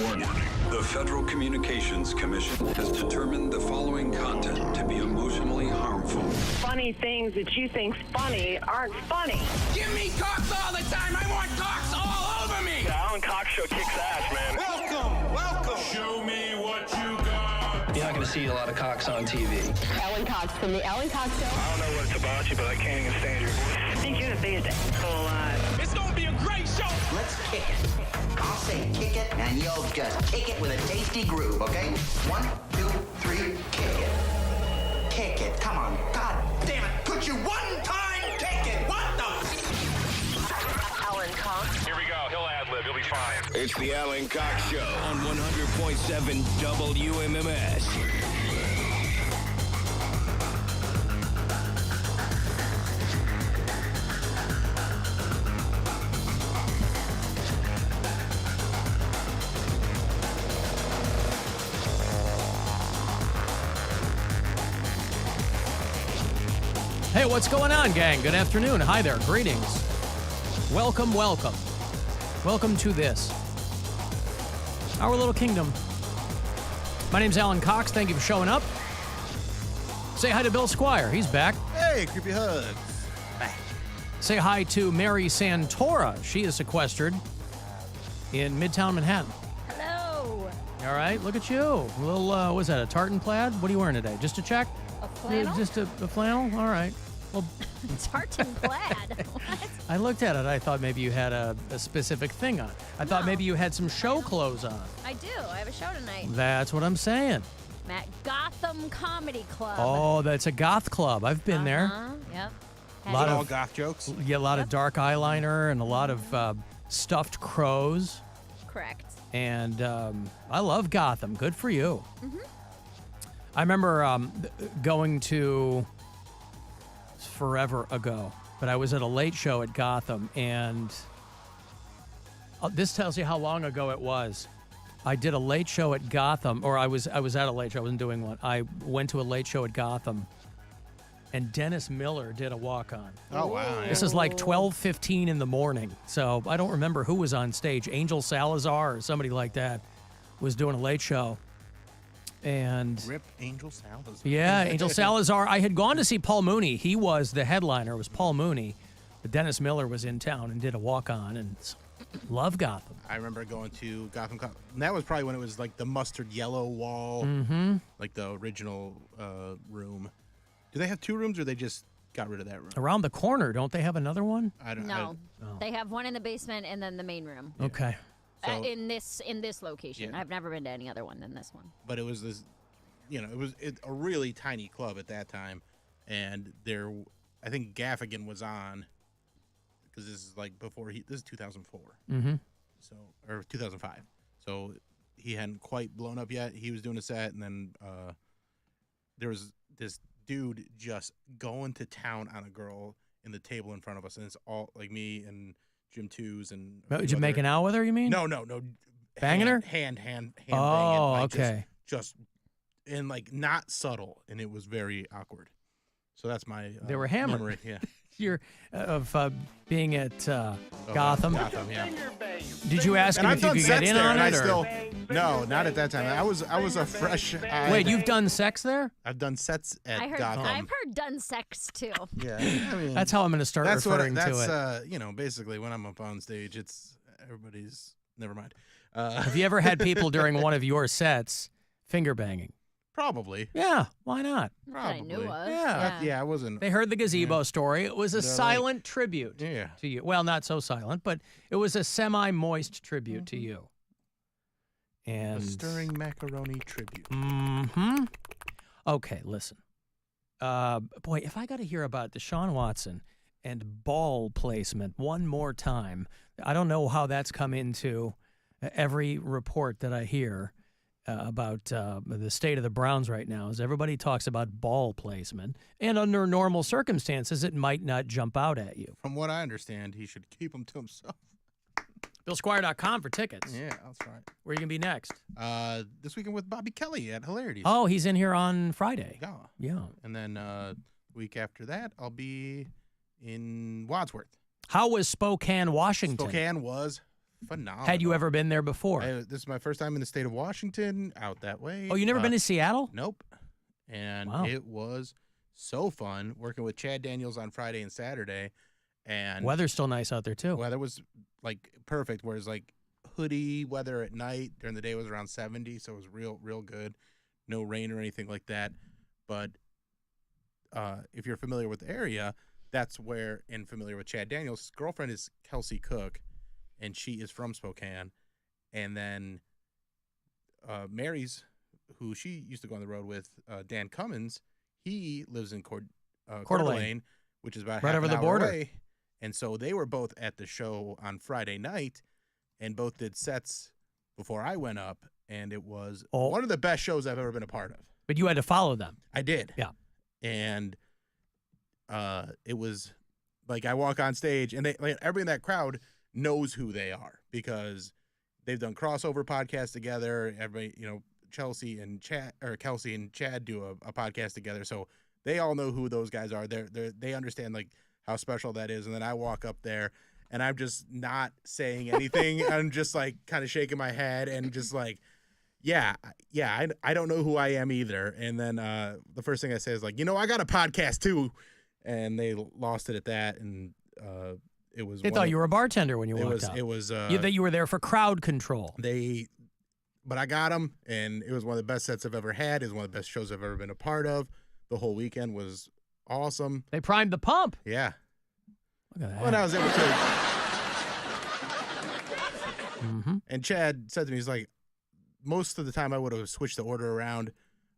Warning. The Federal Communications Commission has determined the following content to be emotionally harmful. Funny things that you think's funny aren't funny. Give me cocks all the time. I want cocks all over me. The Alan Cox Show kicks ass, man. Welcome. Show me what you got. You're not going to see a lot of cocks on TV. Alan Cox from the Alan Cox Show. I don't know what it's about you, but I can't even stand your voice. I think you're the biggest asshole alive. It's going to be a great show. Let's kick it. I'll say kick it, and you'll just kick it with a tasty groove, okay? 1, 2, 3, kick it. Kick it. Come on. God damn it. Could you one time kick it? What the? Alan Cox. Here we go. He'll ad-lib. He'll be fine. It's the Alan Cox Show on 100.7 WMMS. Hey, what's going on, gang? Good afternoon. Hi there. Greetings. Welcome, welcome. Welcome to this, our little kingdom. My name's Alan Cox. Thank you for showing up. Say hi to Bill Squire. He's back. Hey, creepy hugs. Say hi to Mary Santora. She is sequestered in Midtown Manhattan. Hello. All right, look at you. A little, what was that, a tartan plaid? What are you wearing today? Just a check? A flannel? Just a flannel? All right. Well, Tartan plaid. What? I looked at it. I thought maybe you had a specific thing on. I thought maybe you had some show clothes on. I do. I have a show tonight. That's what I'm saying. I'm at Gotham Comedy Club. Oh, that's a goth club. I've been there. Yep. A lot All of goth jokes. Yeah, a lot of dark eyeliner and a lot of stuffed crows. Correct. And I love Gotham. Good for you. Mm-hmm. I remember going to forever ago, but I was at a late show at Gotham, and this tells you how long ago it was. I did a late show at Gotham, or I was at a late show. I wasn't doing one. I went to a late show at Gotham, and Dennis Miller did a walk-on. Oh, wow. This is like 12:15 in the morning, so I don't remember who was on stage. Angel Salazar or somebody like that was doing a late show. And Rip Angel Salazar. yeah, Angel Salazar. I had gone to see Paul Mooney. He was the headliner. It was Paul Mooney. But Dennis Miller was in town and did a walk-on, and love Gotham. I remember going to Gotham. And that was probably when it was like the mustard yellow wall, like the original room. Do they have two rooms, or they just got rid of that room? Around the corner, don't they have another one? I don't No. They have one in the basement and then the main room. Okay. So- in this location. Yeah. I've never been to any other one than this one. But it was this, it was a really tiny club at that time, and I think Gaffigan was on, because this is like before this is 2004, so or 2005, so he hadn't quite blown up yet. He was doing a set, and then there was this dude just going to town on a girl in the table in front of us, and it's all like me and Jim Twos and. Did you making out with her, you mean? No. Banging her? Hand banging. Oh, like, okay. Just and like not subtle, and it was very awkward. So that's my They were hammered. memory. Yeah. You're of being at Gotham. Gotham, yeah. Did you ask And him I've if you done could get sets in there, on and it? I or? still no, not at that time. I was a fresh. Wait, you've done sex there? I've done sets at I've Gotham. heard done sex too. Yeah, I mean That's how I'm going to start referring to it. That's basically when I'm up on stage, it's everybody's. Never mind. Have you ever had people during one of your sets finger banging? Probably. Yeah, why not? That I knew Probably. of. Yeah, I wasn't. They heard the gazebo story. It was a silent tribute to you. Well, not so silent, but it was a semi-moist tribute to you. And A stirring macaroni tribute. Okay, listen. Boy, if I got to hear about Deshaun Watson and ball placement one more time, I don't know how that's come into every report that I hear about the state of the Browns right now. Is everybody talks about ball placement, and under normal circumstances, it might not jump out at you. From what I understand, he should keep them to himself. BillSquire.com for tickets. Yeah, that's right. Where are you going to be next? This weekend with Bobby Kelly at Hilarities. Oh, he's in here on Friday. Yeah. Yeah. And then week after that, I'll be in Wadsworth. How was Spokane, Washington? Spokane was phenomenal. Had you ever been there before? This is my first time in the state of Washington, out that way. Oh, you never been to Seattle? Nope. And Wow. it was so fun working with Chad Daniels on Friday and Saturday. And Weather's still nice out there, too. weather was like perfect, whereas like hoodie weather at night. During the day it was around 70, so it was real good. No rain or anything like that. But if you're familiar with the area, that's where, and familiar with Chad Daniels, his girlfriend is Kelsey Cook, and she is from Spokane. And then Mary's, who she used to go on the road with, Dan Cummins, he lives in Coeur d'Alene, which is about right half over an the hour border. away. And so they were both at the show on Friday night, and both did sets before I went up, and it was one of the best shows I've ever been a part of. But you had to follow them. I did. Yeah. And it was like I walk on stage, and everybody in that crowd knows who they are because they've done crossover podcasts together. Everybody, Kelsey and Chad do a podcast together, so they all know who those guys are. They understand like how special that is. And then I walk up there, and I'm just not saying anything. I'm just like kind of shaking my head and just like, yeah, I don't know who I am either. And then the first thing I say is like, I got a podcast too. And they lost it at that. And it was. They thought you were a bartender when you walked out. It was. That you were there for crowd control. But I got them, and it was one of the best sets I've ever had. It was one of the best shows I've ever been a part of. The whole weekend was awesome. They primed the pump. Yeah. Look at that. When I was able to. And Chad said to me, he's like, most of the time I would have switched the order around,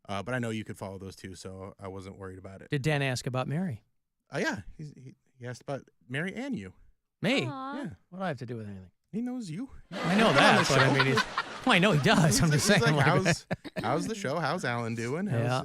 but I know you could follow those two, so I wasn't worried about it. Did Dan ask about Mary? Yeah. He asked about Mary and you. Me? Aww. Yeah. What do I have to do with anything? He knows you. I know that, but I mean, I know he does. I'm just saying. Like, how's the show? How's Alan doing? Yeah.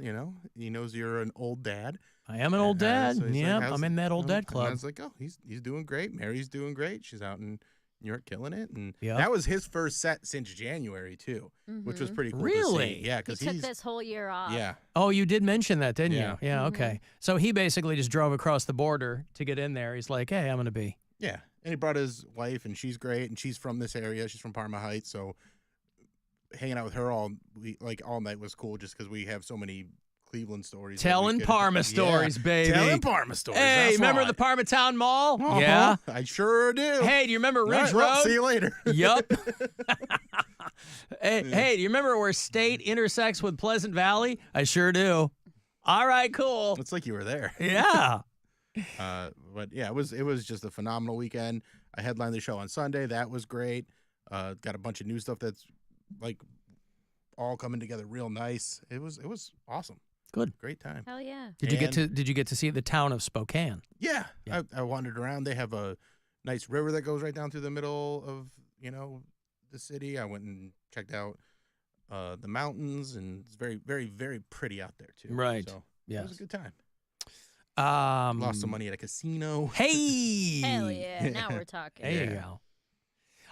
He knows you're an old dad. I am an old dad. So Yeah, like, I'm in that old dad And club. I was like, oh, he's doing great. Mary's doing great. She's out in New York killing it. And Yep. that was his first set since January, too, which was pretty cool Really? to see. Yeah, He because took this whole year off. Yeah. Oh, you did mention that, didn't Yeah. you? Yeah, okay. So he basically just drove across the border to get in there. He's like, hey, I'm going to be. Yeah. And he brought his wife, and she's great, and she's from this area. She's from Parma Heights, so hanging out with her all night was cool just because we have so many Cleveland stories. Telling Parma stories, baby. Telling Parma stories. Hey, that's remember right. the Parma Town Mall? Uh-huh. Yeah. I sure do. Hey, do you remember All Ridge right, Road? well, see you later. Yup. Hey, do you remember where State intersects with Pleasant Valley? I sure do. All right, cool. It's like you were there. Yeah. But yeah, it was just a phenomenal weekend. I headlined the show on Sunday. That was great. Got a bunch of new stuff that's like all coming together real nice. It was awesome. Good. Great time. Hell yeah. Did you get to see the town of Spokane? Yeah. I wandered around. They have a nice river that goes right down through the middle of, the city. I went and checked out the mountains, and it's very, very, very pretty out there too. Right. So yes. it was a good time. Lost some money at a casino. Hey. Hell yeah. Now we're talking. There you go.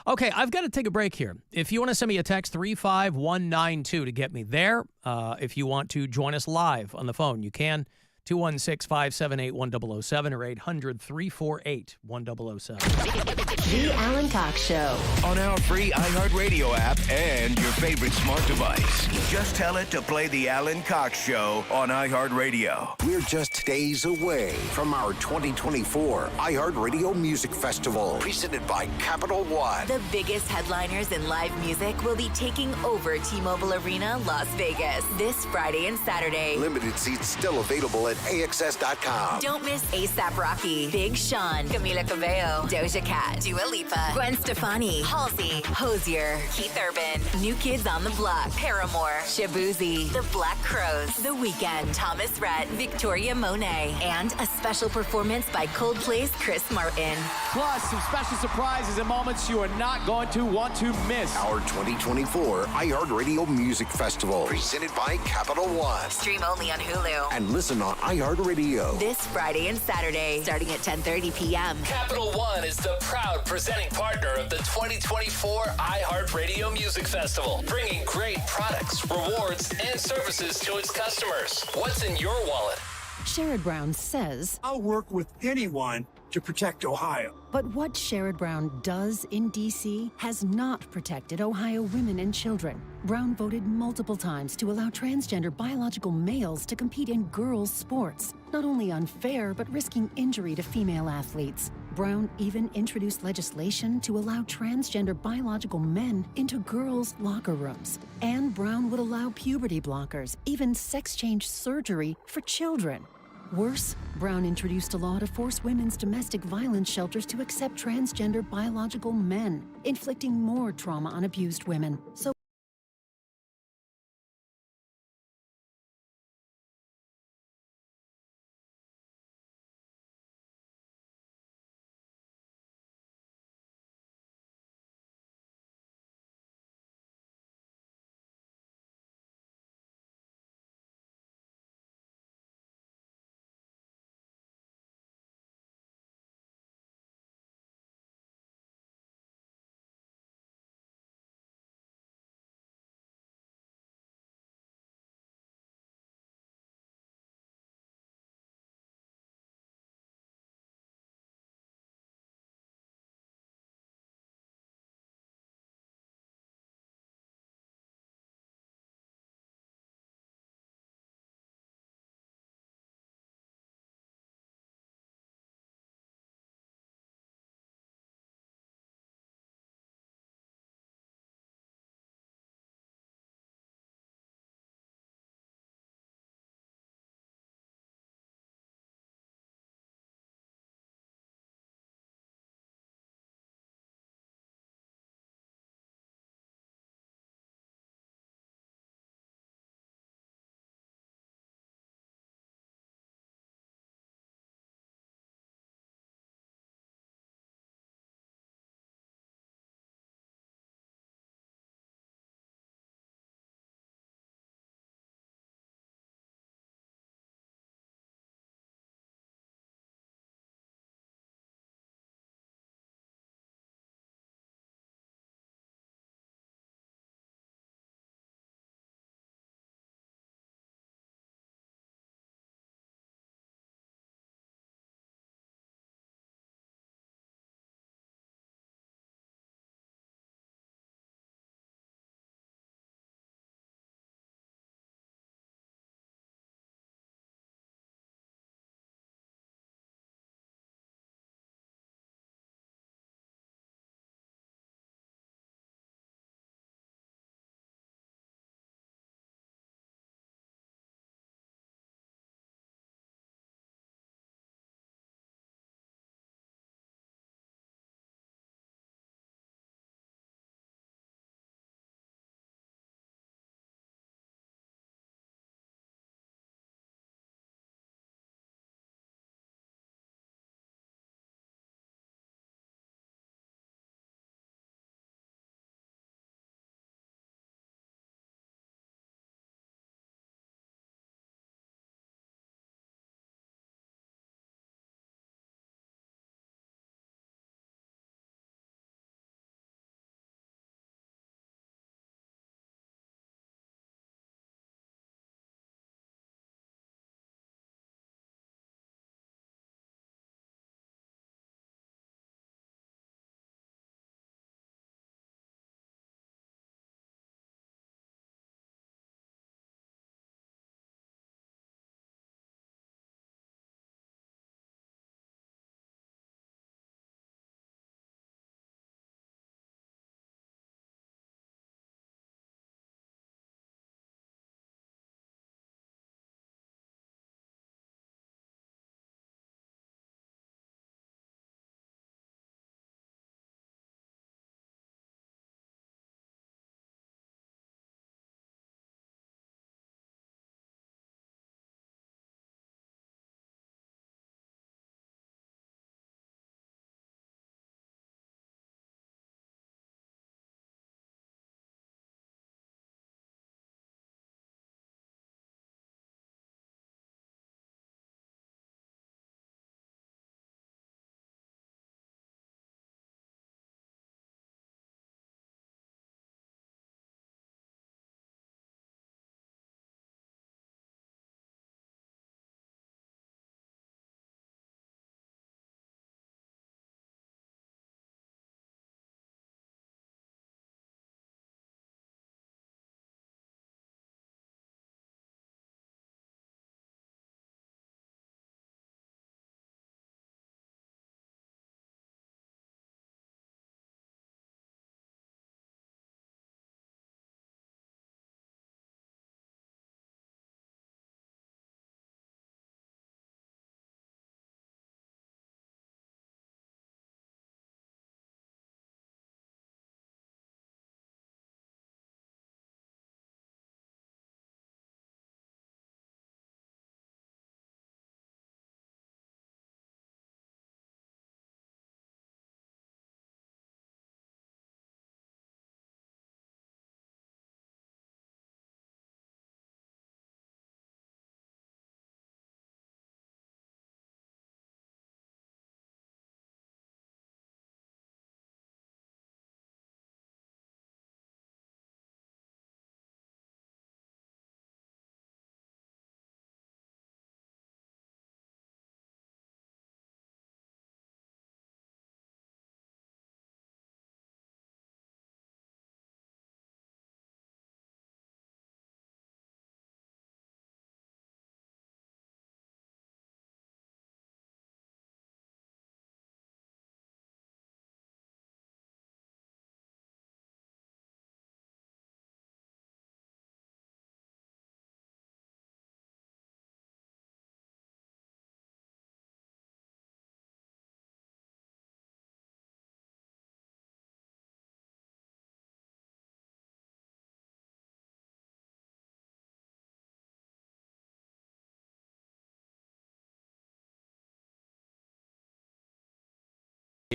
Okay, I've got to take a break here. If you want to send me a text, 35192 to get me there. If you want to join us live on the phone, you can. 216-578-1007 or 800-348-1007. The Alan Cox Show. On our free iHeart Radio app and your favorite smart device. Just tell it to play the Alan Cox Show on iHeart Radio. We're just days away from our 2024 iHeart Radio Music Festival, presented by Capital One. The biggest headliners in live music will be taking over T-Mobile Arena, Las Vegas, this Friday and Saturday. Limited seats still available at AXS.com. Don't miss A$AP Rocky, Big Sean, Camila Cabello, Doja Cat, Dua Lipa, Gwen Stefani, Halsey, Hozier, Keith Urban, New Kids on the Block, Paramore, Shabuzi, The Black Crowes, The Weeknd, Thomas Rhett, Victoria Monet, and a special performance by Coldplay's Chris Martin. Plus, some special surprises and moments you are not going to want to miss. Our 2024 iHeart Radio Music Festival, presented by Capital One. Stream only on Hulu. And listen on iHeart Radio. This Friday and Saturday, starting at 10:30 p.m. Capital One is the proud presenting partner of the 2024 iHeart Radio Music Festival, bringing great products, rewards, and services to its customers. What's in your wallet? Sherrod Brown says, I'll work with anyone to protect Ohio. But what Sherrod Brown does in D.C. has not protected Ohio women and children. Brown voted multiple times to allow transgender biological males to compete in girls' sports. Not only unfair, but risking injury to female athletes. Brown even introduced legislation to allow transgender biological men into girls' locker rooms. And Brown would allow puberty blockers, even sex change surgery for children. Worse, Brown introduced a law to force women's domestic violence shelters to accept transgender biological men, inflicting more trauma on abused women. So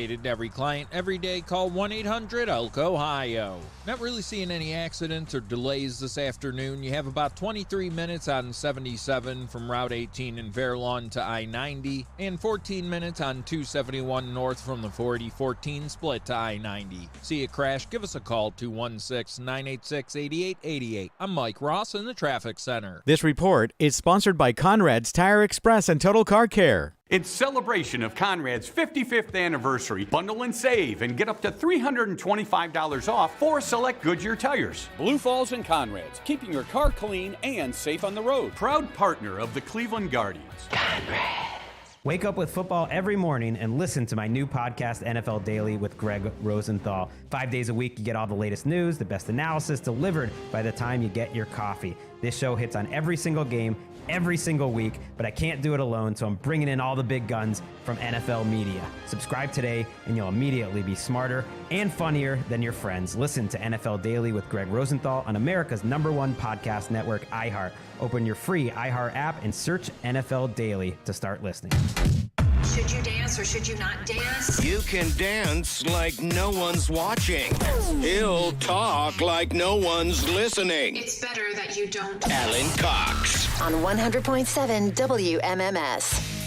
Every client, every day, call 1-800-ELK-OHIO. Not really seeing any accidents or delays this afternoon. You have about 23 minutes on 77 from Route 18 in Fairlawn to I-90 and 14 minutes on 271 north from the 4014 split to I-90. See a crash? Give us a call, 216-986-8888. I'm Mike Ross in the Traffic Center. This report is sponsored by Conrad's Tire Express and Total Car Care. In celebration of Conrad's 55th anniversary, bundle and save and get up to $325 off for select Goodyear tires. Blue Falls and Conrad's, keeping your car clean and safe on the road. Proud partner of the Cleveland Guardians. Wake up with football every morning and listen to my new podcast, NFL Daily with Greg Rosenthal. 5 days a week, you get all the latest news, the best analysis delivered by the time you get your coffee. This show hits on every single game, every single week, but I can't do it alone, so I'm bringing in all the big guns from NFL media. Subscribe today, and you'll immediately be smarter and funnier than your friends. Listen to NFL Daily with Greg Rosenthal on America's #1 podcast network, iHeart. Open your free iHeart app and search NFL Daily to start listening. Should you dance or should you not dance? You can dance like no one's watching. He'll talk like no one's listening. It's better that you don't. Alan Cox. On 100.7 WMMS.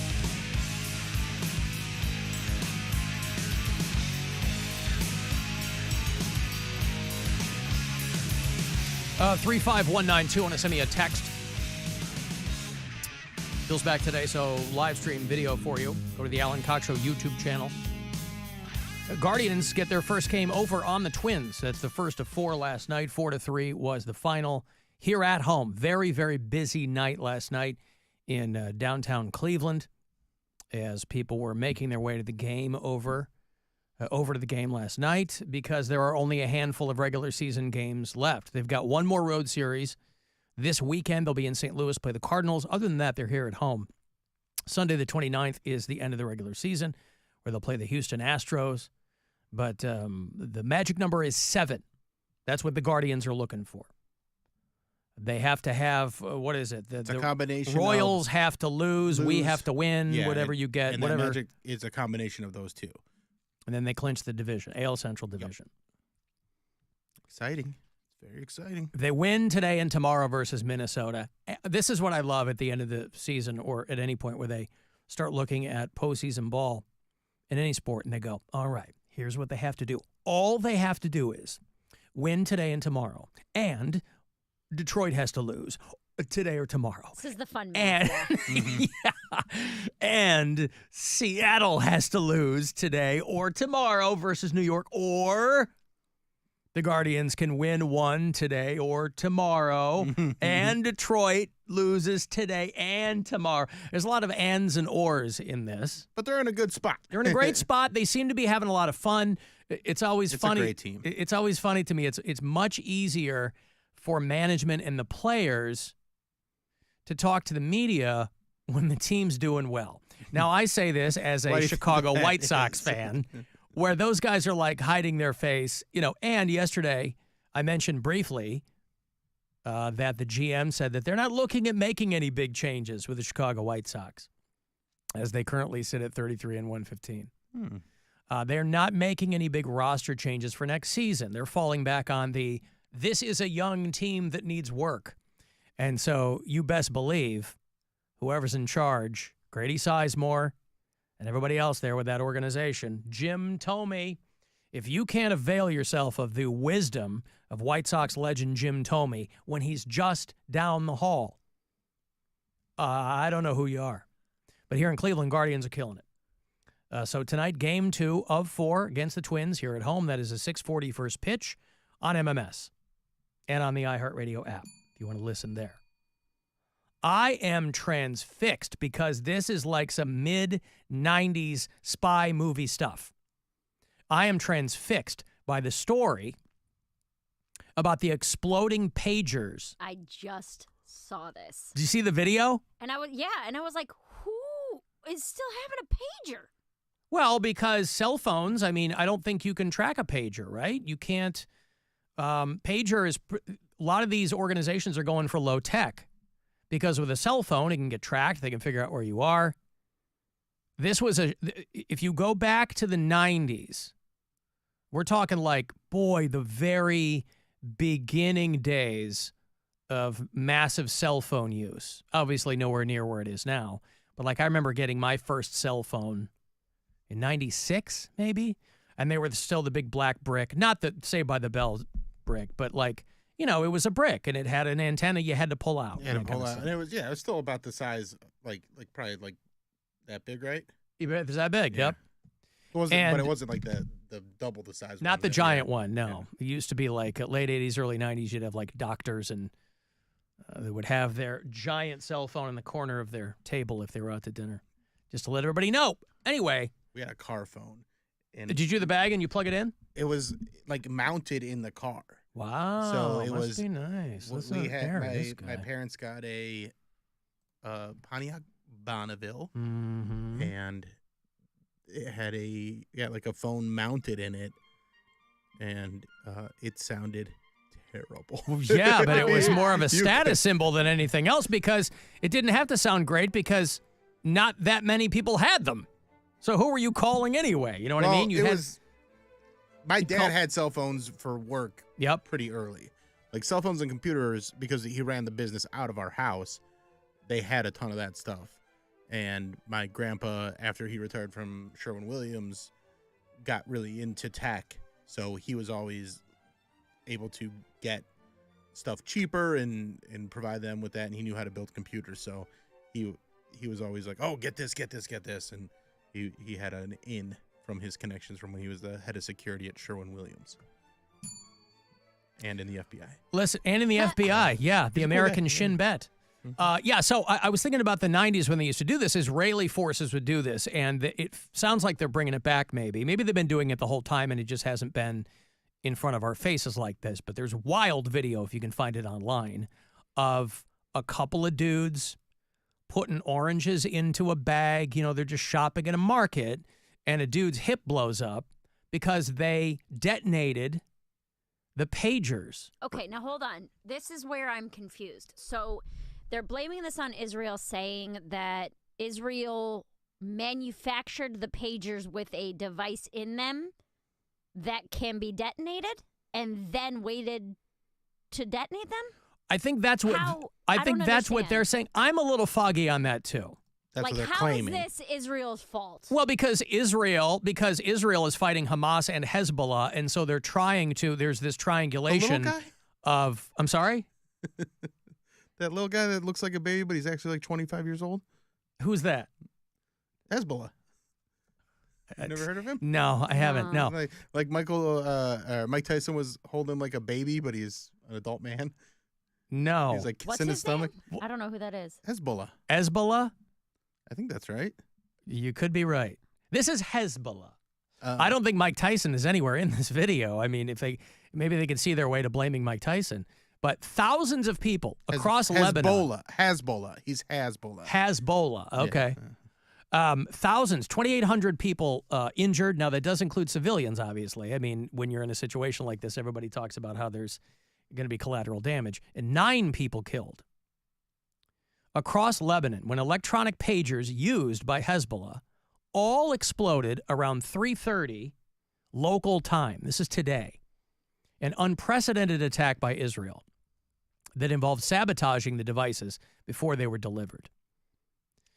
Uh, 35192. Want to send me a text? Bill's back today, so live stream video for you. Go to the Alan Cox Show YouTube channel. Guardians get their first game over on the Twins. That's the first of 4 last night. 4-3 was the final here at home. Very, very busy night last night in downtown Cleveland as people were making their way to the game over to the game last night because there are only a handful of regular season games left. They've got one more road series. This weekend, they'll be in St. Louis, play the Cardinals. Other than that, they're here at home. Sunday, the 29th, is the end of the regular season, where they'll play the Houston Astros. But the magic number is 7. That's what the Guardians are looking for. They have to have, what is it? It's a combination. Royals have to lose, we have to win, whatever you get. And whatever. that magic is a combination of those two. And then they clinch the division, AL Central Division. Yep. Exciting. Very exciting. They win today and tomorrow versus Minnesota. This is what I love at the end of the season or at any point where they start looking at postseason ball in any sport and they go, all right, here's what they have to do. All they have to do is win today and tomorrow. And Detroit has to lose today or tomorrow. This is the fun and, yeah. And Seattle has to lose today or tomorrow versus New York, or the Guardians can win one today or tomorrow, and Detroit loses today and tomorrow. There's a lot of ands and ors in this. But they're in a good spot. They're in a great spot. They seem to be having a lot of fun. It's always funny. It's a great team. It's always funny to me. It's much easier for management and the players to talk to the media when the team's doing well. Now, I say this as a Chicago White Sox fan, where those guys are like hiding their face, and yesterday I mentioned briefly that the GM said that they're not looking at making any big changes with the Chicago White Sox as they currently sit at 33-115. They're not making any big roster changes for next season. They're falling back on this is a young team that needs work. And so you best believe whoever's in charge, Grady Sizemore, and everybody else there with that organization, Jim Thome, if you can't avail yourself of the wisdom of White Sox legend Jim Thome when he's just down the hall, I don't know who you are. But here in Cleveland, Guardians are killing it. So tonight, game 2 of 4 against the Twins here at home. That is a 6:40 first pitch on MMS and on the iHeartRadio app if you want to listen there. I am transfixed because this is like some mid-90s spy movie stuff. I am transfixed by the story about the exploding pagers. I just saw this. Did you see the video? And I was like, who is still having a pager? Well, because cell phones, I don't think you can track a pager, right? You can't. Pager is, a lot of these organizations are going for low tech because with a cell phone, it can get tracked. They can figure out where you are. This was if you go back to the 90s, we're talking like, boy, the very beginning days of massive cell phone use. Obviously nowhere near where it is now. But like I remember getting my first cell phone in 96, maybe. And they were still the big black brick. Not the Saved by the Bell brick, but like, you know, it was a brick and it had an antenna you had to pull out. Yeah, and it was still about the size, like probably like that big, right? It was that big, yep. It wasn't, but it wasn't like the double the size. Not the giant one, no. It used to be like late 80s, early 90s, you'd have like doctors and they would have their giant cell phone in the corner of their table if they were out to dinner, just to let everybody know. Anyway. We had a car phone. And did you do the bag and you plug it in? It was like mounted in the car. Wow. So it must was be nice. We had my parents got a Pontiac Bonneville, and it had like a phone mounted in it, and it sounded terrible. Well, yeah, but it was more of a status symbol than anything else because it didn't have to sound great because not that many people had them. So who were you calling anyway? You know what I mean? My dad had cell phones for work pretty early. Like cell phones and computers, because he ran the business out of our house, they had a ton of that stuff. And my grandpa, after he retired from Sherwin-Williams, got really into tech. So he was always able to get stuff cheaper and provide them with that. And he knew how to build computers. So he was always like, oh, get this. And he had an in from his connections from when he was the head of security at Sherwin-Williams. And in the FBI. Listen, and in the FBI, yeah, the American Shin Bet. Yeah, so I was thinking about the 90s when they used to do this. Israeli forces would do this, and it sounds like they're bringing it back maybe. Maybe they've been doing it the whole time, and it just hasn't been in front of our faces like this. But there's wild video, if you can find it online, of a couple of dudes putting oranges into a bag. You know, they're just shopping at a market, and a dude's hip blows up because they detonated the pagers. Okay, now hold on. This is where I'm confused. So they're blaming this on Israel, saying that Israel manufactured the pagers with a device in them that can be detonated and then waited to detonate them? I think that's what that's what they're saying. I'm a little foggy on that too. That's like, what they're how claiming. is this Israel's fault? Well, because Israel is fighting Hamas and Hezbollah, and so they're trying to. There's this triangulation of. I'm sorry. That little guy that looks like a baby, but he's actually like 25 years old. Who's that? Hezbollah. You never heard of him? No, I haven't. No. Like Mike Tyson was holding like a baby, but he's an adult man. No. He's like What's kissing his stomach. name? I don't know who that is. Hezbollah. Hezbollah? I think that's right. You could be right. This is Hezbollah. I don't think Mike Tyson is anywhere in this video. I mean, maybe they could see their way to blaming Mike Tyson. But thousands of people across Lebanon. Hezbollah. He's Hezbollah. Hezbollah. Okay. Yeah. Thousands, 2,800 people injured. Now, that does include civilians, obviously. I mean, when you're in a situation like this, everybody talks about how there's going to be collateral damage. And 9 people killed. Across Lebanon, when electronic pagers used by Hezbollah all exploded around 3:30 local time. This is today. An unprecedented attack by Israel that involved sabotaging the devices before they were delivered.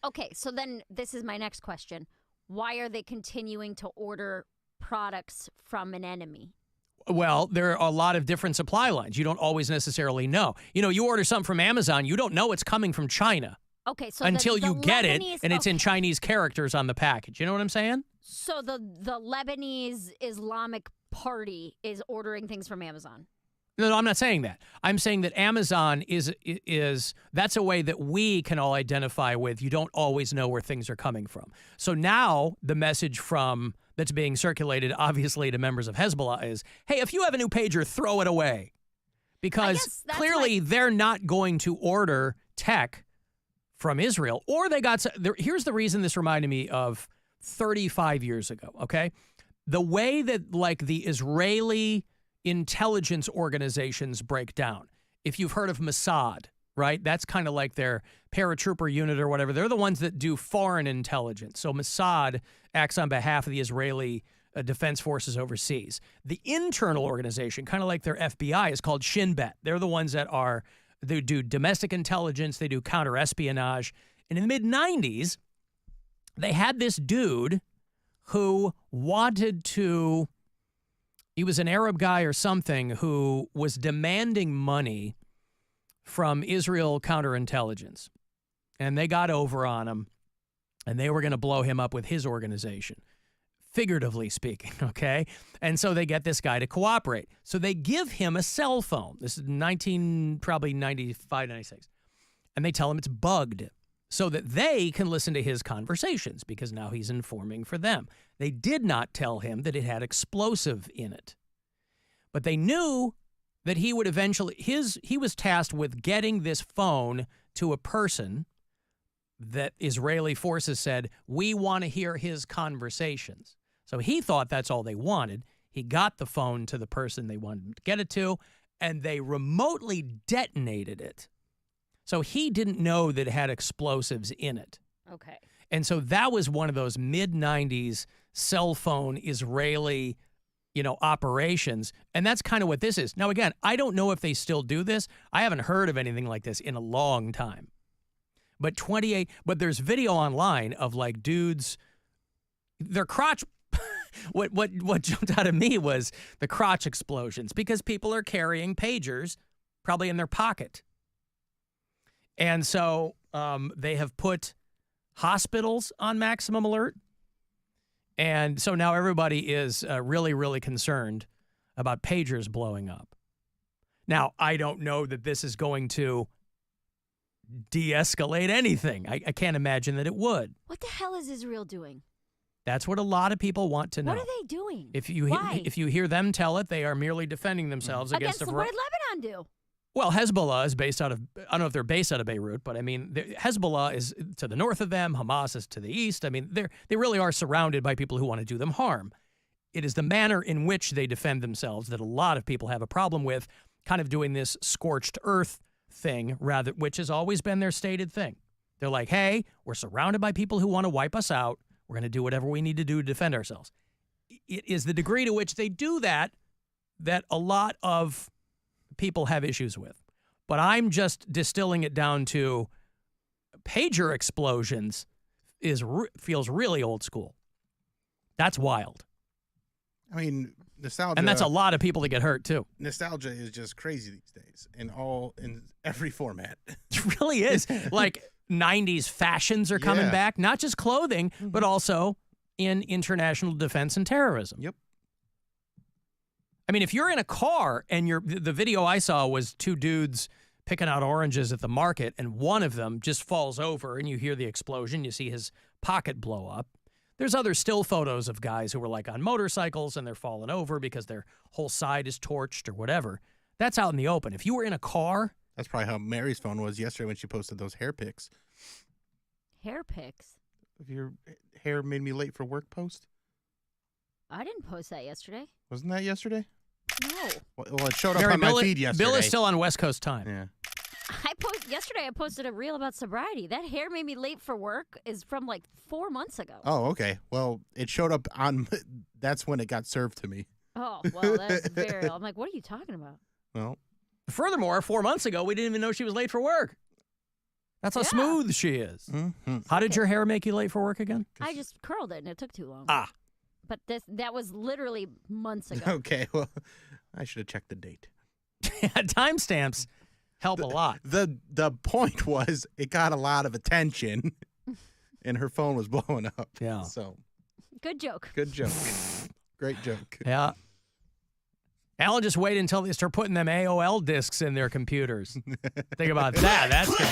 Okay, so then this is my next question. Why are they continuing to order products from an enemy? Well, there are a lot of different supply lines. You don't always necessarily know. You know, you order something from Amazon, you don't know it's coming from China. Okay, so until you get it, and it's in Chinese characters on the package. You know what I'm saying? So the Lebanese Islamic Party is ordering things from Amazon. No, I'm not saying that. I'm saying that Amazon is that's a way that we can all identify with. You don't always know where things are coming from. So now the message that's being circulated, obviously, to members of Hezbollah is, hey, if you have a new pager, throw it away. Because clearly they're not going to order tech from Israel. Or they got... Here's the reason this reminded me of 35 years ago, okay? The way that, like, the Israeli intelligence organizations break down. If you've heard of Mossad, right? That's kind of like their paratrooper unit or whatever. They're the ones that do foreign intelligence. So Mossad acts on behalf of the Israeli Defense Forces overseas. The internal organization, kind of like their FBI, is called Shin Bet. They're the ones that they do domestic intelligence, they do counter-espionage. And in the mid-90s, they had this dude who he was an Arab guy or something who was demanding money from Israel counterintelligence. And they got over on him, and they were going to blow him up with his organization, figuratively speaking, okay? And so they get this guy to cooperate. So they give him a cell phone. This is probably 95, 96. And they tell him it's bugged so that they can listen to his conversations because now he's informing for them. They did not tell him that it had explosive in it. But they knew that he would eventually, he was tasked with getting this phone to a person that Israeli forces said, we want to hear his conversations. So he thought that's all they wanted. He got the phone to the person they wanted to get it to, and they remotely detonated it. So he didn't know that it had explosives in it. Okay. And so that was one of those mid-90s cell phone Israeli, operations. And that's kind of what this is. Now, again, I don't know if they still do this. I haven't heard of anything like this in a long time. But there's video online of like dudes, their crotch, what jumped out at me was the crotch explosions because people are carrying pagers probably in their pocket. And so they have put hospitals on maximum alert. And so now everybody is really, really concerned about pagers blowing up. Now, I don't know that this is going to de-escalate anything. I can't imagine that it would. What the hell is Israel doing? That's what a lot of people want to know. What are they doing? If you hear them tell it, they are merely defending themselves against what did Lebanon do? Well, Hezbollah is based out of, I don't know if they're based out of Beirut, but I mean, Hezbollah is to the north of them, Hamas is to the east. I mean, they really are surrounded by people who want to do them harm. It is the manner in which they defend themselves that a lot of people have a problem with, kind of doing this scorched earth thing, which has always been their stated thing. They're like, hey, we're surrounded by people who want to wipe us out. We're going to do whatever we need to do to defend ourselves. It is the degree to which they do that a lot of people have issues with. But I'm just distilling it down to pager explosions feels really old school. That's wild. I mean, nostalgia. And that's a lot of people that get hurt, too. Nostalgia is just crazy these days in every format. It really is. Like 90s fashions are coming back, not just clothing, but also in international defense and terrorism. Yep. I mean, if you're in a car and the video I saw was two dudes picking out oranges at the market and one of them just falls over and you hear the explosion, you see his pocket blow up. There's other still photos of guys who were like on motorcycles and they're falling over because their whole side is torched or whatever. That's out in the open. If you were in a car. That's probably how Mary's phone was yesterday when she posted those hair pics. Hair pics? If your hair made me late for work post? I didn't post that yesterday. Wasn't that yesterday? No. Well, it showed up on my feed yesterday. Bill is still on West Coast time. Yeah. Yesterday I posted a reel about sobriety. That hair made me late for work is from like 4 months ago. Oh, okay. Well, it showed up on. That's when it got served to me. Oh, well, that's very. I'm like, what are you talking about? Well, furthermore, 4 months ago we didn't even know she was late for work. That's how smooth she is. Mm-hmm. How did your hair make you late for work again? I just curled it and it took too long. Ah. But that was literally months ago. Okay, well, I should have checked the date. Timestamps help a lot. The point was it got a lot of attention, and her phone was blowing up. Yeah. So. Good joke. Good joke. Great joke. Yeah. Alan, just wait until they start putting them AOL discs in their computers. Think about that. That's good.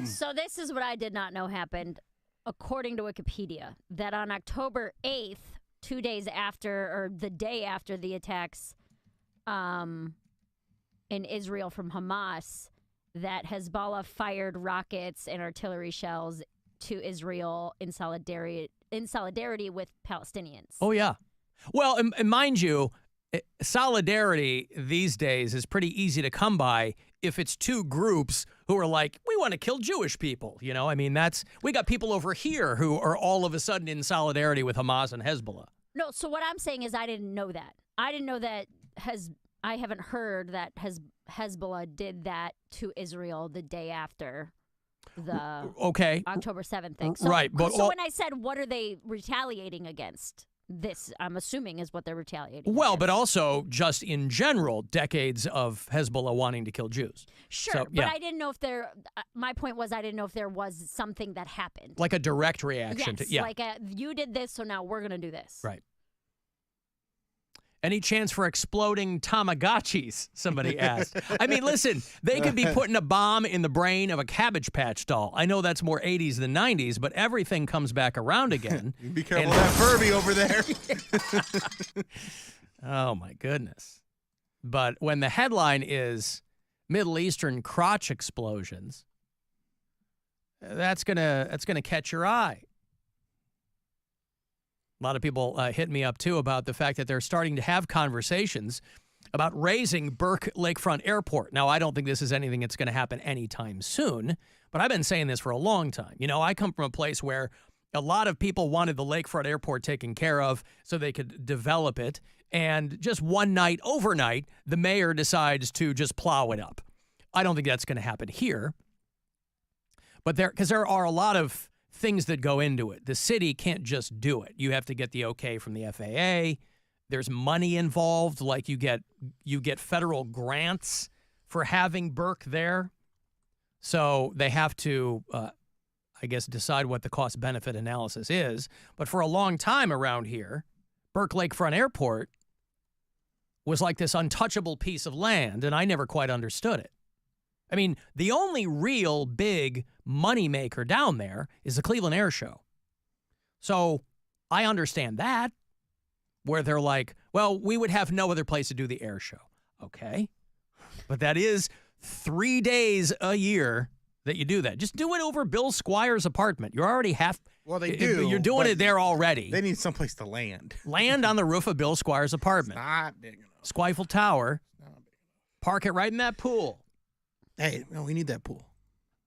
So this is what I did not know happened, according to Wikipedia, that on October 8th, 2 days after, or the day after the attacks in Israel from Hamas, that Hezbollah fired rockets and artillery shells to Israel in solidarity with Palestinians. Oh, yeah. Well, and mind you, solidarity these days is pretty easy to come by if it's two groups who are like, we want to kill Jewish people. You know, I mean, we got people over here who are all of a sudden in solidarity with Hamas and Hezbollah. No, so what I'm saying is I didn't know that. I didn't know that I haven't heard that Hezbollah did that to Israel the day after the October 7th thing. So, right. But so when I said, what are they retaliating against? This, I'm assuming, is what they're retaliating Well, against. but also just in general, decades of Hezbollah wanting to kill Jews. Sure, So, but I didn't know if my point was I didn't know if there was something that happened. Like a direct reaction Yes, to, like you did this, so now we're going to do this. Right. Any chance for exploding Tamagotchis? Somebody asked. I mean, listen, they could be putting a bomb in the brain of a Cabbage Patch doll. I know that's more 80s than 90s, but everything comes back around again. Be careful of that Furby over there. Oh, my goodness. But when the headline is Middle Eastern crotch explosions, that's gonna catch your eye. A lot of people hit me up, too, about the fact that they're starting to have conversations about raising Burke Lakefront Airport. Now, I don't think this is anything that's going to happen anytime soon, but I've been saying this for a long time. You know, I come from a place where a lot of people wanted the Lakefront Airport taken care of so they could develop it, and just one night, overnight, the mayor decides to just plow it up. I don't think that's going to happen here, but because there are a lot of things that go into it. The city can't just do it. You have to get the okay from the FAA. There's money involved, like you get federal grants for having Burke there. So they have to, I guess, decide what the cost-benefit analysis is. But for a long time around here, Burke Lakefront Airport was like this untouchable piece of land, and I never quite understood it. I mean, the only real big moneymaker down there is the Cleveland Air Show. So I understand that, where they're like, well, we would have no other place to do the air show. Okay. But that is 3 days a year that you do that. Just do it over Bill Squire's apartment. You're already Well, they do. You're doing it there already. They need someplace to land. Land on the roof of Bill Squire's apartment. It's not big enough. Squifle Tower. Park it right in that pool. Hey, no, we need that pool.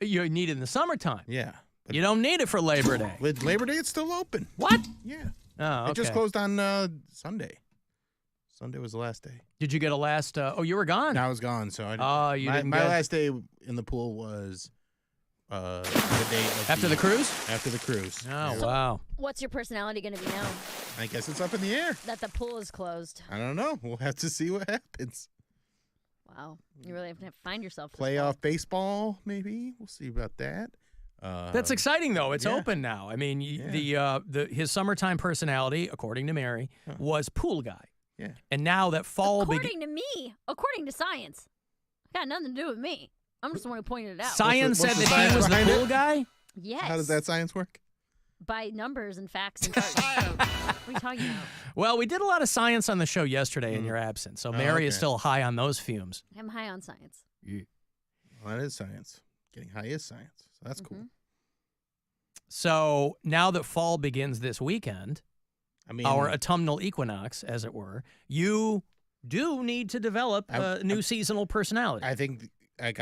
You need it in the summertime. Yeah. You don't need it for Labor Day. With Labor Day, it's still open. What? Yeah. Oh, okay. It just closed on Sunday. Day was the last day. Did you get a last? Oh, you were gone. No, I was gone, so I didn't. Oh, you didn't. My last day in the pool was the day after the cruise. After the cruise. Oh, wow. What's your personality going to be now? I guess it's up in the air. That the pool is closed. I don't know. We'll have to see what happens. Wow, you really have to find yourself. Playoff baseball, maybe. We'll see about that. That's exciting, though. It's open now. I mean, his summertime personality, according to Mary, was pool guy. Yeah. And now that fall according to science, got nothing to do with me. I'm just the one who pointed it out. Science said that he was the pool guy? Yes. How does that science work? By numbers and facts and charts. What are you talking about? Well, we did a lot of science on the show yesterday in your absence, so Mary is still high on those fumes. I'm high on science. Yeah. Well, that is science. Getting high is science. So that's cool. So now that fall begins this weekend, our autumnal equinox, as it were, you do need to develop a new seasonal personality. I think I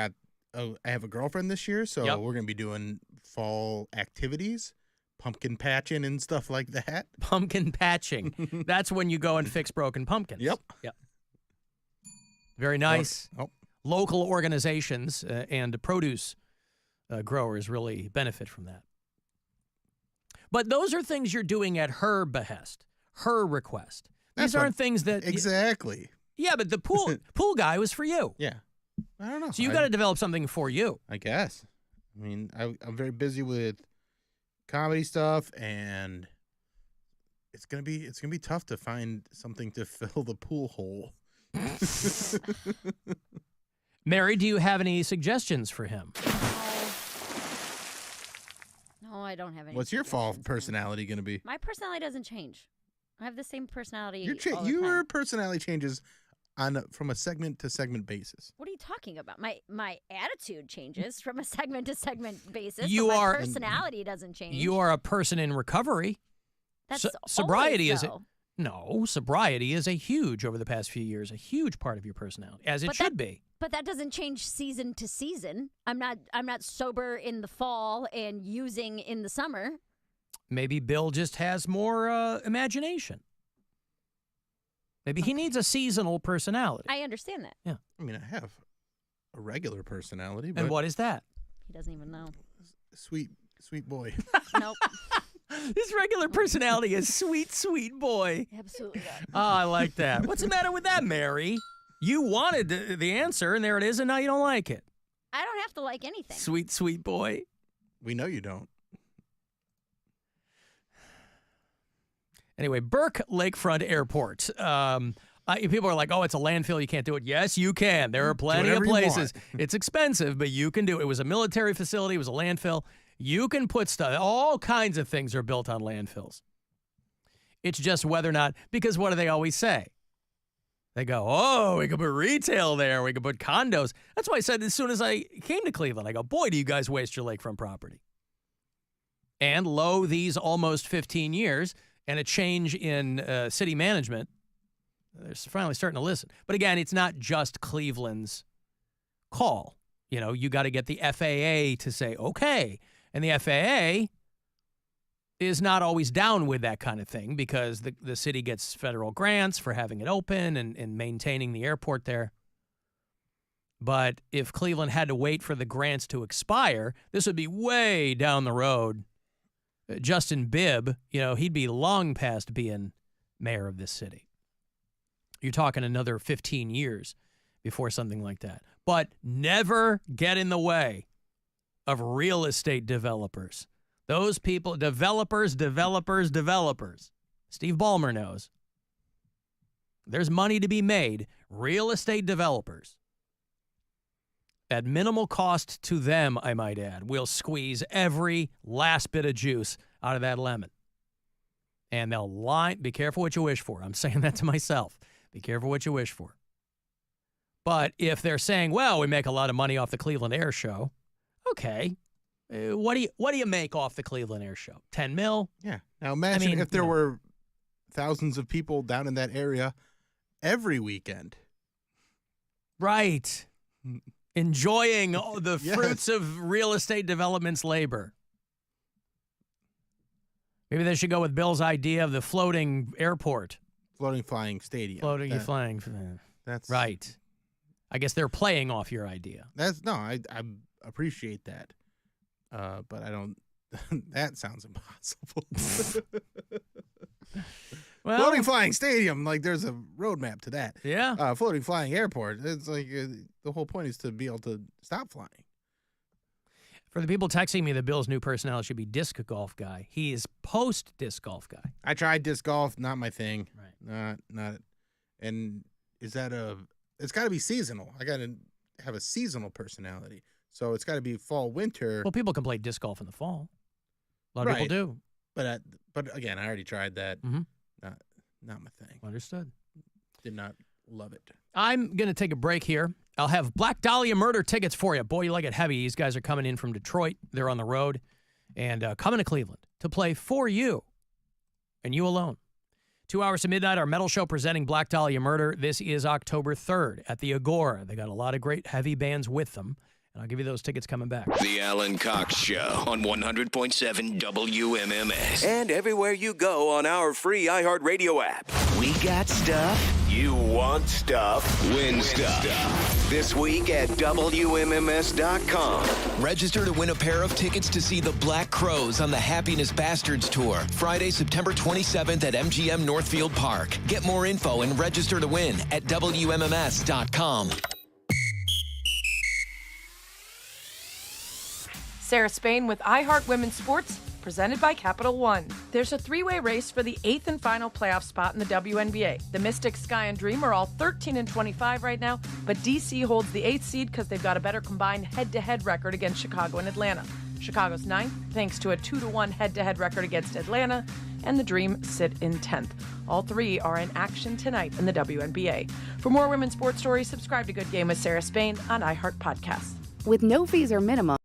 have a girlfriend this year, so we're going to be doing fall activities, pumpkin patching and stuff like that. Pumpkin patching. That's when you go and fix broken pumpkins. Yep. Very nice. Local organizations and produce growers really benefit from that. But those are things you're doing at her behest, her request. These aren't things that... Exactly. Yeah, but the pool guy was for you. Yeah. I don't know. So you got to develop something for you. I guess. I mean, I'm very busy with comedy stuff, and it's gonna be tough to find something to fill the pool hole. Mary, do you have any suggestions for him? No, I don't have any. What's your fall personality going to be? My personality doesn't change. I have the same personality. Your personality changes from a segment to segment basis. What are you talking about? My attitude changes from a segment to segment basis. You but are my personality doesn't change. You are a person in recovery. That's sobriety always is so. No, sobriety is over the past few years, a huge part of your personality, as it should be. But that doesn't change season to season. I'm not sober in the fall and using in the summer. Maybe Bill just has more imagination. Maybe he needs a seasonal personality. I understand that. Yeah. I mean, I have a regular personality. But And what is that? He doesn't even know. Sweet boy. Nope. His regular personality is sweet boy. Absolutely not. Oh, I like that. What's the matter with that, Mary? You wanted the answer, and there it is, and now you don't like it. I don't have to like anything. Sweet boy. We know you don't. Anyway, Burke Lakefront Airport. People are like, oh, it's a landfill. You can't do it. Yes, you can. There are plenty of places. It's expensive, but you can do it. It was a military facility. It was a landfill. You can put stuff. All kinds of things are built on landfills. It's just whether or not, because what do they always say? They go, oh, we could put retail there. We could put condos. That's why I said as soon as I came to Cleveland, I go, boy, do you guys waste your lakefront property. And lo, these almost 15 years and a change in city management, they're finally starting to listen. But again, it's not just Cleveland's call. You know, you got to get the FAA to say, okay. And the FAA is not always down with that kind of thing because the city gets federal grants for having it open and maintaining the airport there. But if Cleveland had to wait for the grants to expire, this would be way down the road. Justin Bibb, he'd be long past being mayor of this city. You're talking another 15 years before something like that. But never get in the way of real estate developers. Those people, developers. Steve Ballmer knows. There's money to be made. Real estate developers, at minimal cost to them, I might add, will squeeze every last bit of juice out of that lemon. And they'll lie. Be careful what you wish for. I'm saying that to myself. Be careful what you wish for. But if they're saying, well, we make a lot of money off the Cleveland Air Show, okay. What do you make off the Cleveland Air Show? 10 mil? Yeah. Now imagine if there were thousands of people down in that area every weekend. Right. Enjoying the fruits of real estate development's labor. Maybe they should go with Bill's idea of the floating airport. Floating flying stadium. Flying. That's right. I guess they're playing off your idea. I appreciate that. But I don't. That sounds impossible. Well, floating flying stadium, like there's a roadmap to that. Yeah. Floating flying airport. It's like the whole point is to be able to stop flying. For the people texting me that Bill's new personality should be disc golf guy, he is post disc golf guy. I tried disc golf, not my thing. Right. Not. And is that it's got to be seasonal. I got to have a seasonal personality. So it's got to be fall, winter. Well, people can play disc golf in the fall. A lot of people do. But again, I already tried that. Mm-hmm. Not my thing. Understood. Did not love it. I'm going to take a break here. I'll have Black Dahlia Murder tickets for you. Boy, you like it heavy. These guys are coming in from Detroit. They're on the road and coming to Cleveland to play for you and you alone. 2 hours to midnight, our metal show presenting Black Dahlia Murder. This is October 3rd at the Agora. They got a lot of great heavy bands with them. And I'll give you those tickets coming back. The Alan Cox Show on 100.7 WMMS. And everywhere you go on our free iHeart Radio app. We got stuff. You want stuff. Win stuff. This week at WMMS.com. Register to win a pair of tickets to see the Black Crowes on the Happiness Bastards Tour. Friday, September 27th at MGM Northfield Park. Get more info and register to win at WMMS.com. Sarah Spain with iHeart Women's Sports, presented by Capital One. There's a three-way race for the 8th and final playoff spot in the WNBA. The Mystics, Sky, and Dream are all 13-25 right now, but DC holds the 8th seed because they've got a better combined head-to-head record against Chicago and Atlanta. Chicago's 9th, thanks to a 2-1 head-to-head record against Atlanta, and the Dream sit in 10th. All three are in action tonight in the WNBA. For more women's sports stories, subscribe to Good Game with Sarah Spain on iHeart Podcasts. With no fees or minimum.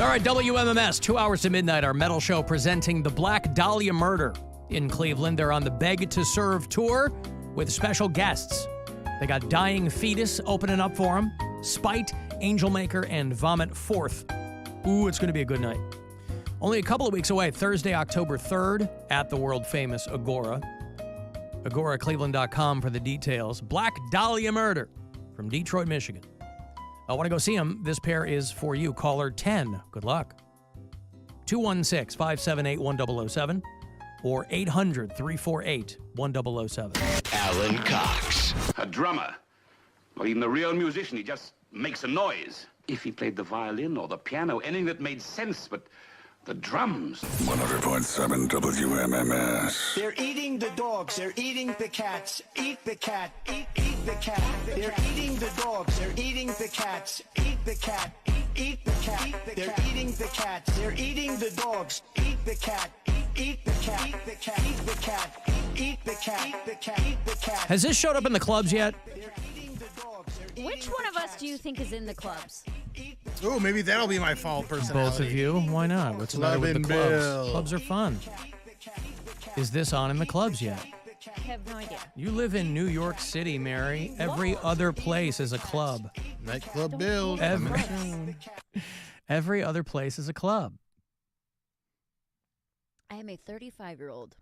All right, WMMS, 2 hours to midnight, our metal show presenting the Black Dahlia Murder in Cleveland. They're on the Beg to Serve tour with special guests. They got Dying Fetus opening up for them, Spite, Angel Maker, and Vomit Fourth. Ooh, it's going to be a good night. Only a couple of weeks away, Thursday, October 3rd, at the world-famous Agora. AgoraCleveland.com for the details. Black Dahlia Murder from Detroit, Michigan. I want to go see them. This pair is for you. Caller 10. Good luck. 216-578-1007 or 800-348-1007. Alan Cox. A drummer. Or even a real musician, he just makes a noise. If he played the violin or the piano, anything that made sense, but the drums. 100.7 WMMS. They're eating the dogs. They're eating the cats. Eat the cat. Eat the cat. They're eating the dogs. They're eating the cats. Eat the cat. Eat the cat. They're eating the cats. They're eating the dogs. Eat the cat. Eat the cat. Eat the cat. Eat the cat. Eat the cat. Eat the cat. Eat the cat. Has this showed up in the clubs yet? Which one of us do you think is in the clubs? Oh, maybe that'll be my fall personality. Both of you? Why not? What's the matter with the Clubbing clubs? Bill. Clubs are fun. Is this on in the clubs yet? I have no idea. You live in New York City, Mary. Every other place is a club. Nightclub Bill. Every other place is a club. I am a 35-year-old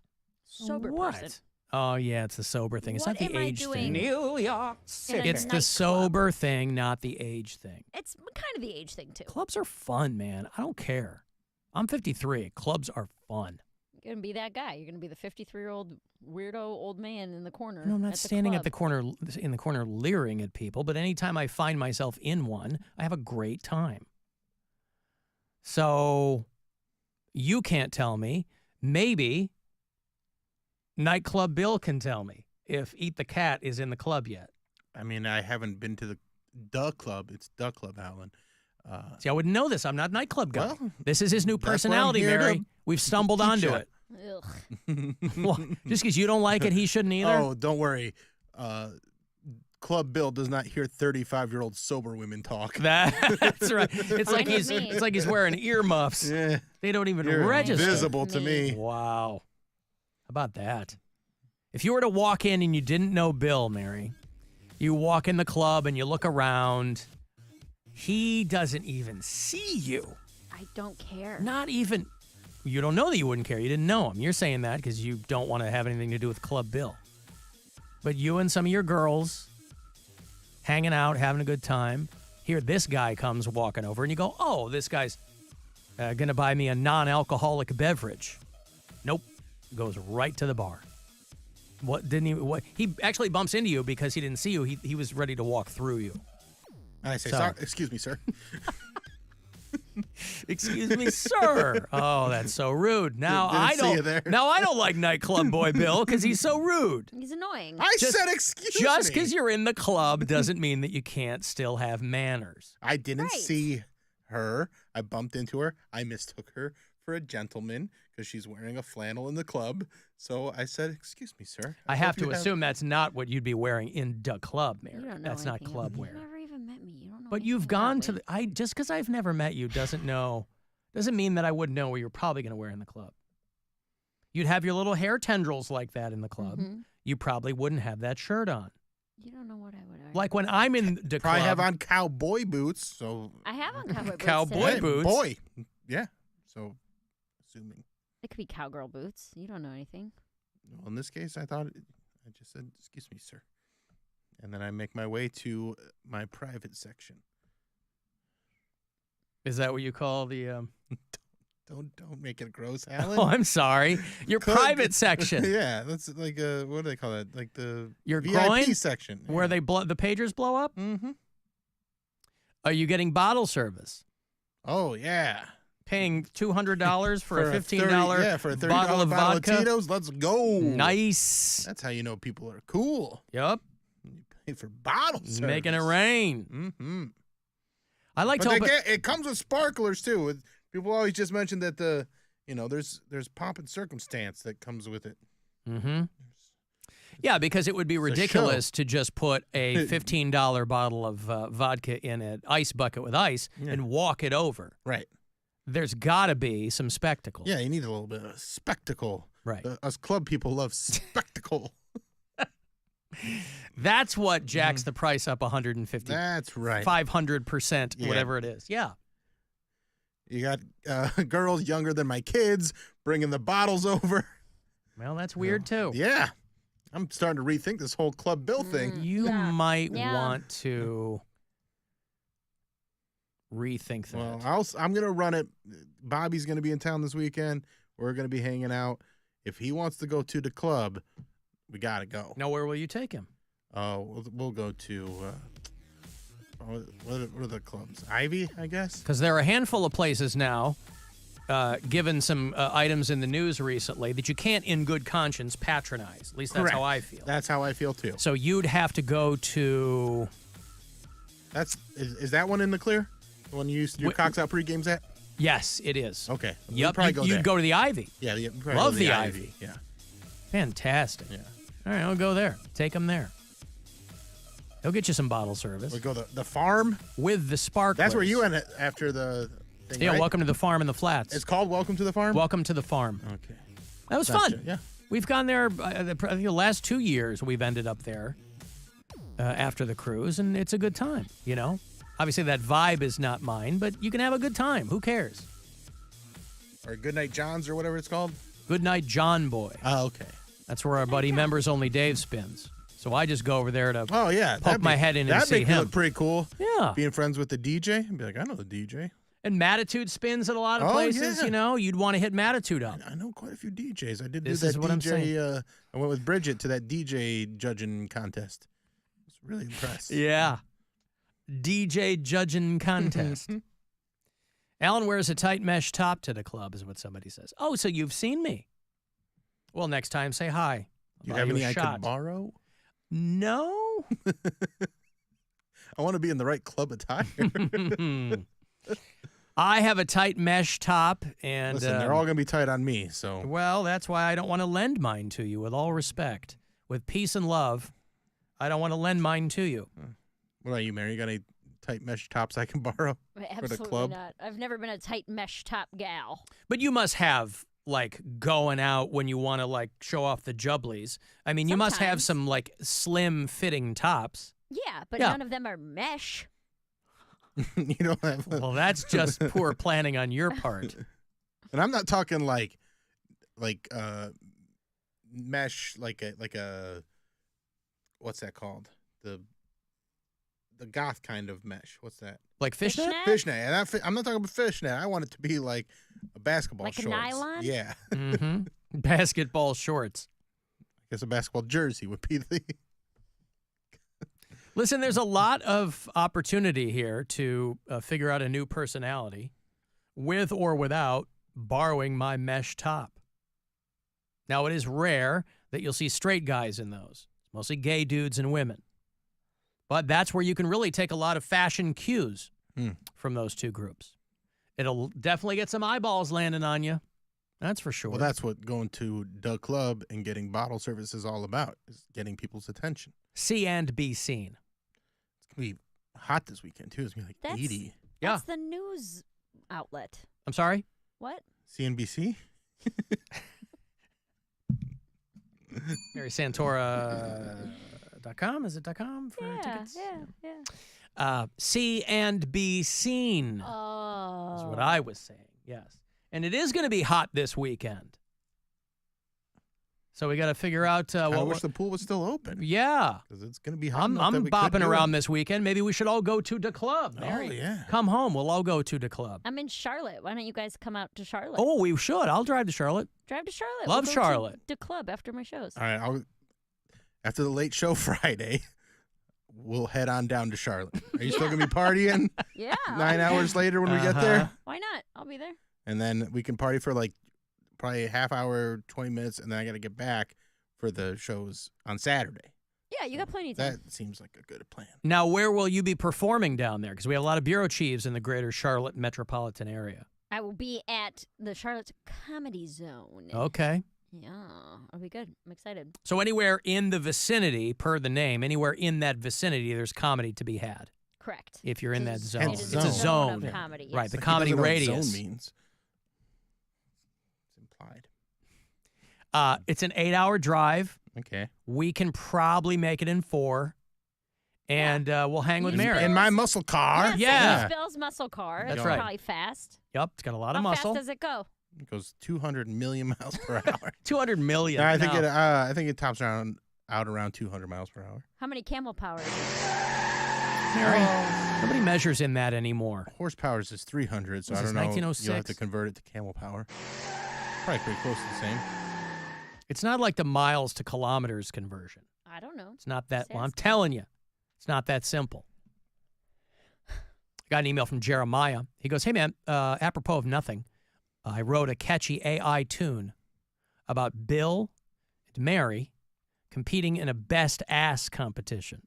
sober What? person. Oh, yeah, it's the sober thing. It's What not the am I age doing thing. New York City? It's the sober thing, not the age thing. It's kind of the age thing, too. Clubs are fun, man. I don't care. I'm 53. Clubs are fun. You're going to be that guy. You're going to be the 53-year-old weirdo old man in the corner. No, I'm not standing at the club. corner in the corner leering at people, but anytime I find myself in one, I have a great time. So you can't tell me. Maybe Nightclub Bill can tell me if Eat the Cat is in the club yet. I mean, I haven't been to the club. It's the club, Alan. See, I wouldn't know this. I'm not a nightclub guy. Well, this is his new that's where I'm personality, here to Mary. We've stumbled teach onto ya. it. Well, just because you don't like it, he shouldn't either? Oh, don't worry. Club Bill does not hear 35-year-old sober women talk. That's right. It's like he's wearing earmuffs. Yeah. They don't even You're register. invisible to me. Wow. How about that? If you were to walk in and you didn't know Bill, Mary, you walk in the club and you look around, he doesn't even see you. I don't care. Not even. You don't know that you wouldn't care. You didn't know him. You're saying that because you don't want to have anything to do with Club Bill. But you and some of your girls hanging out, having a good time. Here, this guy comes walking over, and you go, oh, this guy's going to buy me a non-alcoholic beverage. Nope. Goes right to the bar. What didn't he? What he actually bumps into you because he didn't see you. He was ready to walk through you. And I say, So- sorry, excuse me, sir. Excuse me, sir. Oh, that's so rude. Now Didn't I see you don't. there. Now I don't like Nightclub Boy Bill because he's so rude. He's annoying. I said excuse me. Just because you're in the club doesn't mean that you can't still have manners. I didn't see her. I bumped into her. I mistook her for a gentleman because she's wearing a flannel in the club. So I said, excuse me, sir. I have hope to you assume that's not what you'd be wearing in the club, Mary. You don't know That's not anything club about me. wear. You've never even met me. You don't know. But you've gone to the, just because I've never met you doesn't mean that I would know what you're probably going to wear in the club. You'd have your little hair tendrils like that in the club. You probably wouldn't have that shirt on. You don't know what I would. Like when I'm in the probably club, have on cowboy boots. So I have on cowboy boots. Cowboy today. boots? Boy, yeah. So assuming. It could be cowgirl boots. You don't know anything. Well, in this case, I just said, excuse me, sir. And then I make my way to my private section. Is that what you call the? Don't make it gross, Alan. Oh, I'm sorry. Your private section. Yeah, that's like what do they call that? Like the Your VIP groin section, where they the pagers blow up. Mm-hmm. Are you getting bottle service? Oh yeah. Paying $200 for a $15 for a $30 bottle of vodka. Tito's. Let's go. Nice. That's how you know people are cool. Yep. You pay for bottle service. Making it rain. Mm-hmm. I like but to open. it comes with sparklers too. People always just mention that there's pomp and circumstance that comes with it. Mm-hmm. Yeah, because it would be ridiculous to just put a $15 bottle of vodka in an ice bucket with ice and walk it over. Right. there's got to be some spectacle. Yeah, you need a little bit of spectacle. Right. Us club people love spectacle. That's what jacks the price up 150. That's right. 500%, whatever it is. Yeah. You got girls younger than my kids bringing the bottles over. Well, that's weird, too. Yeah. I'm starting to rethink this whole Club Bill thing. You might want to rethink that. Well, I'm going to run it. Bobby's going to be in town this weekend. We're going to be hanging out. If he wants to go to the club, we got to go. Now, where will you take him? We'll go to, what are the clubs? Ivy, I guess? Because there are a handful of places now, given some items in the news recently, that you can't in good conscience patronize. At least that's Correct. how I feel. That's how I feel, too. So you'd have to go to... Is that one in the clear? The one you used to do Cox Out pre-games at? Yes, it is. Okay. Yep. Probably You'd go to the Ivy. Yeah. Love the Ivy. Yeah. Fantastic. Yeah. All right, I'll go there. Take him there. He'll get you some bottle service. We go to the farm? With the sparklers. That's where you went after the thing, Yeah, right? Welcome to the Farm in the Flats. It's called Welcome to the Farm? Welcome to the Farm. Okay. That was Gotcha, fun. yeah. We've gone there, I think the last 2 years we've ended up there after the cruise, and it's a good time, you know? Obviously, that vibe is not mine, but you can have a good time. Who cares? Or Goodnight John's or whatever it's called? Goodnight John Boy. Oh, okay. That's where our buddy Members Only Dave spins. So I just go over there to poke my head in and that'd see make him. it look pretty cool. Yeah. Being friends with the DJ. I'd be like, I know the DJ. And Matitude spins at a lot of Oh, places, yeah. you know? You'd want to hit Matitude up. I know quite a few DJs. I did This do that is what I'm saying. DJ. I went with Bridget to that DJ judging contest. I was really impressed. Yeah. DJ judging contest. Alan wears a tight mesh top to the club, is what somebody says. Oh, so you've seen me. Well, next time, say hi. Do you Buy have any a I shot. could borrow? No. I want to be in the right club attire. I have a tight mesh top, and Listen, they're all going to be tight on me, so. well, that's why I don't want to lend mine to you. With all respect, with peace and love, I don't want to lend mine to you. What about you, Mary? You got any tight mesh tops I can borrow for the Absolutely club? not. I've never been a tight mesh top gal. But you must have like going out when you want to like show off the jubblies. I mean, you must have Sometimes. some like slim fitting tops. Yeah, but Yeah. none of them are mesh. You don't have. Well, that's just poor planning on your part. And I'm not talking like mesh, like a what's that called? The goth kind of mesh. What's that? Like fishnet? Fishnet. And I'm not talking about fishnet. I want it to be like a basketball Like a shorts. nylon? Yeah. Mm-hmm. Basketball shorts. I guess a basketball jersey would be the. Listen, there's a lot of opportunity here to figure out a new personality with or without borrowing my mesh top. Now, it is rare that you'll see straight guys in those, mostly gay dudes and women. But that's where you can really take a lot of fashion cues from those two groups. It'll definitely get some eyeballs landing on you. That's for sure. Well, that's what going to the club and getting bottle service is all about, is getting people's attention. See and be seen. It's going to be hot this weekend, too. It's going to be like 80. Yeah. That's the news outlet. I'm sorry? What? CNBC? Mary Santora.com? Is it .com for tickets? Yeah. See and be seen. Oh. Is what I was saying. Yes. And it is going to be hot this weekend. So we got to figure out I wish the pool was still open. Yeah. Because it's going to be hot. I'm enough that we could bopping do around it. this weekend. Maybe we should all go to the club. Mary. Oh, yeah. Come home. We'll all go to the club. I'm in Charlotte. Why don't you guys come out to Charlotte? Oh, we should. I'll drive to Charlotte. Drive to Charlotte. Love We'll go Charlotte. To the club after my shows. All right. After the late show Friday, we'll head on down to Charlotte. Are you still going to be partying? Yeah. 9 hours later when we get there? Why not? I'll be there. And then we can party for like probably a half hour, 20 minutes, and then I got to get back for the shows on Saturday. Yeah, you got plenty of time. That seems like a good plan. Now, where will you be performing down there? Because we have a lot of bureau chiefs in the greater Charlotte metropolitan area. I will be at the Charlotte Comedy Zone. Okay. Yeah, it'll be good. I'm excited. So anywhere in the vicinity, per the name, anywhere in that vicinity, there's comedy to be had. Correct. If you're in that zone. It is It's a zone. of comedy. Right, yes. the Like, he comedy doesn't know what radius. zone means. It's implied. It's an 8-hour drive. Okay. We can probably make it in 4. And we'll hang with Mary. In my muscle car. Yeah. Bill's muscle car. That's It's right. probably fast. Yep, it's got a lot of How muscle. fast does it go? It goes 200 million miles per hour. 200 million. No, I think No. I think it tops out around 200 miles per hour. How many camel power is it? Mary, nobody measures in that anymore. Horsepower is 300, so This I is don't know. 1906. You'll have to convert it to camel power. Probably pretty close to the same. It's not like the miles to kilometers conversion. I don't know. It's not that. Well, I'm telling you, it's not that simple. I got an email from Jeremiah. He goes, "Hey man, apropos of nothing, I wrote a catchy AI tune about Bill and Mary competing in a best ass competition.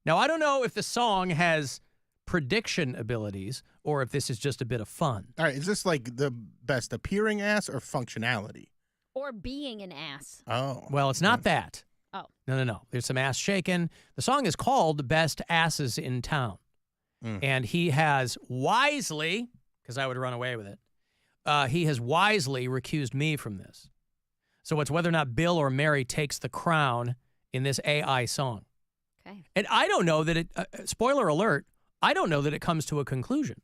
Now I don't know if the song has prediction abilities or if this is just a bit of fun. All right, is this like the best appearing ass or functionality? Or being an ass. Oh. Well, it's not that. Oh. No. There's some ass shaking. The song is called Best Asses in Town. And he has wisely, because I would run away with it, he has wisely recused me from this. So it's whether or not Bill or Mary takes the crown in this AI song. Okay. And I don't know that it, spoiler alert, I don't know that it comes to a conclusion.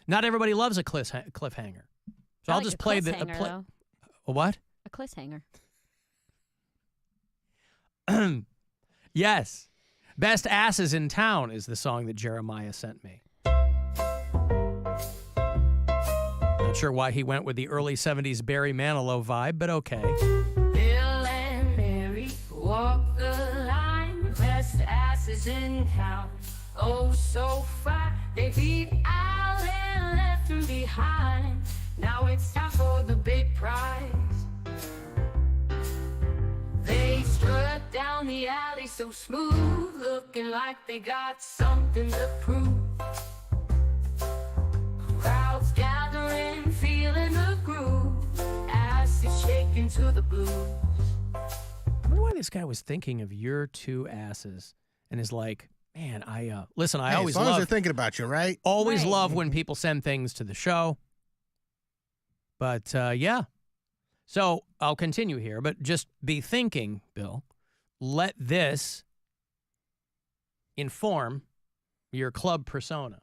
Not everybody loves a cliffhanger. So I'll just play the... A what? A cliffhanger. Yes. Best Asses in Town is the song that Jeremiah sent me. Not sure why he went with the early 70s Barry Manilow vibe, but okay. Bill and Mary walk the line, best asses in town. Oh, so far they beat Alan and left him behind. Now it's time for the big prize. They strut down the alley so smooth, looking like they got something to prove. Crowds gathering, feeling the groove, asses shaking to the blues. I wonder why this guy was thinking of your two asses and is like, man, listen, I always as long love... as they're thinking about you, right? Always Right. love when people send things to the show. But, yeah. So I'll continue here, but just be thinking, Bill, let this inform your club persona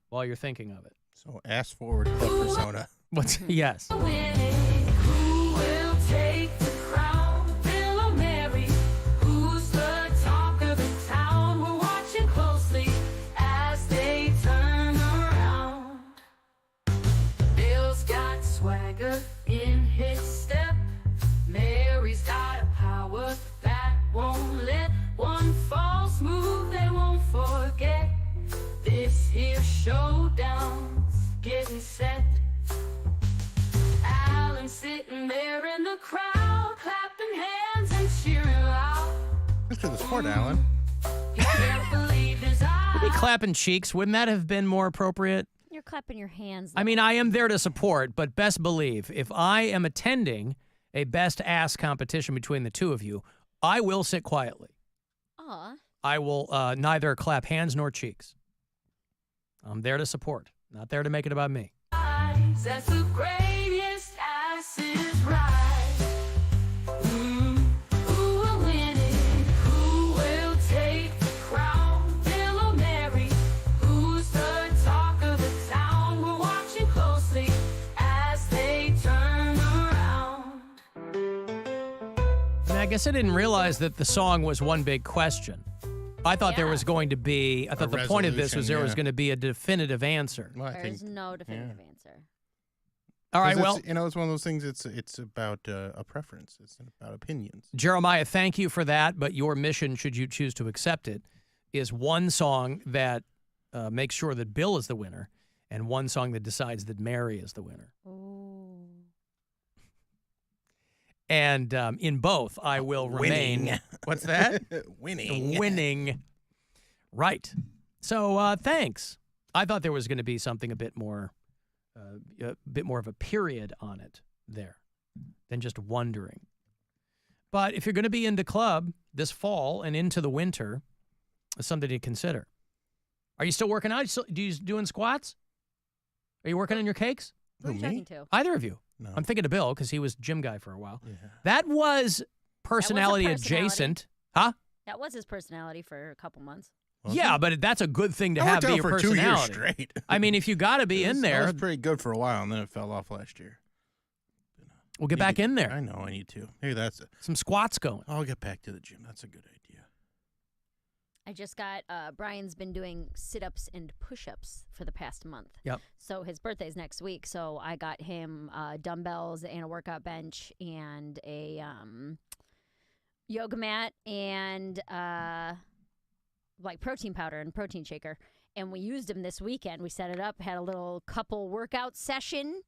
while you're thinking of it. So ass forward club persona. What's yes. Who will take the crown? Bill or Mary? Who's the talk of the town? We're watching closely as they turn around. Bill's got swagger in his step. Mary's got a power that won't let one false move they won't forget. This here showdown's getting set. Alan sitting there in the crowd, clapping hands and cheering loud. Thanks for the support, Alan. He can't believe his eyes. Maybe clapping cheeks, wouldn't that have been more appropriate? You're clapping your hands. I mean, I am there to support, but best believe, if I am attending a best ass competition between the two of you, I will sit quietly. Aw. I will neither clap hands nor cheeks. I'm there to support, not there to make it about me. That's the greatest asses rise. Who will win it? Who will take the crown? Bill or Mary? Who's the talk of the town? We're watching closely as they turn around. I mean, I guess I didn't realize that the song was one big question. I thought there was going to be, I thought the point of this was there was going to be a definitive answer. Well, I There's think, no definitive answer. All right, 'cause well, it's one of those things. It's about a preference. It's about opinions. Jeremiah, thank you for that, but your mission, should you choose to accept it, is one song that makes sure that Bill is the winner and one song that decides that Mary is the winner. And in both, I will remain. Winning. What's that? Winning. Winning. Right. So thanks. I thought there was going to be something a bit more of a period on it there than just wondering. But if you're going to be into club this fall and into the winter, It's something to consider. Are you still working out? Do you doing squats? Are you working on your cakes? Who are you talking to? Either of you. No. I'm thinking of Bill because he was gym guy for a while. Yeah. That was personality adjacent. Huh? That was his personality for a couple months. Yeah, but that's a good thing to I have worked be out your for personality. 2 years straight. I mean, if you got to be in That there, was pretty good for a while, and then it fell off last year. we'll get back in there. I know I need to. Maybe that's it. Some squats going. I'll get back to the gym. That's a good idea. I just got, Brian's been doing sit-ups and push-ups for the past month. Yep. So his birthday's next week, so I got him dumbbells and a workout bench and a yoga mat and like protein powder and protein shaker. And we used them this weekend. We set it up, had a little couple workout session.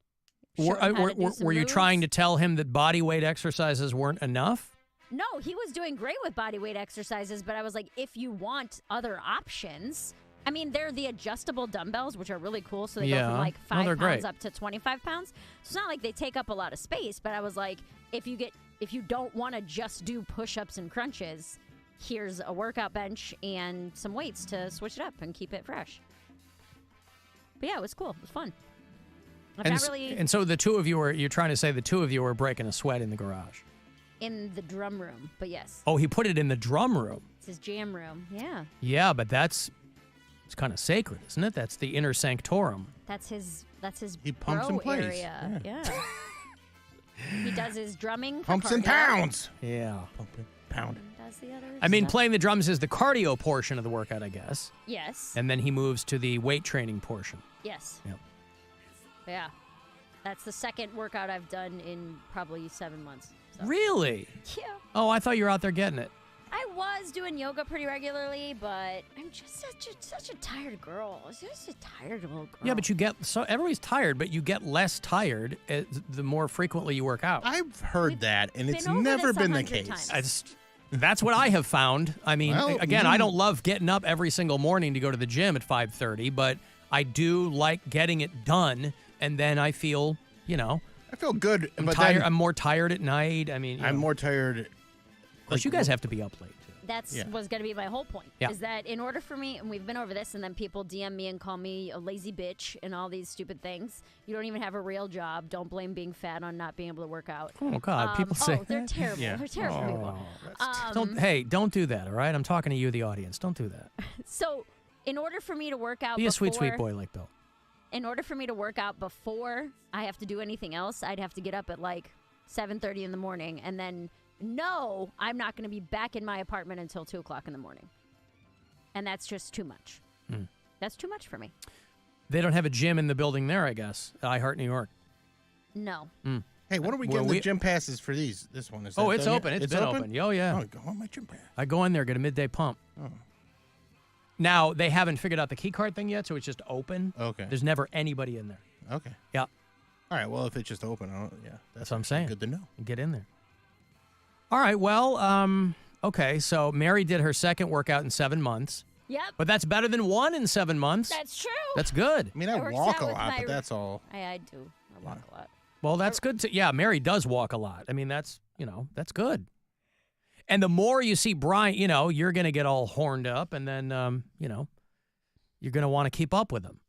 Were you trying to tell him that body weight exercises weren't enough? No, he was doing great with body weight exercises, but I was like, if you want other options, I mean, they're the adjustable dumbbells, which are really cool. So they go from like 5 they're pounds great. up to 25 pounds. So it's not like they take up a lot of space, but I was like, if you don't want to just do push-ups and crunches, here's a workout bench and some weights to switch it up and keep it fresh. But yeah, it was cool. It was fun. And so the two of you you're trying to say the two of you were breaking a sweat in the garage. In the drum room, but yes. Oh, he put it in the drum room. It's his jam room, yeah. Yeah, but it's kind of sacred, isn't it? That's the inner sanctorum. That's his He pumps bro in place. area. Yeah. He does his drumming. for Pumps and cardio. pounds. Yeah. Pumping, pounding. Does the others. I mean, playing the drums is the cardio portion of the workout, I guess. Yes. And then he moves to the weight training portion. Yes. Yep. Yeah. That's the second workout I've done in probably 7 months. So. Really? Yeah. Oh, I thought you were out there getting it. I was doing yoga pretty regularly, but I'm just such a tired girl. I'm just a tired little girl. Yeah, but everybody's tired, but you get less tired the more frequently you work out. I've heard that, and it's over never this been the 100 case. times. That's what I have found. I mean, Well, again, I don't love getting up every single morning to go to the gym at 5:30, but I do like getting it done, and then I feel, I feel good. I'm but tired. then I'm more tired at night. I mean, I'm more tired. Plus, you guys have to be up late. That's Yeah. was going to be my whole point. Yeah. Is that in order for me, and we've been over this, and then people DM me and call me a lazy bitch and all these stupid things. You don't even have a real job. Don't blame being fat on not being able to work out. Oh, God, people say they're that? terrible. Yeah. They're terrible people. Don't do that, all right? I'm talking to you, the audience. Don't do that. So, in order for me to work out Be a before, sweet boy like Bill. In order for me to work out before I have to do anything else, I'd have to get up at like 7:30 in the morning, and then no, I'm not going to be back in my apartment until 2 o'clock in the morning. And that's just too much. That's too much for me. They don't have a gym in the building there, I guess. iHeart New York. No. Hey, when are we Well, getting the gym passes for these? This one is. Oh, that it's done yet? open. It's been open. Oh, yeah. Oh, go on my gym pass. I go in there, get a midday pump. Oh. Now, they haven't figured out the key card thing yet, so it's just open. Okay. There's never anybody in there. Okay. Yeah. All right. Well, if it's just open, That's what I'm saying. Good to know. Get in there. All right. Well, okay. So Mary did her second workout in 7 months. Yep. But that's better than one in 7 months. That's true. That's good. I mean, I It works walk out a with lot, my- but that's all. I do. I walk a lot. Well, that's good. Yeah, Mary does walk a lot. I mean, that's good. And the more you see Brian, you're going to get all horned up, and then, you're going to want to keep up with him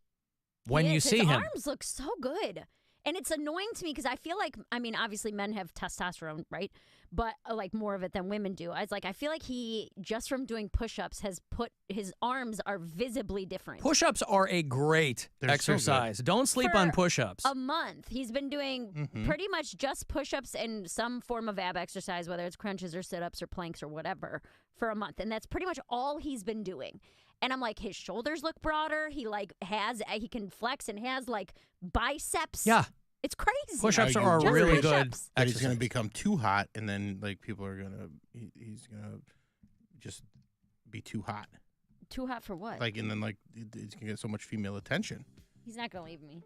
when He you is. see His him. arms look so good. And it's annoying to me because I feel like, I mean, obviously men have testosterone, right? But like more of it than women do. I feel like he, just from doing push-ups, has put his arms are visibly different. Push-ups are a great They're so exercise. Don't sleep For on push-ups. A month. He's been doing pretty much just push-ups and some form of ab exercise, whether it's crunches or sit-ups or planks or whatever, for a month. And that's pretty much all he's been doing. And I'm like, his shoulders look broader. He he can flex and has like biceps. Yeah. It's crazy. Push-ups Now are you a really worry good that he's going exercise. to become too hot, and then like people are he's going to just be too hot. Too hot for what? Like, and then like he's going to get so much female attention. He's not going to leave me.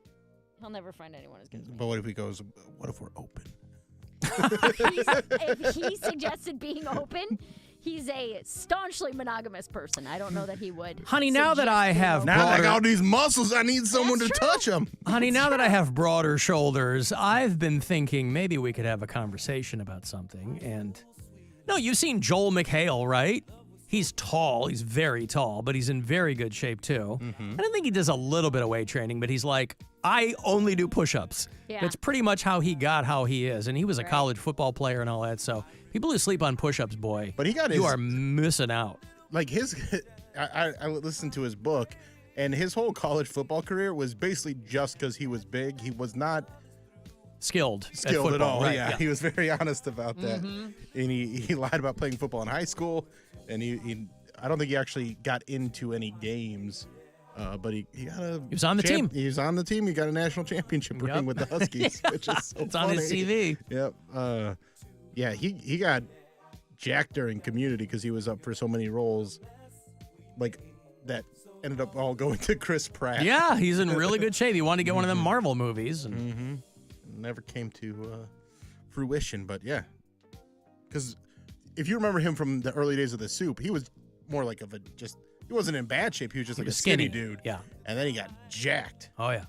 He'll never find anyone as good as me. But what if he goes? What if we're open? If he suggested being open, he's a staunchly monogamous person. I don't know that he would. Honey, now that I have Now I broader, got all these muscles, I need someone to That's true. touch them. honey, now that I have broader shoulders, I've been thinking maybe we could have a conversation about something. And no, you've seen Joel McHale, right? he's tall. He's very tall, but he's in very good shape, too. Mm-hmm. I don't think he does a little bit of weight training, but he's like, I only do push-ups. Yeah. That's pretty much how he got how he is. And he was a college football player and all that. So people who sleep on push-ups, boy, But he got you his- are missing out. Like I listened to his book, and his whole college football career was basically just because he was big. He was not skilled at football, all. right, Yeah, yeah. he was very honest about that, Mhm. and he lied about playing football in high school, and he I don't think he actually got into any games. But he got a. He was on the team. He was on the team. He got a national championship ring Yep. with the Huskies, which is so It's on his funny. CV. Yep. Yeah, he got jacked during Community because he was up for so many roles, like that ended up all going to Chris Pratt. Yeah, he's in really good shape. He wanted to get one of them Mm-hmm. Marvel movies. And Never came to fruition, but yeah. Because if you remember him from the early days of The Soup, he was more like he wasn't in bad shape. He was just like was a skinny skinny, dude. yeah. And then he got jacked. Oh, yeah.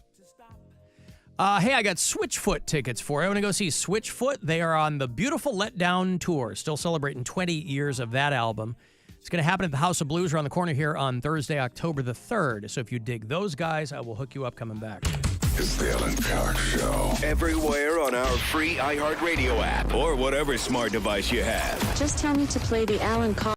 Hey, I got Switchfoot tickets for you. I want to go see Switchfoot. They are on the Beautiful Letdown tour, still celebrating 20 years of that album. It's going to happen at the House of Blues around the corner here on Thursday, October the 3rd. So if you dig those guys, I will hook you up coming back. It's the Alan Cox Show. Everywhere on our free iHeart Radio app or whatever smart device you have. Just tell me to play the Alan Cox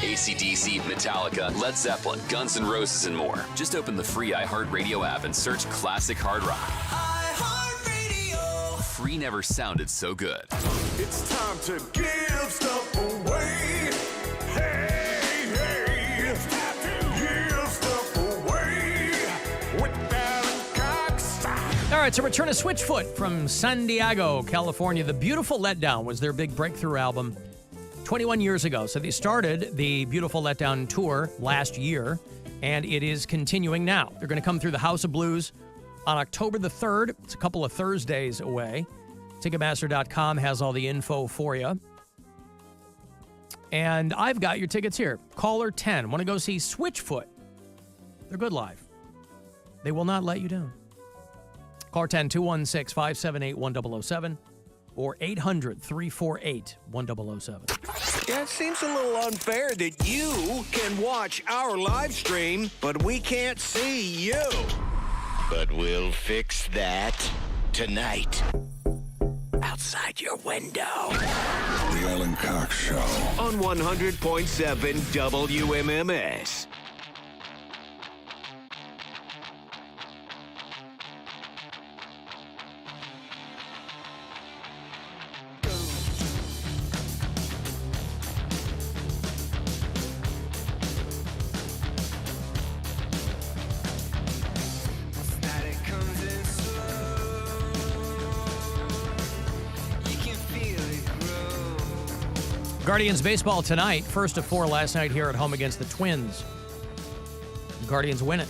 AC/DC, Metallica, Led Zeppelin, Guns N' Roses, and more. Just open the free iHeartRadio app and search Classic Hard Rock. iHeartRadio. Free never sounded so good. It's time to give stuff away. Hey, hey. It's time to give stuff away with Alan Cox. All right, so return of Switchfoot from San Diego, California. The Beautiful Letdown was their big breakthrough album 21 years ago. So they started the Beautiful Letdown tour last year, and it is continuing now. They're going to come through the House of Blues on October the 3rd. It's a couple of Thursdays away. Ticketmaster.com has all the info for you. And I've got your tickets here. Caller 10. Want to go see Switchfoot? They're good live. They will not let you down. Caller 10, 216-578-1007 or 800-348-1007. Yeah, it seems a little unfair that you can watch our live stream, but we can't see you. But we'll fix that tonight. Outside your window. The Alan Cox Show. On 100.7 WMMS. Guardians baseball tonight. First of 4 last night here at home against the Twins. The Guardians win it.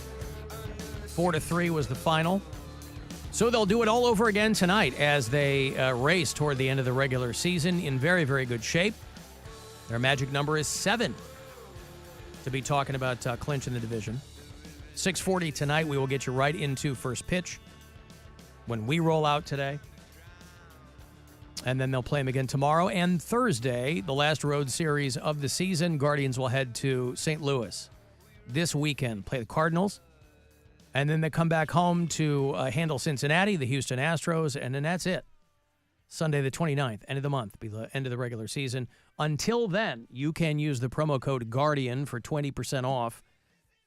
4-3 was the final. So they'll do it all over again tonight as they race toward the end of the regular season in very, very good shape. Their magic number is 7 to be talking about clinching the division. 6:40 tonight. We will get you right into first pitch when we roll out today. And then they'll play them again tomorrow and Thursday, the last road series of the season. Guardians will head to St. Louis this weekend, play the Cardinals. And then they come back home to handle Cincinnati, the Houston Astros, and then that's it. Sunday the 29th, end of the month, be the end of the regular season. Until then, you can use the promo code GUARDIAN for 20% off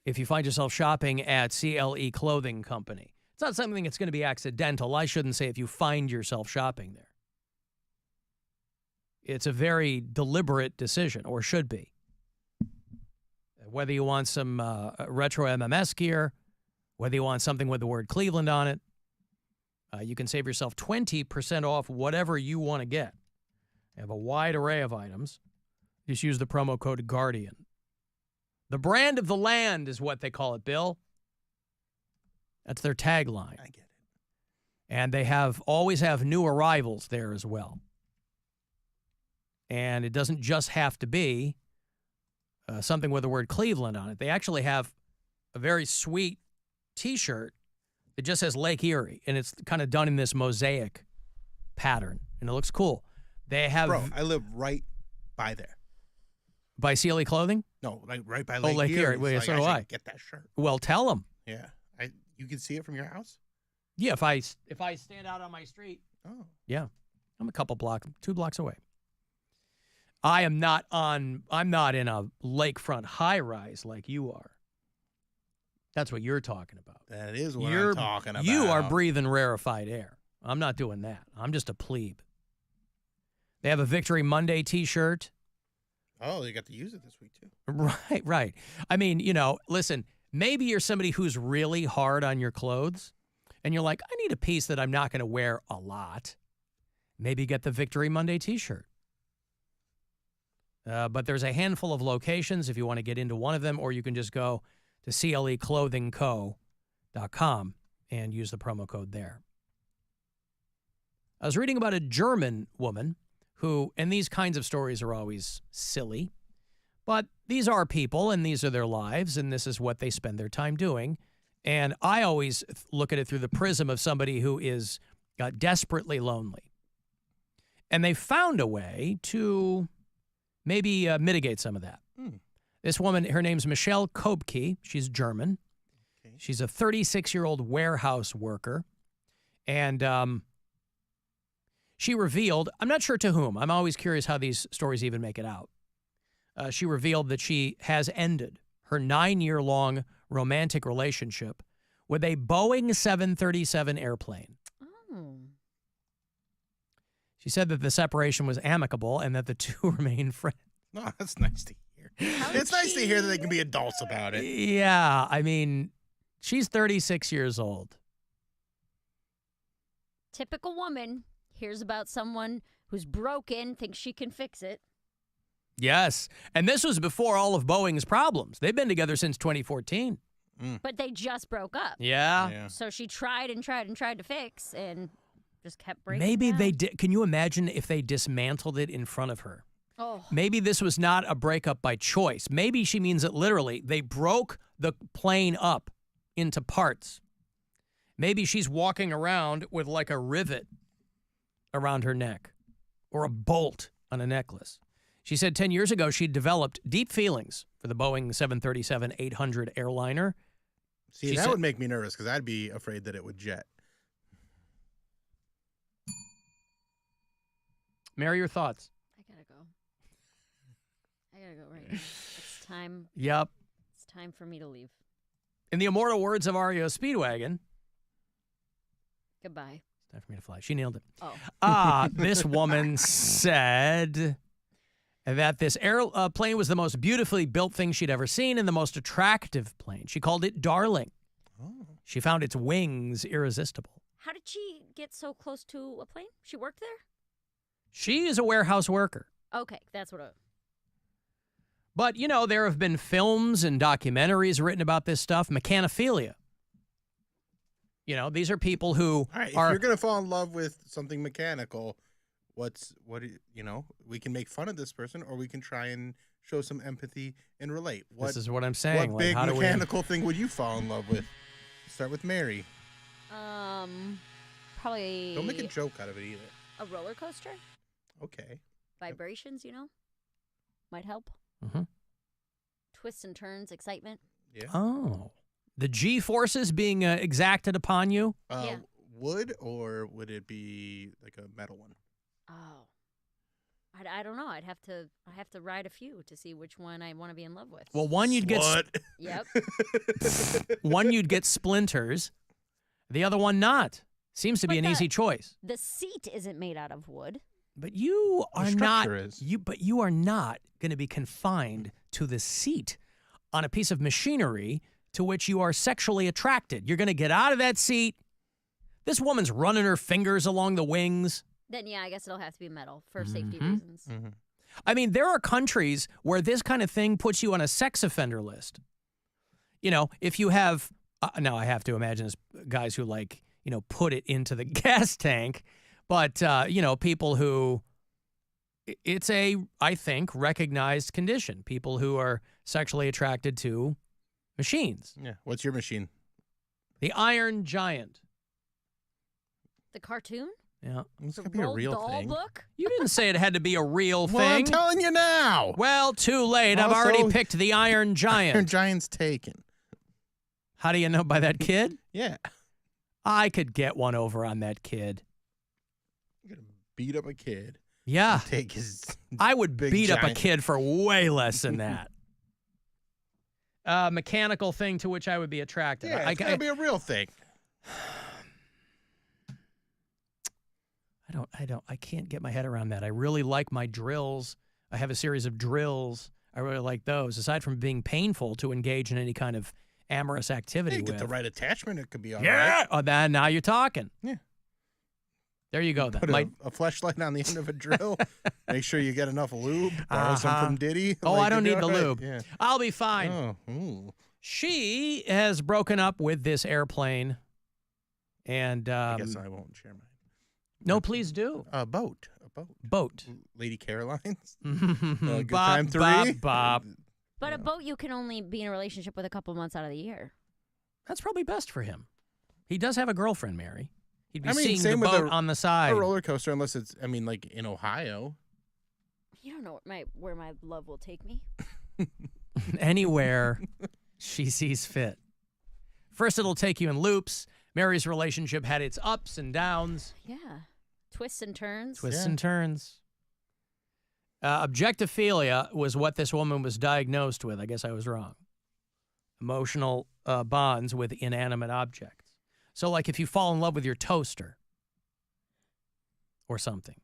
if you find yourself shopping at CLE Clothing Company. It's not something that's going to be accidental. I shouldn't say if you find yourself shopping there. It's a very deliberate decision, or should be. Whether you want some retro MMS gear, whether you want something with the word Cleveland on it, you can save yourself 20% off whatever you want to get. They have a wide array of items. Just use the promo code GUARDIAN. The brand of the land is what they call it, Bill. That's their tagline. I get it. And they always have new arrivals there as well. And it doesn't just have to be something with the word Cleveland on it. They actually have a very sweet T-shirt that just says Lake Erie, and it's kind of done in this mosaic pattern, and it looks cool. They have... Bro, I live right by there. By CLE Clothing? No, like right by Lake Lake Erie. Erie. Well, so do I. Get that shirt. Well, tell them. Yeah. You can see it from your house? Yeah, if I stand out on my street. Oh. Yeah. I'm a couple blocks, 2 blocks away. I'm not in a lakefront high-rise like you are. That's what you're talking about. That is what I'm talking about. You are breathing rarefied air. I'm not doing that. I'm just a plebe. They have a Victory Monday T-shirt. Oh, they got to use it this week, too. Right. I mean, listen, maybe you're somebody who's really hard on your clothes, and you're like, I need a piece that I'm not going to wear a lot. Maybe get the Victory Monday T-shirt. But there's a handful of locations if you want to get into one of them, or you can just go to cleclothingco.com and use the promo code there. I was reading about a German woman who, and these kinds of stories are always silly, but these are people and these are their lives and this is what they spend their time doing. And I always look at it through the prism of somebody who is desperately lonely. And they found a way to maybe mitigate some of that. This woman, her name's Michelle Kobke. She's German. Okay. She's a 36-year-old warehouse worker. And she revealed, I'm not sure to whom. I'm always curious how these stories even make it out. she revealed that she has ended her 9-year-long romantic relationship with a Boeing 737 airplane. Oh. She said that the separation was amicable and that the two remain friends. No, that's nice to hear. It's nice to hear that they can be adults about it. Yeah, I mean, she's 36 years old. Typical woman hears about someone who's broken, thinks she can fix it. Yes, and this was before all of Boeing's problems. They've been together since 2014. But they just broke up. Yeah. So she tried and tried and tried to fix and just kept breaking Maybe down. they did. Can you imagine if they dismantled it in front of her? Oh. Maybe this was not a breakup by choice. Maybe she means it literally. They broke the plane up into parts. Maybe she's walking around with like a rivet around her neck or a bolt on a necklace. She said 10 years ago she'd developed deep feelings for the Boeing 737-800 airliner. See, that would make me nervous because I'd be afraid that it would jet. Mary, your thoughts? I gotta go right now. It's time. Yep. It's time for me to leave. In the immortal words of REO Speedwagon, Goodbye. it's time for me to fly. She nailed it. Oh. This woman said that this airplane was the most beautifully built thing she'd ever seen and the most attractive plane. She called it Darling. Oh. She found its wings irresistible. How did she get so close to a plane? She worked there? She is a warehouse worker. Okay, that's what But, you know, there have been films and documentaries written about this stuff. Mechanophilia. You know, these are people who All right, if are... you're going to fall in love with something mechanical, we can make fun of this person or we can try and show some empathy and relate. This is what I'm saying. What like, big how do we- mechanical thing would you fall in love with? Start with Mary. probably... Don't make a joke out of it either. A roller coaster? Okay. Vibrations, you know? Might help. Mm-hmm. Twists and turns, excitement. Yeah. Oh. The G-forces being exacted upon you? Yeah. Wood or would it be like a metal one? Oh. I don't know. I have to ride a few to see which one I want to be in love with. Well, one you'd get... Yep. One you'd get splinters. The other one not. Seems to be But an easy choice. The seat isn't made out of wood. But you The are not... structure is. You are not going to be confined to the seat on a piece of machinery to which you are sexually attracted. You're going to get out of that seat. This woman's running her fingers along the wings. Then, yeah, I guess it'll have to be metal for safety reasons. Mm-hmm. I mean, there are countries where this kind of thing puts you on a sex offender list. You know, if you have... now, I have to imagine it's guys who, like, you know, put it into the gas tank. But, you know, people who... It's a, I think, recognized condition. People who are sexually attracted to machines. Yeah. What's your machine? The Iron Giant. The cartoon? Yeah. This The could be a Roald real Dahl thing. book? You didn't say it had to be a real thing. Well, I'm telling you now. Well, too late. I've already Also, picked the Iron Giant. Iron Giant's taken. How do you know by that kid? Yeah. I could get one over on that kid. You're going to beat up a kid. Yeah. Take his I would big beat up a giant- kid for way less than that. Mechanical thing to which I would be attracted. Yeah, it's got to be a real thing. I can't get my head around that. I really like my drills. I have a series of drills. I really like those. Aside from being painful to engage in any kind of amorous activity You get with. the right attachment, it could be all Yeah. right. Oh, now you're talking. Yeah. There you go. Then. Put a fleshlight on the end of a drill. Make sure you get enough lube. Borrow some from Diddy. Oh, Like, I don't you'll need be the all right. lube. Yeah. I'll be fine. Oh, ooh. She has broken up with this airplane. And I guess I won't share mine. no, please do. A boat. Boat. Lady Caroline's. Good Good time 3. Bop. But a boat, you can only be in a relationship with a couple months out of the year. That's probably best for him. He does have a girlfriend, Mary. He'd be I mean, seeing the same with boat on the side. A roller coaster, unless it's, like in Ohio. You don't know where my love will take me. Anywhere she sees fit. First, it'll take you in loops. Mary's relationship had its ups and downs. Yeah. Twists and turns. Twists and turns. Objectophilia was what this woman was diagnosed with. I guess I was wrong. Emotional bonds with inanimate objects. So, like if you fall in love with your toaster or something.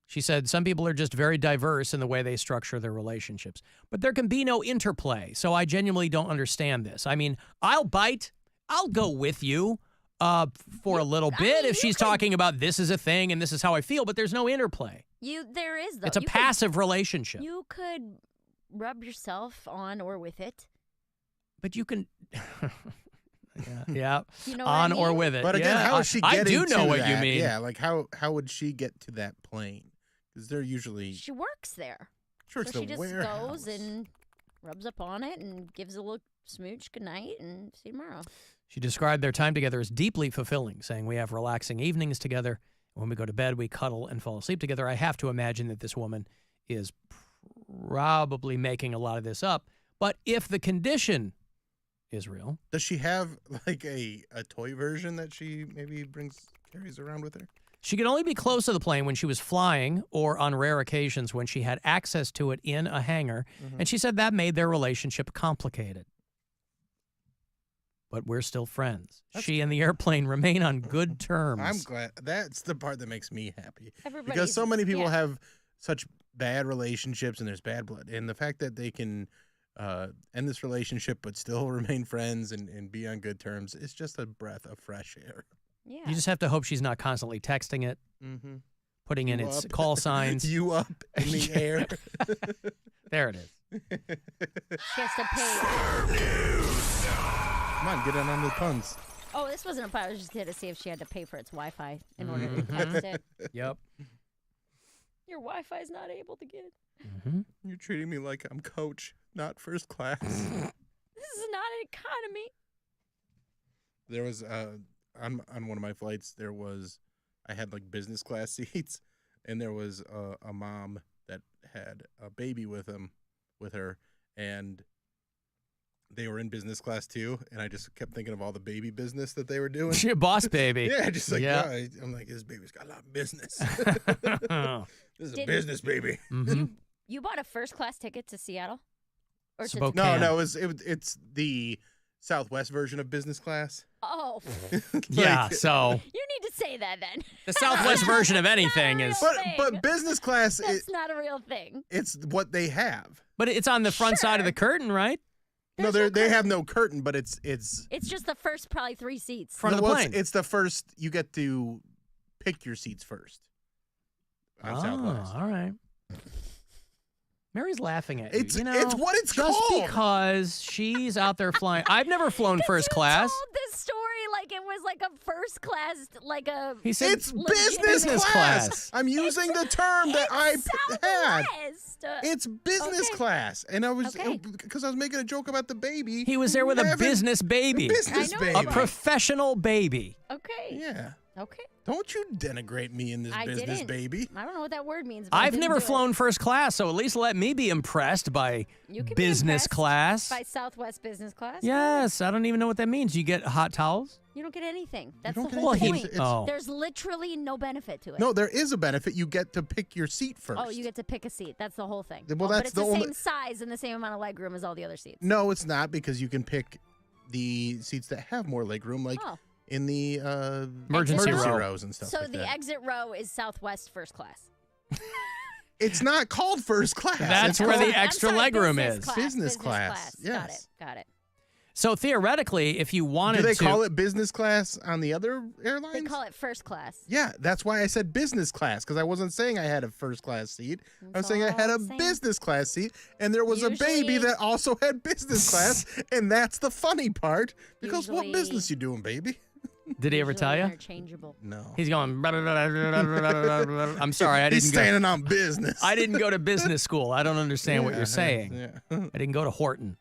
She said some people are just very diverse in the way they structure their relationships. But there can be no interplay, so I genuinely don't understand this. I mean, I'll bite. I'll go with you for a little bit if she's talking about this is a thing and this is how I feel, but there's no interplay. There is, though. It's a passive relationship. You could rub yourself on or with it. But you can... Yeah. You know on what I or mean? with it. But again, how is she getting I do know to what that? you mean. Yeah, like how would she get to that plane? Because they're usually... She works there. Sure, it's so the she just warehouse. goes and rubs up on it and gives a little smooch goodnight and see you tomorrow. She described their time together as deeply fulfilling, saying, we have relaxing evenings together. When we go to bed, we cuddle and fall asleep together. I have to imagine that this woman is probably making a lot of this up. But if the condition is real... Does she have like a toy version that she maybe carries around with her? She could only be close to the plane when she was flying or on rare occasions when she had access to it in a hangar. And she said that made their relationship complicated. But we're still friends. She and the airplane remain on good terms. I'm glad. That's the part that makes me happy. Because Everybody's- so many people yeah. have such bad relationships and there's bad blood. And the fact that they can end this relationship but still remain friends and be on good terms is just a breath of fresh air. Yeah. You just have to hope she's not constantly texting it, putting in You its up. call signs. You up in the air. There it is. She has to pay. Come on, get in on the puns. Oh, this wasn't a part. I was just going to see if she had to pay for its Wi-Fi in order to text it. Yep. Your Wi-Fi's not able to get. You're treating me like I'm coach, not first class. This is not an economy. There was on one of my flights, I had like business class seats, and there was a mom that had a baby with her, and they were in business class too, and I just kept thinking of all the baby business that they were doing. She a boss baby. Yeah, just like, Yeah. I'm like, this baby's got a lot of business. This is a business baby. You bought a first-class ticket to Seattle? Or to No, it's the Southwest version of business class. Oh. Yeah, so You need to say that then. the Southwest version of anything is... But business class, That's not a real thing. it's what they have. But it's on the front side of the curtain, right? No, they have no curtain, but it's It's just the first probably 3 seats. Front of the plane. It's the first. You get to pick your seats first. On Southwest. All right. Mary's laughing at you. It's you know, it's what it's just called. because she's out there flying. I've never flown first class. Told this story like it was like a first class, like a. He said It's legit- business class. I'm using the term that I had. Southwest. It's business Okay. class, and I was Okay. because I was making a joke about the baby. He was there with a having business baby. business I know, baby. A professional baby. Okay. Yeah. Okay. Don't you denigrate me in this I business, didn't. baby. I don't know what that word means. But I I've didn't never do it. flown first class, so at least let me be impressed by You can be business impressed class. by Southwest business class. Yes, I don't even know what that means. You get hot towels? You don't get anything. That's the don't get whole anything. point. It's- Oh. There's literally no benefit to it. No, there is a benefit. You get to pick your seat first. Oh, you get to pick a seat. That's the whole thing. Well, but that's it's the the only- same size and the same amount of leg room as all the other seats. No, it's not, because you can pick the seats that have more leg room, like Oh. in the Emergency row. rows and stuff So like the that. exit row is Southwest first class. It's not called first class. That's It's where called the extra leg room business is. class, Business class. Got Yes. it. Got it. So theoretically, if you wanted Do they to... call it business class on the other They airlines? call it first class. Yeah, that's why I said business class, because I wasn't saying I had a first class seat. I was saying I had a business class seat, and there was a baby Usually- that also had business class, and that's the funny part. Because what Usually- business you doing, baby? Did he ever Usually tell you? Interchangeable. No. He's going... I'm sorry, I He's didn't go... standing on business. I didn't go to business school. I don't understand what Yeah, you're saying. yeah. I didn't go to Horton.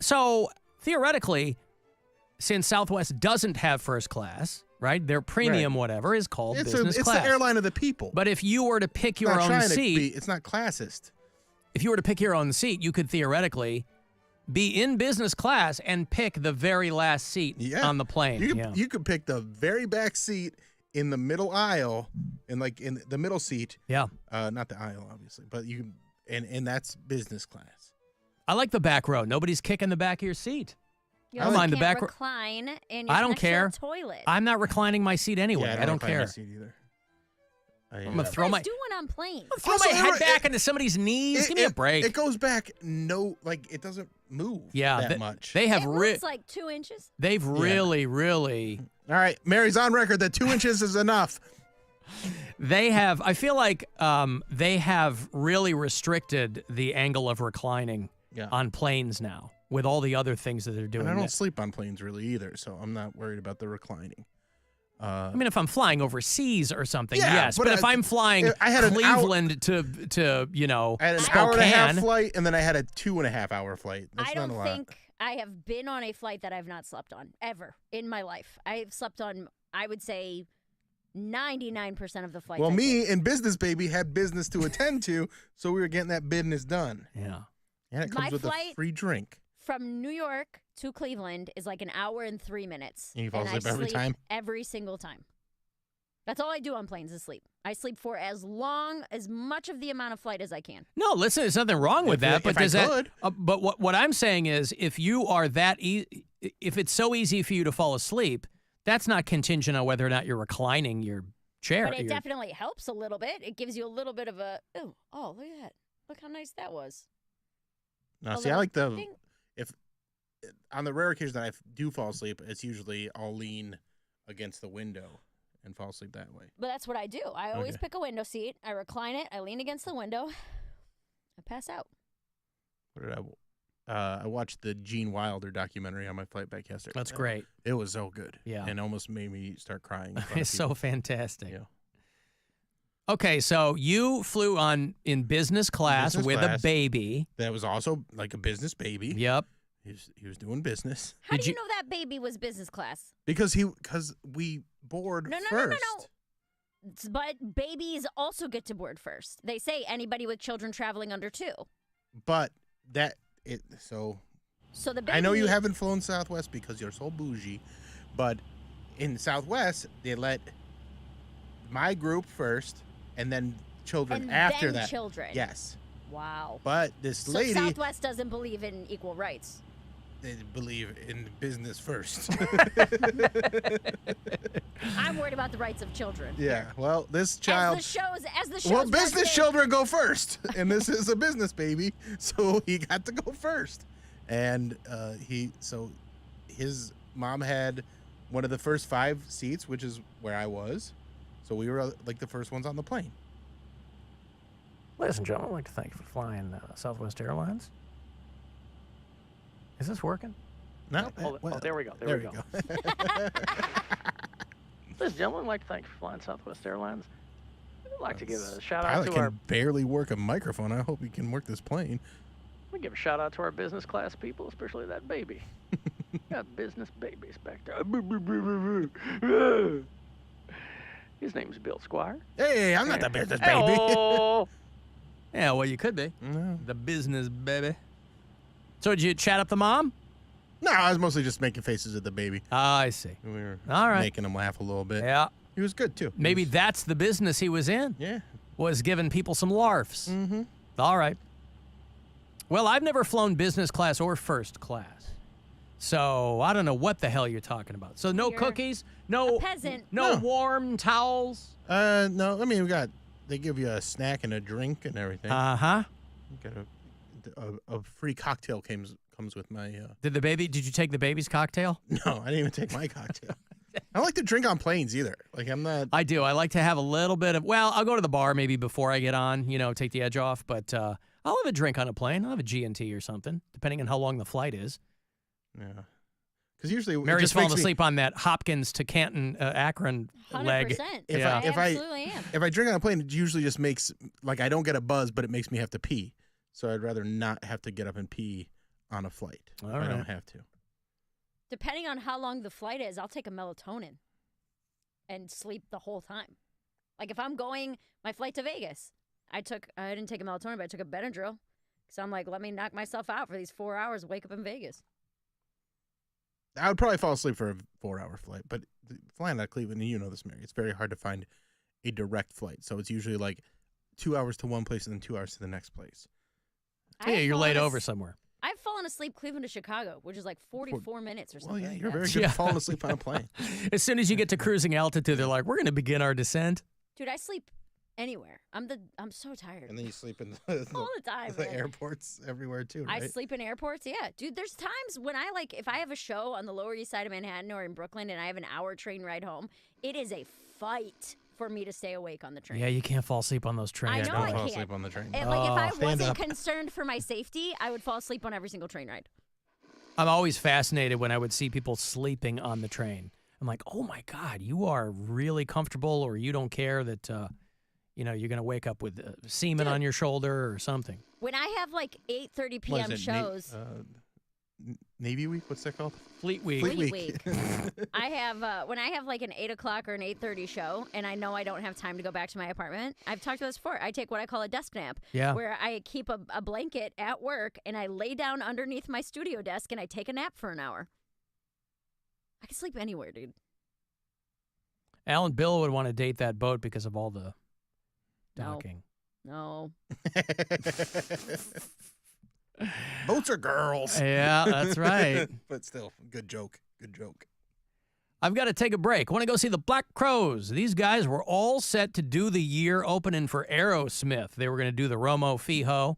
So theoretically, since Southwest doesn't have first class, right? Their premium whatever is called business It's class. the airline of the people. But if you were to pick your Not own trying to seat, be- it's not classist. if you were to pick your own seat, you could theoretically be in business class and pick the very last seat Yeah. on the plane. You could pick the very back seat in the middle aisle, in the middle seat. Yeah. Not the aisle, obviously, but you and that's business class. I like the back row. Nobody's kicking the back of your seat. You I don't also mind the can't back row. recline in I your don't care. toilet. I'm not reclining my seat anyway. Yeah, I don't recline my care. seat either. I'm gonna throw my do one on planes. throw my head back into somebody's knees. Give me a break. It goes back. It doesn't move. Yeah, that much. They have It's like 2 inches. They've really. All right, Mary's on record that 2 inches is enough. They have. I feel like they have really restricted the angle of reclining on planes now with all the other things that they're doing. And I don't sleep on planes really either, so I'm not worried about the reclining. I mean, if I'm flying overseas or something, Yeah, yes. But if I'm flying I had an hour- Cleveland to I had an Spokane, hour and a half flight, and then I had a 2.5 hour flight. That's I not don't a lot. think I have been on a flight that I've not slept on ever in my life. I've slept on, I would say, 99% of the flights. Well, I've me and Business Baby had business to attend to, so we were getting that business done. Yeah. And it comes My with a flight- free drink. from New York to Cleveland is like an hour and 3 minutes. And you fall I asleep every time? Every single time. That's all I do on planes is sleep. I sleep for as much of the amount of flight as I can. No, listen, there's nothing wrong with that. But if I does that? could. But what I'm saying is, if you are that, if it's so easy for you to fall asleep, that's not contingent on whether or not you're reclining your chair. But it definitely helps a little bit. It gives you a little bit of a, oh, look at that. Look how nice that was. Now, A see, I little like the ding. if on the rare occasion that I do fall asleep, it's usually I'll lean against the window and fall asleep that way. But that's what I do. I always Okay. pick a window seat. I recline it. I lean against the window. I pass out. What did I watched the Gene Wilder documentary on my flight back yesterday. That's great. It was so good. Yeah. And almost made me start crying. in front of It's so people. fantastic. Yeah. Okay, so you flew in business class Business with class. a baby. That was also like a business baby. Yep. He was doing business. How do you know that baby was business class? Because we board No. But babies also get to board first. They say anybody with children traveling under 2. But so the baby, I know you haven't flown Southwest because you're so bougie, but in Southwest they let my group first and then children and after then that. children. Yes. Wow. But this So lady, Southwest doesn't believe in equal rights. they believe in business first. I'm worried about the rights of children. Yeah. Well, this child. As the show's Well, business president- children go first, and this is a business baby, so he got to go first. And his mom had one of the first 5 seats, which is where I was. So we were like the first ones on the plane. Ladies and gentlemen, I'd like to thank you for flying Southwest Airlines. Is this working? No. There we go. There we go. Ladies and gentlemen, I'd like to thank you for flying Southwest Airlines. I'd like to give a shout out Pilot to can our barely work a microphone. I hope he can work this plane. We give a shout out to our business class people, especially that baby. Got business babies back there. His name's Bill Squire. Hey, I'm not the business baby. Hey-oh. Yeah, well, you could be. No. The business baby. So did you chat up the mom? No, I was mostly just making faces at the baby. I see. We were All right. making him laugh a little bit. Yeah. He was good, too. Maybe that's the business he was in. Yeah. Was giving people some larfs. Mm-hmm. All right. Well, I've never flown business class or first class. So I don't know what the hell you're talking about. So no You're cookies, no a peasant. no warm towels. No, I mean, they give you a snack and a drink and everything. Uh-huh. You got a free cocktail comes with my. Did you take the baby's cocktail? No, I didn't even take my cocktail. I don't like to drink on planes either. Like, I'm not. I do. I like to have a little bit of, well, I'll go to the bar maybe before I get on, take the edge off, but I'll have a drink on a plane. I'll have a G&T or something, depending on how long the flight is. Yeah. Because usually Mary's falling asleep on that Hopkins to Canton, Akron 100%. leg. If I absolutely am. If I drink on a plane, it usually just makes, like, I don't get a buzz, but it makes me have to pee. So I'd rather not have to get up and pee on a flight. All I right. don't have to. Depending on how long the flight is, I'll take a melatonin and sleep the whole time. Like if I'm going my flight to Vegas, I didn't take a melatonin, but I took a Benadryl. So I'm like, let me knock myself out for these 4 hours, wake up in Vegas. I would probably fall asleep for a 4-hour flight, but flying out of Cleveland, and you know this, Mary, it's very hard to find a direct flight. So it's usually like 2 hours to one place and then 2 hours to the next place. Yeah, you're laid over somewhere. I've fallen asleep Cleveland to Chicago, which is like 44 minutes or something. Well, yeah, like you're that. very good at falling asleep on a plane. As soon as you get to cruising altitude, they're like, we're going to begin our descent. Dude, I sleep anywhere. I'm so tired. And then you sleep in all the time. the man. airports everywhere too, right? I sleep in airports. Yeah, dude. There's times when I if I have a show on the Lower East Side of Manhattan or in Brooklyn, and I have an hour train ride home. It is a fight for me to stay awake on the train. Yeah, you can't fall asleep on those trains. I know I fall can't. asleep on the train. And, if I stand wasn't up. concerned for my safety, I would fall asleep on every single train ride. I'm always fascinated when I would see people sleeping on the train. I'm like, oh my God, you are really comfortable, or you don't care that, you're going to wake up with semen on your shoulder or something. When I have 8:30 What p.m. is it, shows. Navy Week? What's that called? Fleet Week. Fleet Week. I have when I have an 8 o'clock or an 8:30 show, and I know I don't have time to go back to my apartment. I've talked about this before. I take what I call a desk nap, where I keep a blanket at work and I lay down underneath my studio desk and I take a nap for an hour. I can sleep anywhere, dude. Alan Bill would want to date that boat because of all the docking. No. Boats are girls. Yeah, that's right. But still, good joke. Good joke. I've got to take a break. I want to go see the Black Crowes. These guys were all set to do the year opening for Aerosmith. They were going to do the Romo Fijo.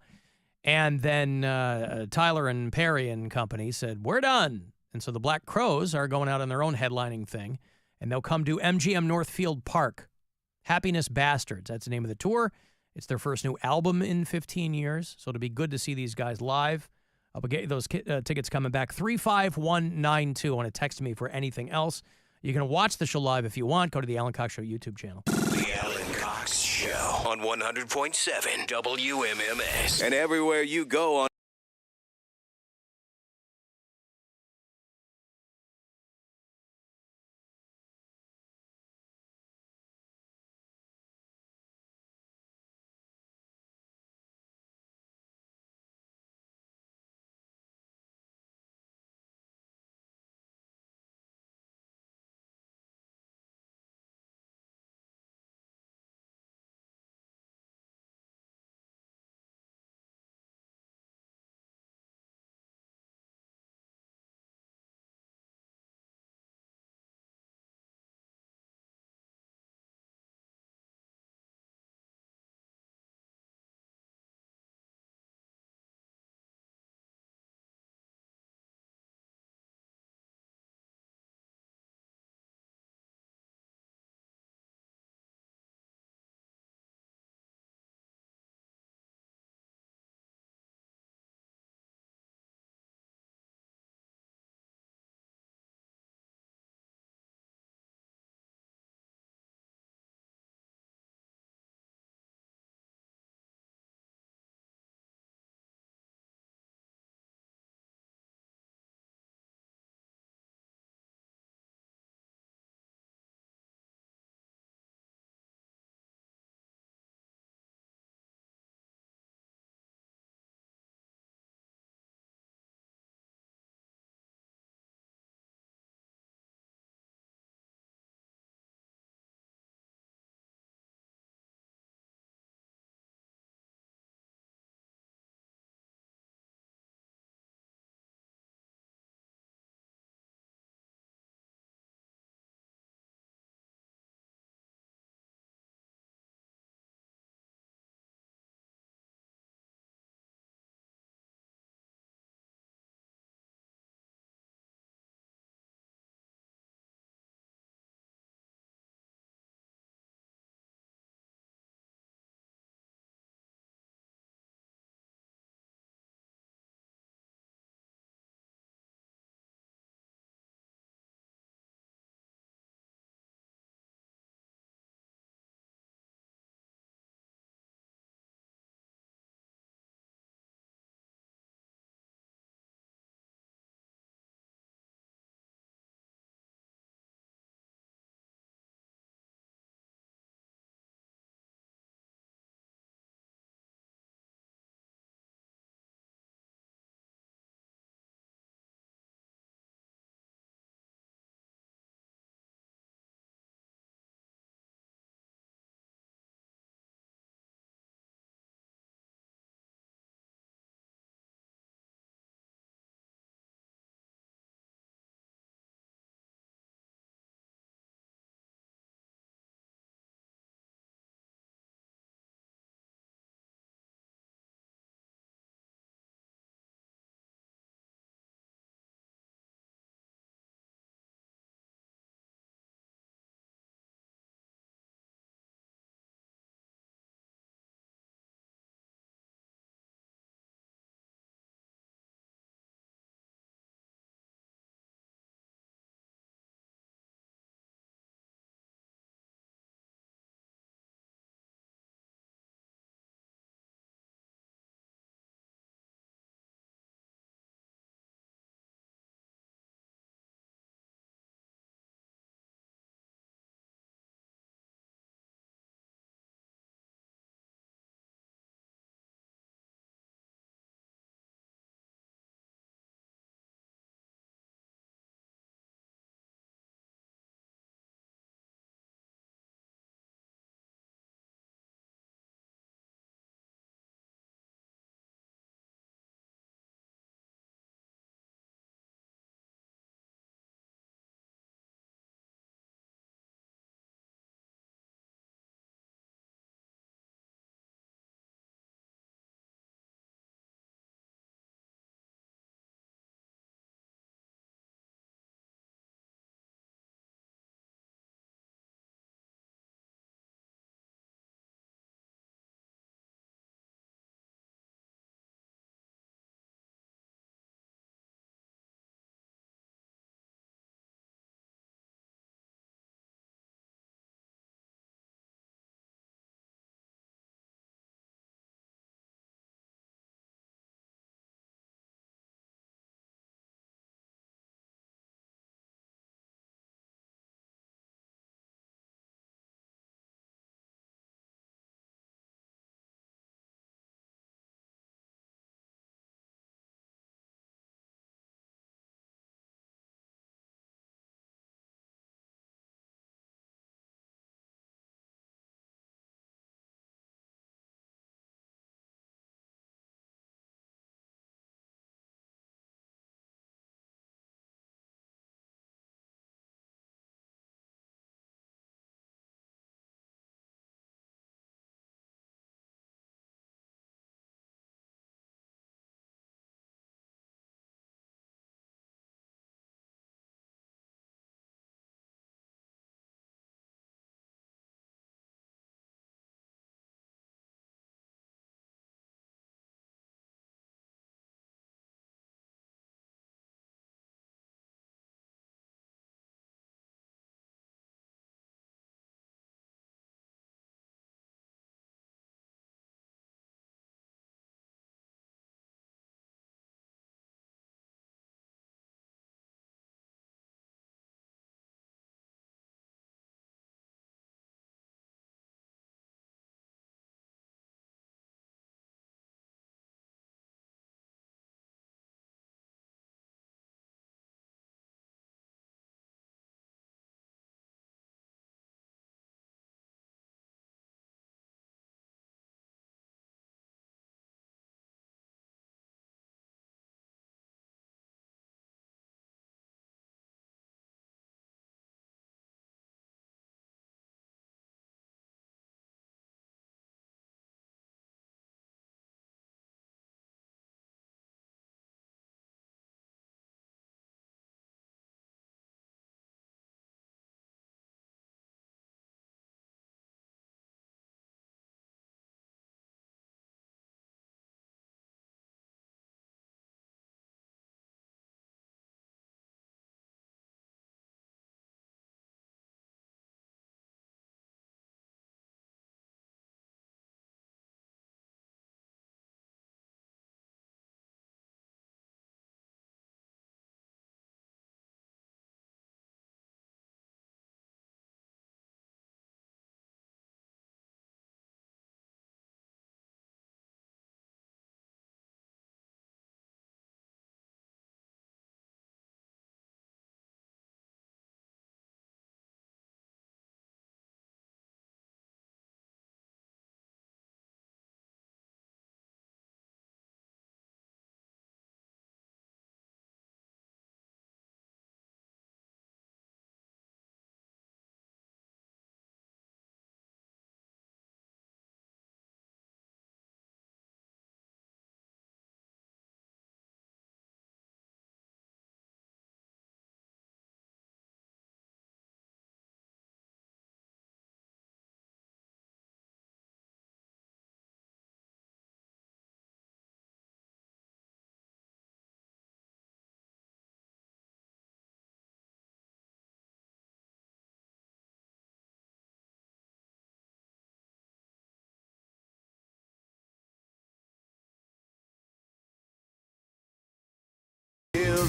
And then Tyler and Perry and company said, we're done. And so the Black Crowes are going out on their own headlining thing. And they'll come to MGM Northfield Park. Happiness Bastards. That's the name of the tour. It's their first new album in 15 years. So it'll be good to see these guys live. I'll get those tickets coming back. 35192. Want to text me for anything else. You can watch the show live if you want. Go to the Alan Cox Show YouTube channel. The Alan Cox Show on 100.7 WMMS. And everywhere you go on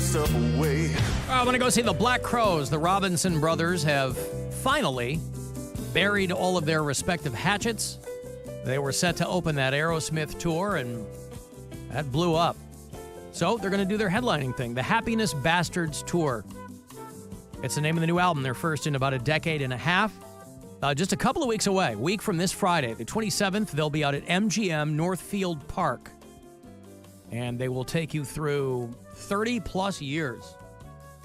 stuff away. I want to go see the Black Crowes. The Robinson brothers have finally buried all of their respective hatchets. They were set to open that Aerosmith tour, and that blew up. So they're going to do their headlining thing, the Happiness Bastards Tour. It's the name of the new album, their first in about a decade and a half. Just a couple of weeks away, a week from this Friday, the 27th, they'll be out at MGM Northfield Park. And they will take you through 30-plus years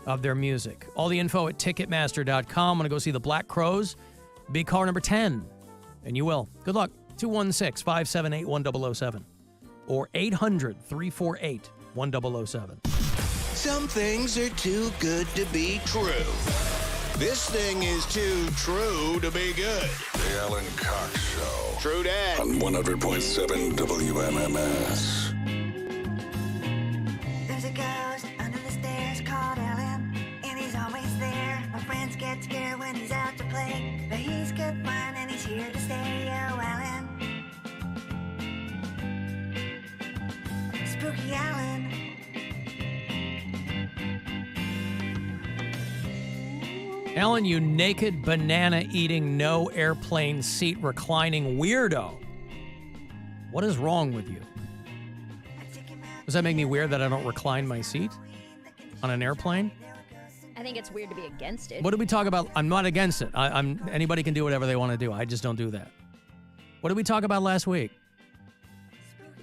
of their music. All the info at Ticketmaster.com. I'm going to go see the Black Crowes. Be caller number 10, and you will. Good luck. 216-578-1007 or 800-348-1007. Some things are too good to be true. This thing is too true to be good. The Alan Cox Show. True that. On 100.7 WMMS. There's a ghost under the stairs called Alan, and he's always there. My friends get scared when he's out to play, but he's good fun and he's here to stay. Oh, Alan. Spooky Alan. Alan, you naked, banana-eating, no airplane seat reclining weirdo. What is wrong with you? Does that make me weird that I don't recline my seat on an airplane? I think it's weird to be against it. What did we talk about? I'm not against it. Anybody can do whatever they want to do. I just don't do that. What did we talk about last week?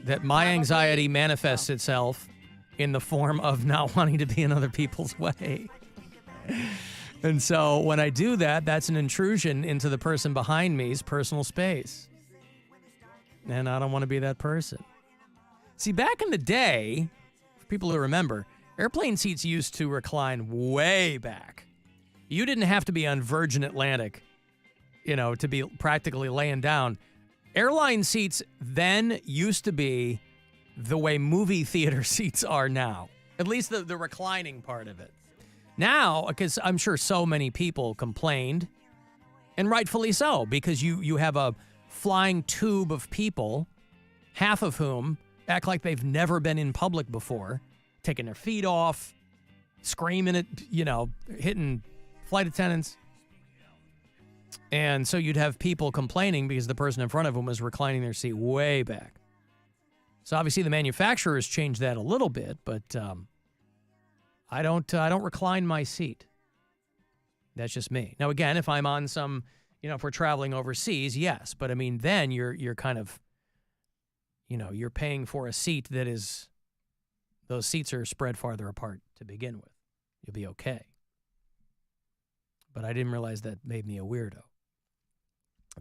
That my anxiety manifests itself in the form of not wanting to be in other people's way. And so when I do that, that's an intrusion into the person behind me's personal space. And I don't want to be that person. See, back in the day, for people who remember, airplane seats used to recline way back. You didn't have to be on Virgin Atlantic, to be practically laying down. Airline seats then used to be the way movie theater seats are now, at least the reclining part of it. Now, because I'm sure so many people complained, and rightfully so, because you have a flying tube of people, half of whom act like they've never been in public before, taking their feet off, screaming at, hitting flight attendants. And so you'd have people complaining because the person in front of them was reclining their seat way back. So obviously the manufacturers changed that a little bit, but I don't recline my seat. That's just me. Now, again, if I'm on some, if we're traveling overseas, yes. But I mean, then you're kind of, you're paying for a seat that is, those seats are spread farther apart to begin with. You'll be okay. But I didn't realize that made me a weirdo,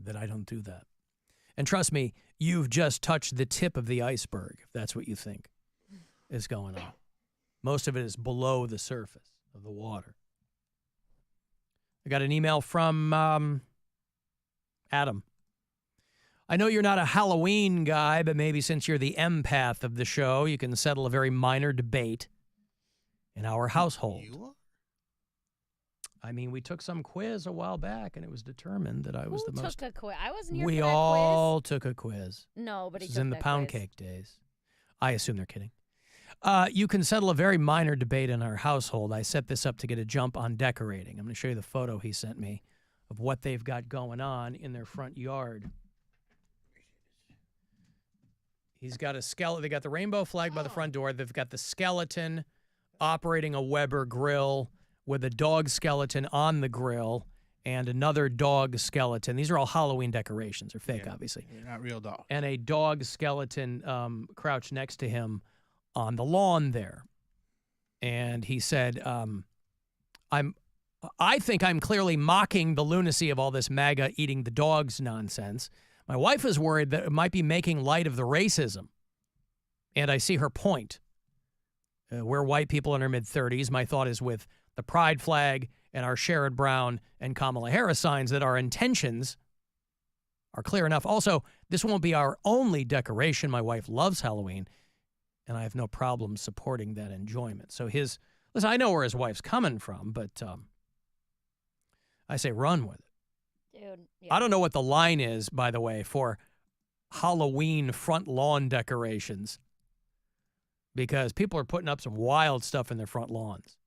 that I don't do that. And trust me, you've just touched the tip of the iceberg, if that's what you think is going on. Most of it is below the surface of the water. I got an email from Adam. I know you're not a Halloween guy, but maybe since you're the empath of the show, you can settle a very minor debate in our household. You are? I mean, we took some quiz a while back, and it was determined that I was the most... Who took a quiz? I wasn't here We for that all took a quiz. Nobody This is took in the that pound quiz. cake days. I assume they're kidding. You can settle a very minor debate in our household. I set this up to get a jump on decorating. I'm going to show you the photo he sent me of what they've got going on in their front yard. He's got a skeleton. They got the rainbow flag by the front door. They've got the skeleton operating a Weber grill with a dog skeleton on the grill and another dog skeleton. These are all Halloween decorations. They're fake, obviously. They're not real dogs. And a dog skeleton crouched next to him on the lawn there. And he said, I think I'm clearly mocking the lunacy of all this MAGA eating the dogs nonsense. My wife is worried that it might be making light of the racism. And I see her point. We're white people in our mid-30s. My thought is with the pride flag and our Sherrod Brown and Kamala Harris signs that our intentions are clear enough. Also, this won't be our only decoration. My wife loves Halloween, and I have no problem supporting that enjoyment. So listen, I know where his wife's coming from, but I say run with it. Dude, yeah. I don't know what the line is, by the way, for Halloween front lawn decorations. because people are putting up some wild stuff in their front lawns.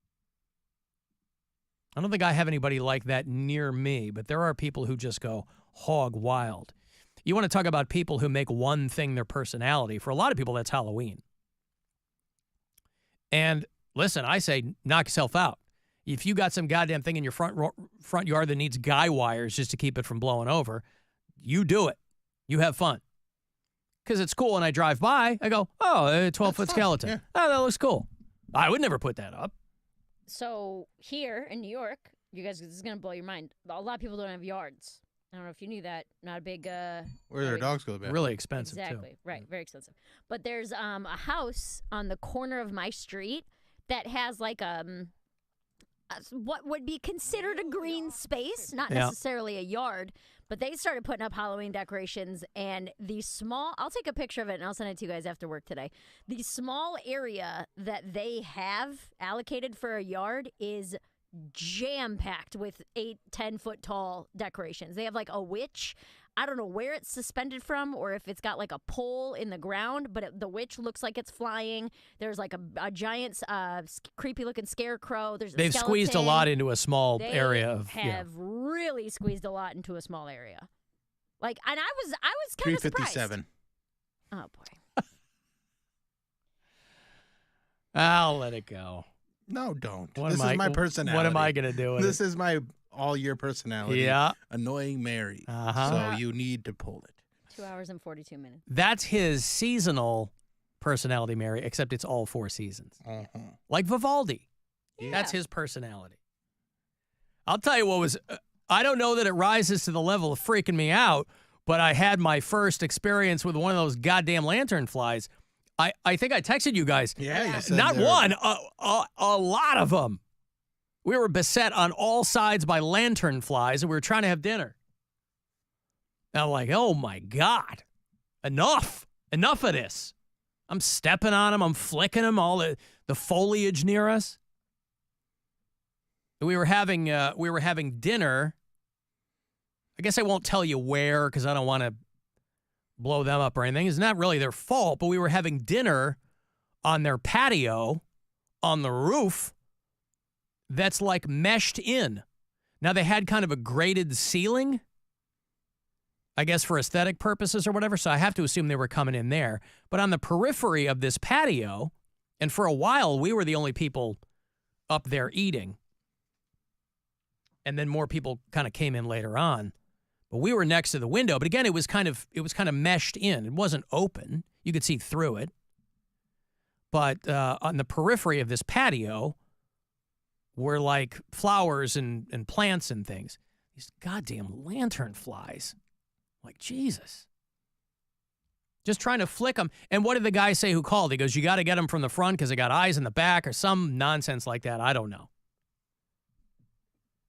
I don't think I have anybody like that near me, but there are people who just go hog wild. You want to talk about people who make one thing their personality. For a lot of people, that's Halloween. And listen, I say knock yourself out. If you got some goddamn thing in your front yard that needs guy wires just to keep it from blowing over, you do it. You have fun. Because it's cool when I drive by, I go, oh, a 12-foot skeleton. Yeah. Oh, that looks cool. I would never put that up. So here in New York, you guys, this is going to blow your mind. A lot of people don't have yards. I don't know if you knew that. Not a big... Where their dogs go to bed. Really expensive, exactly. too. Right, very expensive. But there's a house on the corner of my street that has like what would be considered a green space, not necessarily a yard, but they started putting up Halloween decorations, and the small, I'll take a picture of it and I'll send it to you guys after work today. The small area that they have allocated for a yard is jam-packed with 8-10 foot tall decorations. They have like a witch. I don't know where it's suspended from or if it's got like a pole in the ground, but the witch looks like it's flying. There's like a giant creepy-looking scarecrow. They've squeezed a lot into a small area. They have really squeezed a lot into a small area. Like, and I was kind of surprised. 357. Oh boy. I'll let it go. No, don't. What This am is I- my personality. what am I gonna do with This it? is my all-year personality. Yeah. Annoying Mary. Uh-huh. So you need to pull it. 2 hours and 42 minutes. That's his seasonal personality, Mary, except it's all 4 seasons. Like Vivaldi. That's his personality. I'll tell you what was, I don't know that it rises to the level of freaking me out, but I had my first experience with one of those goddamn lantern flies. I think I texted you guys. Yeah, you said Not there- one, a lot of them. We were beset on all sides by lantern flies, and we were trying to have dinner. And I'm like, oh my God, enough of this. I'm stepping on them, I'm flicking them, all the foliage near us. We were having dinner. I guess I won't tell you where because I don't want to blow them up or anything. It's not really their fault, but we were having dinner on their patio on the roof that's like meshed in. Now they had kind of a grated ceiling, I guess for aesthetic purposes or whatever, so I have to assume they were coming in there. But on the periphery of this patio, and for a while we were the only people up there eating. And then more people kind of came in later on. But we were next to the window. But again, it was kind of meshed in. It wasn't open. You could see through it. But on the periphery of this patio were like flowers and plants and things. These goddamn lantern flies. Like, Jesus. Just trying to flick them. And what did the guy say who called? He goes, you got to get them from the front because they got eyes in the back or some nonsense like that. I don't know.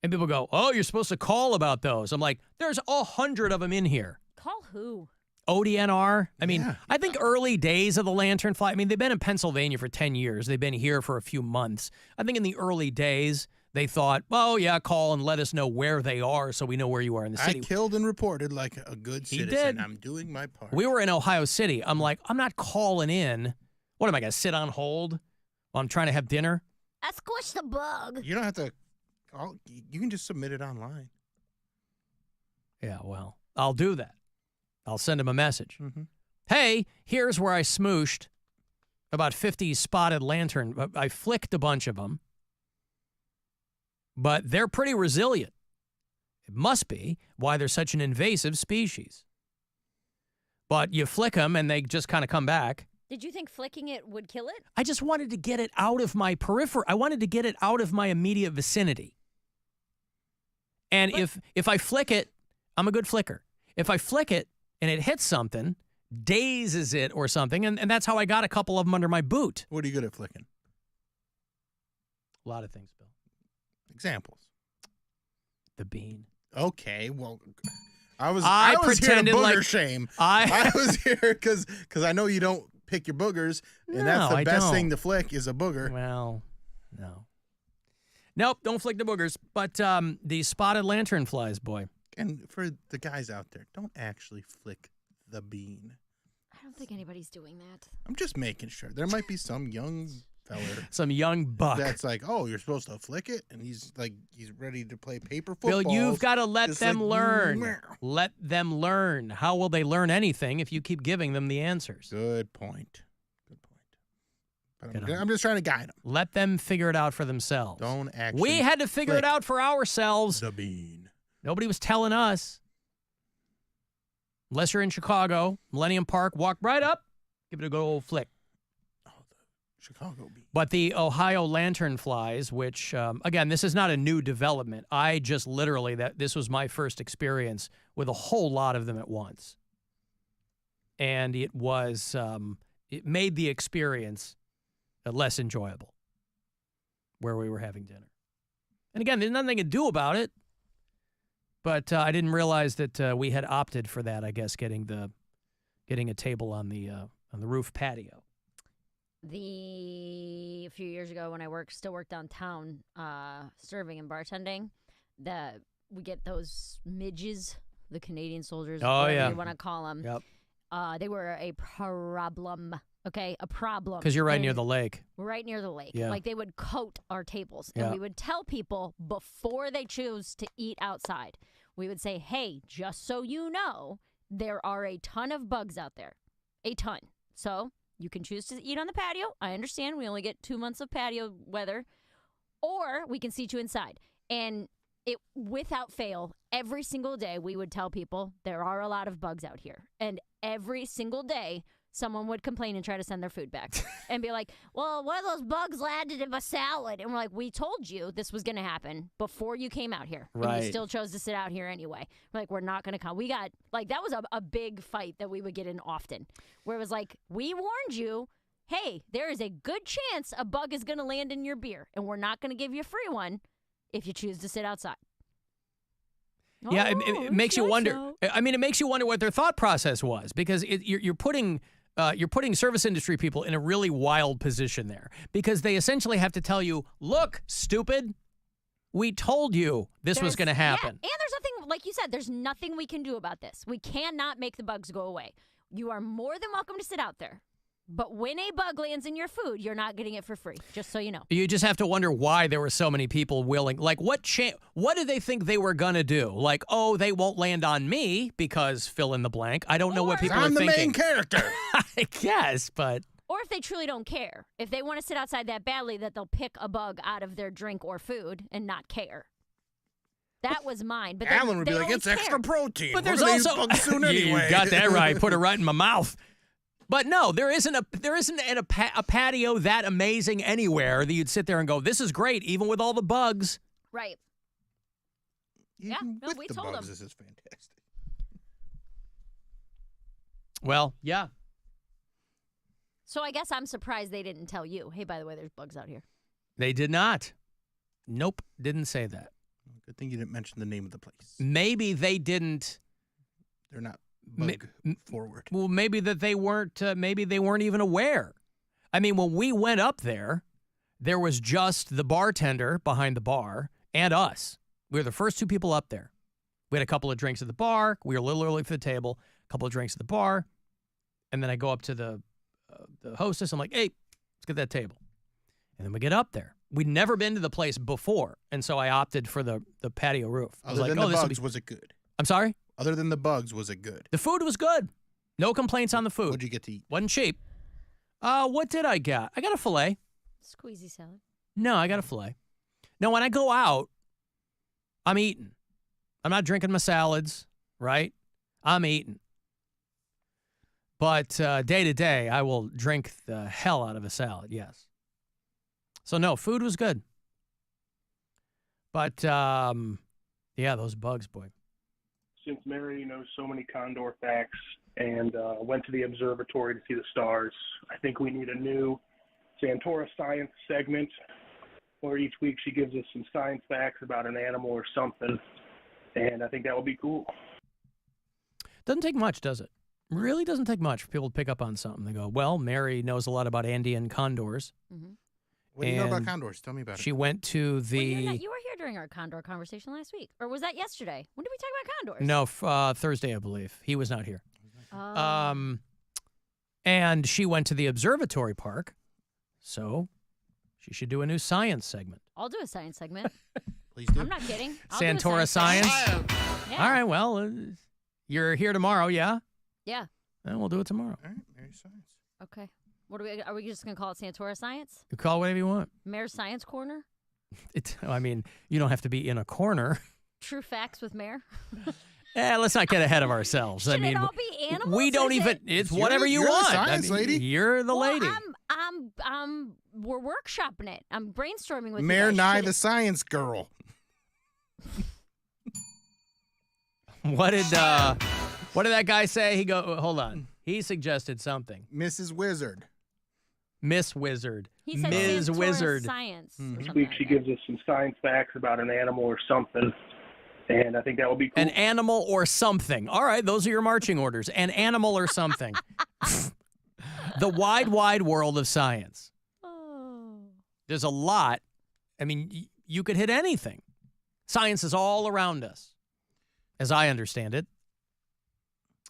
And people go, oh, you're supposed to call about those. I'm like, there's 100 of them in here. Call who? ODNR. I mean, I think early days of the lantern fly. I mean, they've been in Pennsylvania for 10 years. They've been here for a few months. I think in the early days, they thought, oh, yeah, call and let us know where they are so we know where you are in the city. I killed and reported like a good He citizen. did. I'm doing my part. We were in Ohio City. I'm like, I'm not calling in. What am I going to sit on hold while I'm trying to have dinner? I squished the bug. You don't have to. You can just submit it online. Yeah, well, I'll do that. I'll send him a message. Hey, here's where I smooshed about 50 spotted lantern. I flicked a bunch of them, but they're pretty resilient. It must be why they're such an invasive species. But you flick them and they just kind of come back. Did you think flicking it would kill it? I just wanted to get it out of my periphery. I wanted to get it out of my immediate vicinity. And if I flick it, I'm a good flicker. If I flick it and it hits something, dazes it or something, and that's how I got a couple of them under my boot. What are you good at flicking? A lot of things, Bill. Examples. The bean. Okay, well, I was pretended here to booger like shame. I was here because I know you don't pick your boogers, and that's the best thing to flick is a booger. Well, no. Nope, don't flick the boogers. But the spotted lantern flies, boy. And for the guys out there, don't actually flick the bean. don't think anybody's doing that. I'm just making sure. There might be some young feller. Some young buck. That's like, oh, you're supposed to flick it, and he's ready to play paper football. Bill, you've got to let Just them like, learn. meow. Let them learn. How will they learn anything if you keep giving them the answers? Good point. But I'm just trying to guide them. Let them figure it out for themselves. Don't actually. We had to figure it flick out for ourselves. the bean. Nobody was telling us. Unless you're in Chicago, Millennium Park, walk right up, give it a good old flick. Chicago bean. But the Ohio lanternflies, which, again, this is not a new development. I just literally, this was my first experience with a whole lot of them at once. And it was, it made the experience less enjoyable where we were having dinner. And again, there's nothing to do about it. But I didn't realize that we had opted for that, I guess, getting a table on the roof patio. A few years ago when I still worked downtown, serving and bartending, we get those midges, the Canadian soldiers, whatever you want to call them. Yep. They were a problem. Okay, a problem. Because you're right near the lake. Right near the lake. Yeah. Like they would coat our tables. And Yeah. we would tell people before they choose to eat outside, we would say, hey, just so you know, there are a ton of bugs out there. A ton. So you can choose to eat on the patio. I understand we only get 2 months of patio weather. Or we can seat you inside. And without fail, every single day we would tell people there are a lot of bugs out here. And every single day, someone would complain and try to send their food back and be like, well, one of those bugs landed in my salad. And we're like, we told you this was going to happen before you came out here. And Right. you still chose to sit out here anyway. We're like, we're not going to come. We got, that was a big fight that we would get in often, where it was like, we warned you, hey, there is a good chance a bug is going to land in your beer, and we're not going to give you a free one if you choose to sit outside. Yeah, it makes you wonder. I mean, it makes you wonder what their thought process was, because you're putting service industry people in a really wild position there, because they essentially have to tell you, look, stupid, we told you this was going to happen. Yeah, and there's nothing, like you said, there's nothing we can do about this. We cannot make the bugs go away. You are more than welcome to sit out there. But when a bug lands in your food, you're not getting it for free, just so you know. You just have to wonder why there were so many people willing. Like, what did they think they were going to do? Like, oh, they won't land on me because fill in the blank. I don't know what people are thinking. I'm the main character. I guess, but... Or if they truly don't care. If they want to sit outside that badly that they'll pick a bug out of their drink or food and not care. That was mine. But Alan would be like, it's extra protein. But We're there's gonna eat also... bugs soon anyway. You got that right. Put it right in my mouth. But no, there isn't a patio that amazing anywhere that you'd sit there and go, this is great, even with all the bugs. Right. Yeah, no, we the told bugs, them. this is fantastic. Well, yeah. So I guess I'm surprised they didn't tell you, hey, by the way, there's bugs out here. They did not. Nope, didn't say that. Good thing you didn't mention the name of the place. Maybe they didn't. They're not bug forward. Well, maybe that they weren't. Maybe they weren't even aware. I mean, when we went up there was just the bartender behind the bar and us. We were the first two people up there. We had a couple of drinks at the bar. We were a little early for the table. A couple of drinks at the bar, and then I go up to the hostess. I'm like, hey, let's get that table. And then we get up there. We'd never been to the place before, and so I opted for the patio roof. I was Other like, than oh, the this bugs, was it good? I'm sorry? Other than the bugs, was it good? The food was good. No complaints on the food. What'd you get to eat? Wasn't cheap. What did I get? I got a filet. Squeezy salad. No, I got a filet. No, when I go out, I'm eating. I'm not drinking my salads, right? I'm eating. But day to day, I will drink the hell out of a salad, yes. So, no, food was good. But, yeah, those bugs, boy. Since Mary knows so many condor facts and went to the observatory to see the stars, I think we need a new Santora science segment where each week she gives us some science facts about an animal or something, and I think that would be cool. Doesn't take much, does it? Really doesn't take much for people to pick up on something. They go, well, Mary knows a lot about Andean condors. Mm-hmm. What do you know about condors? Tell me about it. She went to the... You were here during our condor conversation last week. Or was that yesterday? When did we talk about condors? No, Thursday, I believe. He was not here. Oh. And she went to the observatory park, so she should do a new science segment. I'll do a science segment. Please do. I'm not kidding. I'll do a Santora Science? segment. Yeah. All right, well, you're here tomorrow, yeah? Yeah. Then we'll do it tomorrow. All right, Mary Science. Okay. Are we just going to call it Santora Science? You call it whatever you want. Mayor's Science Corner? I mean, you don't have to be in a corner. True facts with Mayor? Let's not get ahead of ourselves. Should it all be animals? We don't Is even. it- It's You're whatever the- you you're the want. science lady. You're the lady. We're workshopping it. I'm brainstorming with Mayor you guys. Nye, Should the it- science girl. What did that guy say? Hold on. He suggested something. Mrs. Wizard. Miss Wizard. He said Ms. Santora Wizard. Science. or This something week like she that. gives us some science facts about an animal or something, and I think that will be cool. An animal or something. All right, those are your marching orders. An animal or something. The wide, wide world of science. There's a lot. I mean, you could hit anything. Science is all around us, as I understand it.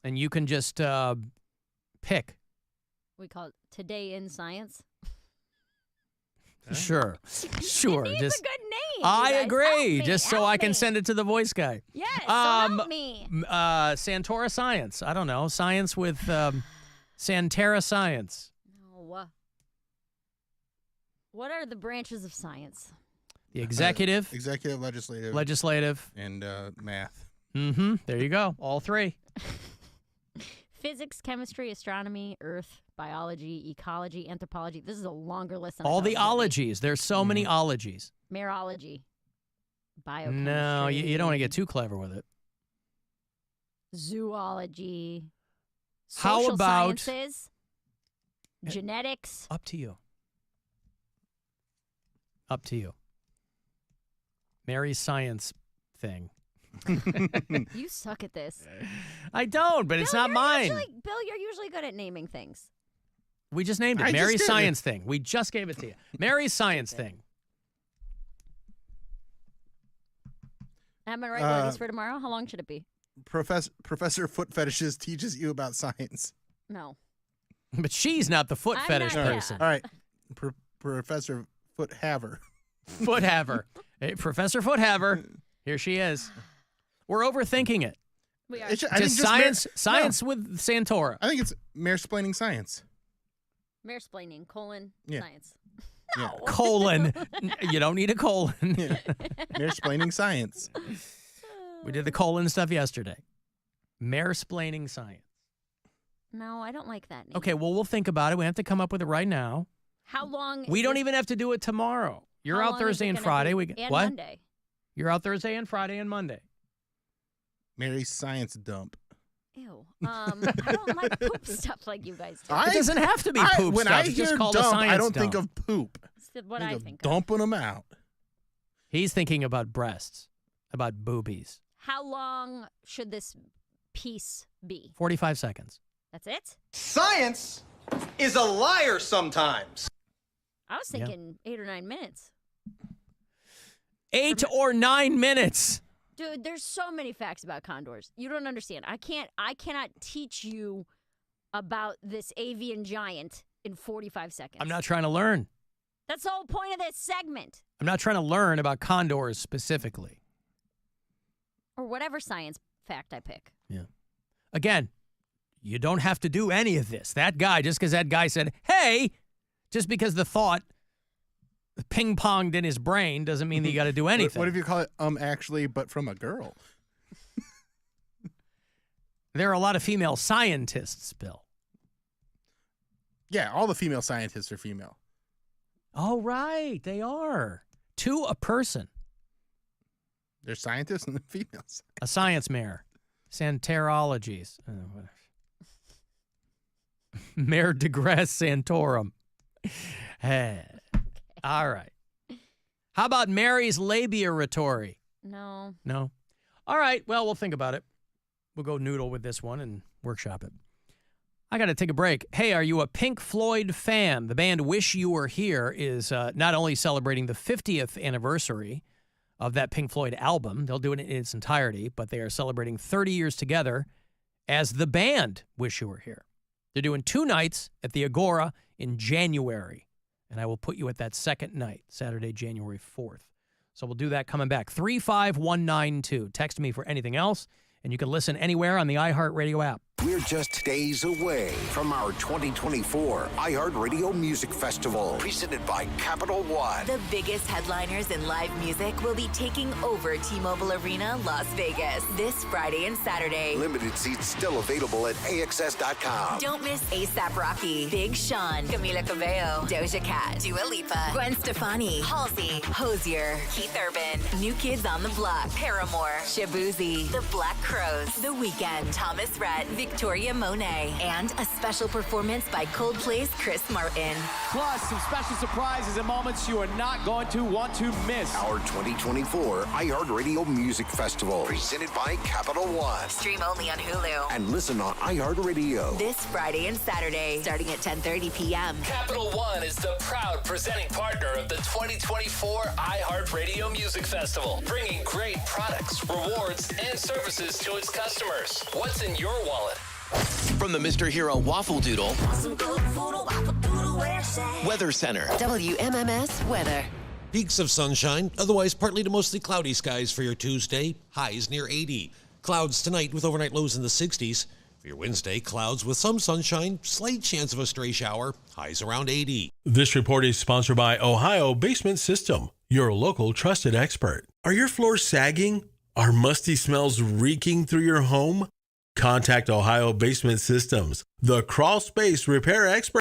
And you can just pick. We call it Today in Science. Sure. Sure. It's Just a good name. I you guys. agree. Help Just me, so help I can me. send it to the voice guy. Yes, so help me. Santora Science. I don't know. Science with Santerra Science. No. What are the branches of science? The executive, Executive, legislative, and math. Mm-hmm. There you go. All three. Physics, chemistry, astronomy, earth, biology, ecology, anthropology. This is a longer list than I All thought the it was gonna be. ologies. There's so many ologies. Meteorology, biochemistry. No, you don't want to get too clever with it. Zoology. How Social about- sciences, genetics. Up to you. Up to you. Mary's science thing. You suck at this. I don't, but it's not mine. Bill, you're usually good at naming things. We just named it. I just Mary's did it. science thing. We just gave it to you. Mary's science thing. I'm going to write one of these for tomorrow. How long should it be? Professor Foot Fetishes teaches you about science. No. But she's not the foot I'm fetish not- yeah. person. All right. Professor Foot Haver. Foot Haver. Hey, Professor Foot Haver. Here she is. We're overthinking it. We are. I think Just science with Santora. I think it's Mayor-splaining science. Mayor-splaining, Yeah. science. Yeah. Colon. You don't need a colon. Mayor-splaining science. We did the colon stuff yesterday. Mayor-splaining science. No, I don't like that name. Okay, well, we'll think about it. We have to come up with it right now. How long? We is don't this- even have to do it tomorrow. You're how out long is Thursday it and gonna Friday. be? And what? Monday. You're out Thursday and Friday and Monday. Mary's science dump. Ew. I don't like poop stuff like you guys do. It doesn't have to be poop when stuff. I It's just hear called a dump, science I don't think dump. of poop. That's what I I think think of of. dumping them out. He's thinking about breasts, about boobies. How long should this piece be? 45 seconds. That's it? Science is a liar sometimes. I was Yeah. thinking 8 or 9 minutes. 8 or 9 minutes. Dude, there's so many facts about condors. You don't understand. I cannot teach you about this avian giant in 45 seconds. I'm not trying to learn. That's the whole point of this segment. I'm not trying to learn about condors specifically. Or whatever science fact I pick. Yeah. Again, you don't have to do any of this. That guy, just because that guy said, hey, just because the thought ping-ponged in his brain doesn't mean that you got to do anything. What if you call it actually, but from a girl? There are a lot of female scientists, Bill. Yeah, all the female scientists are female. Oh, right. They are. To a person. They're scientists and they're females. A science mayor. Santerologies. Whatever. Mayor digress Santorum. Hey. All right. How about Mary's labioratory? No. No? All right. Well, we'll think about it. We'll go noodle with this one and workshop it. I got to take a break. Hey, are you a Pink Floyd fan? The band Wish You Were Here is not only celebrating the 50th anniversary of that Pink Floyd album, they'll do it in its entirety, but they are celebrating 30 years together as the band Wish You Were Here. They're doing 2 nights at the Agora in January, and I will put you at that second night, Saturday, January 4th. So we'll do that coming back. 35192. Text me for anything else, and you can listen anywhere on the iHeart Radio app. We're just days away from our 2024 iHeart Radio Music Festival, presented by Capital One. The biggest headliners in live music will be taking over T-Mobile Arena, Las Vegas, this Friday and Saturday. Limited seats still available at AXS.com. Don't miss A$AP Rocky, Big Sean, Camila Cabello, Doja Cat, Dua Lipa, Gwen Stefani, Halsey, Hosier, Keith Urban, New Kids on the Block, Paramore, Shabuzi, The Black Crows, The Weeknd, Thomas Rhett, Victoria Monet, and a special performance by Coldplay's Chris Martin. Plus, some special surprises and moments you are not going to want to miss. Our 2024 iHeart Radio Music Festival, presented by Capital One. Stream only on Hulu. And listen on iHeart Radio. This Friday and Saturday, starting at 10:30 p.m. Capital One is the proud presenting partner of the 2024 iHeart Radio Music Festival, bringing great products, rewards, and services to its customers. What's in your wallet? From the Mr. Hero Waffle Doodle, Weather Center, WMMS Weather. Peaks of sunshine, otherwise partly to mostly cloudy skies for your Tuesday, highs near 80. Clouds tonight with overnight lows in the 60s. For your Wednesday, clouds with some sunshine, slight chance of a stray shower, highs around 80. This report is sponsored by Ohio Basement System, your local trusted expert. Are your floors sagging? Are musty smells reeking through your home? Contact Ohio Basement Systems, the crawl space repair expert.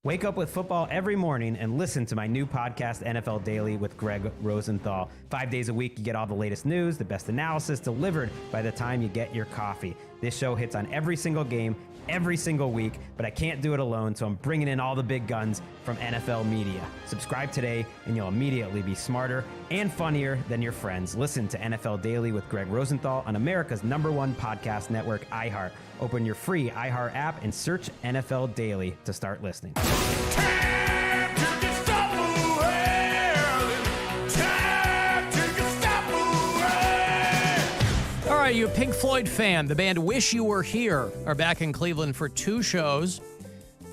Wake up with football every morning and listen to my new podcast, NFL Daily with Greg Rosenthal. 5 days a week, you get all the latest news, the best analysis delivered by the time you get your coffee. This show hits on every single game, every single week, but I can't do it alone, so I'm bringing in all the big guns from NFL media. Subscribe today, and you'll immediately be smarter and funnier than your friends. Listen to NFL Daily with Greg Rosenthal on America's #1 podcast network, iHeart. Open your free iHeart app and search NFL Daily to start listening. All right, you a Pink Floyd fan, the band Wish You Were Here are back in Cleveland for 2 shows.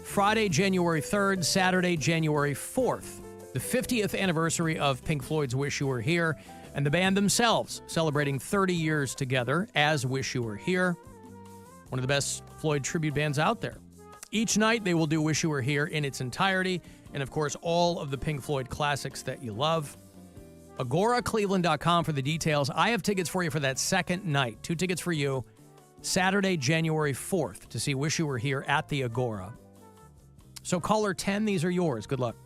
Friday, January 3rd, Saturday, January 4th. The 50th anniversary of Pink Floyd's Wish You Were Here, and the band themselves celebrating 30 years together as Wish You Were Here. One of the best Floyd tribute bands out there. Each night they will do Wish You Were Here in its entirety, and of course all of the Pink Floyd classics that you love. AgoraCleveland.com for the details. I have tickets for you for that second night. 2 tickets for you. Saturday, January 4th to see Wish You Were Here at the Agora. So caller 10, these are yours. Good luck.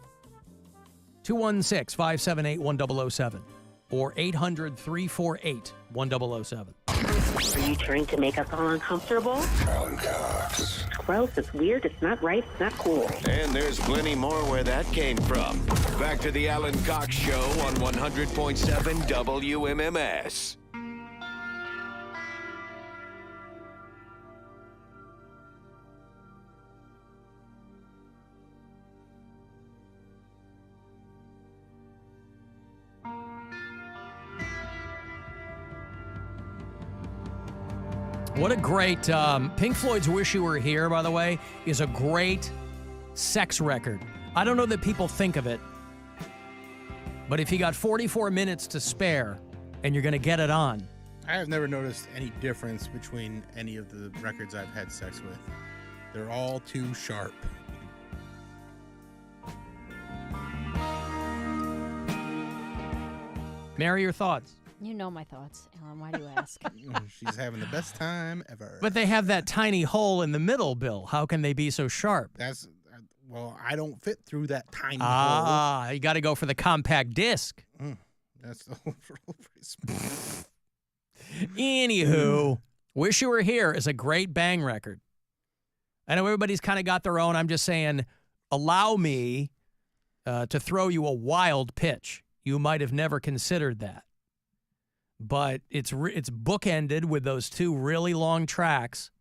216-578-1007 or 800-348-1007. Are you trying to make us all uncomfortable? Alan Cox. It's gross, it's weird, it's not right, it's not cool. And there's plenty more where that came from. Back to the Alan Cox Show on 100.7 WMMS. What a great, Pink Floyd's Wish You Were Here, by the way, is a great sex record. I don't know that people think of it, but if you got 44 minutes to spare and you're going to get it on. I have never noticed any difference between any of the records I've had sex with. They're all too sharp. Mary, your thoughts? You know my thoughts, Alan. Why do you ask? She's having the best time ever. But they have that tiny hole in the middle, Bill. How can they be so sharp? That's, well, I don't fit through that tiny hole. Ah, you got to go for the compact disc. That's pretty small. Anywho, Wish You Were Here is a great bang record. I know everybody's kind of got their own. I'm just saying, allow me to throw you a wild pitch. You might have never considered that. But it's bookended with those 2 really long tracks,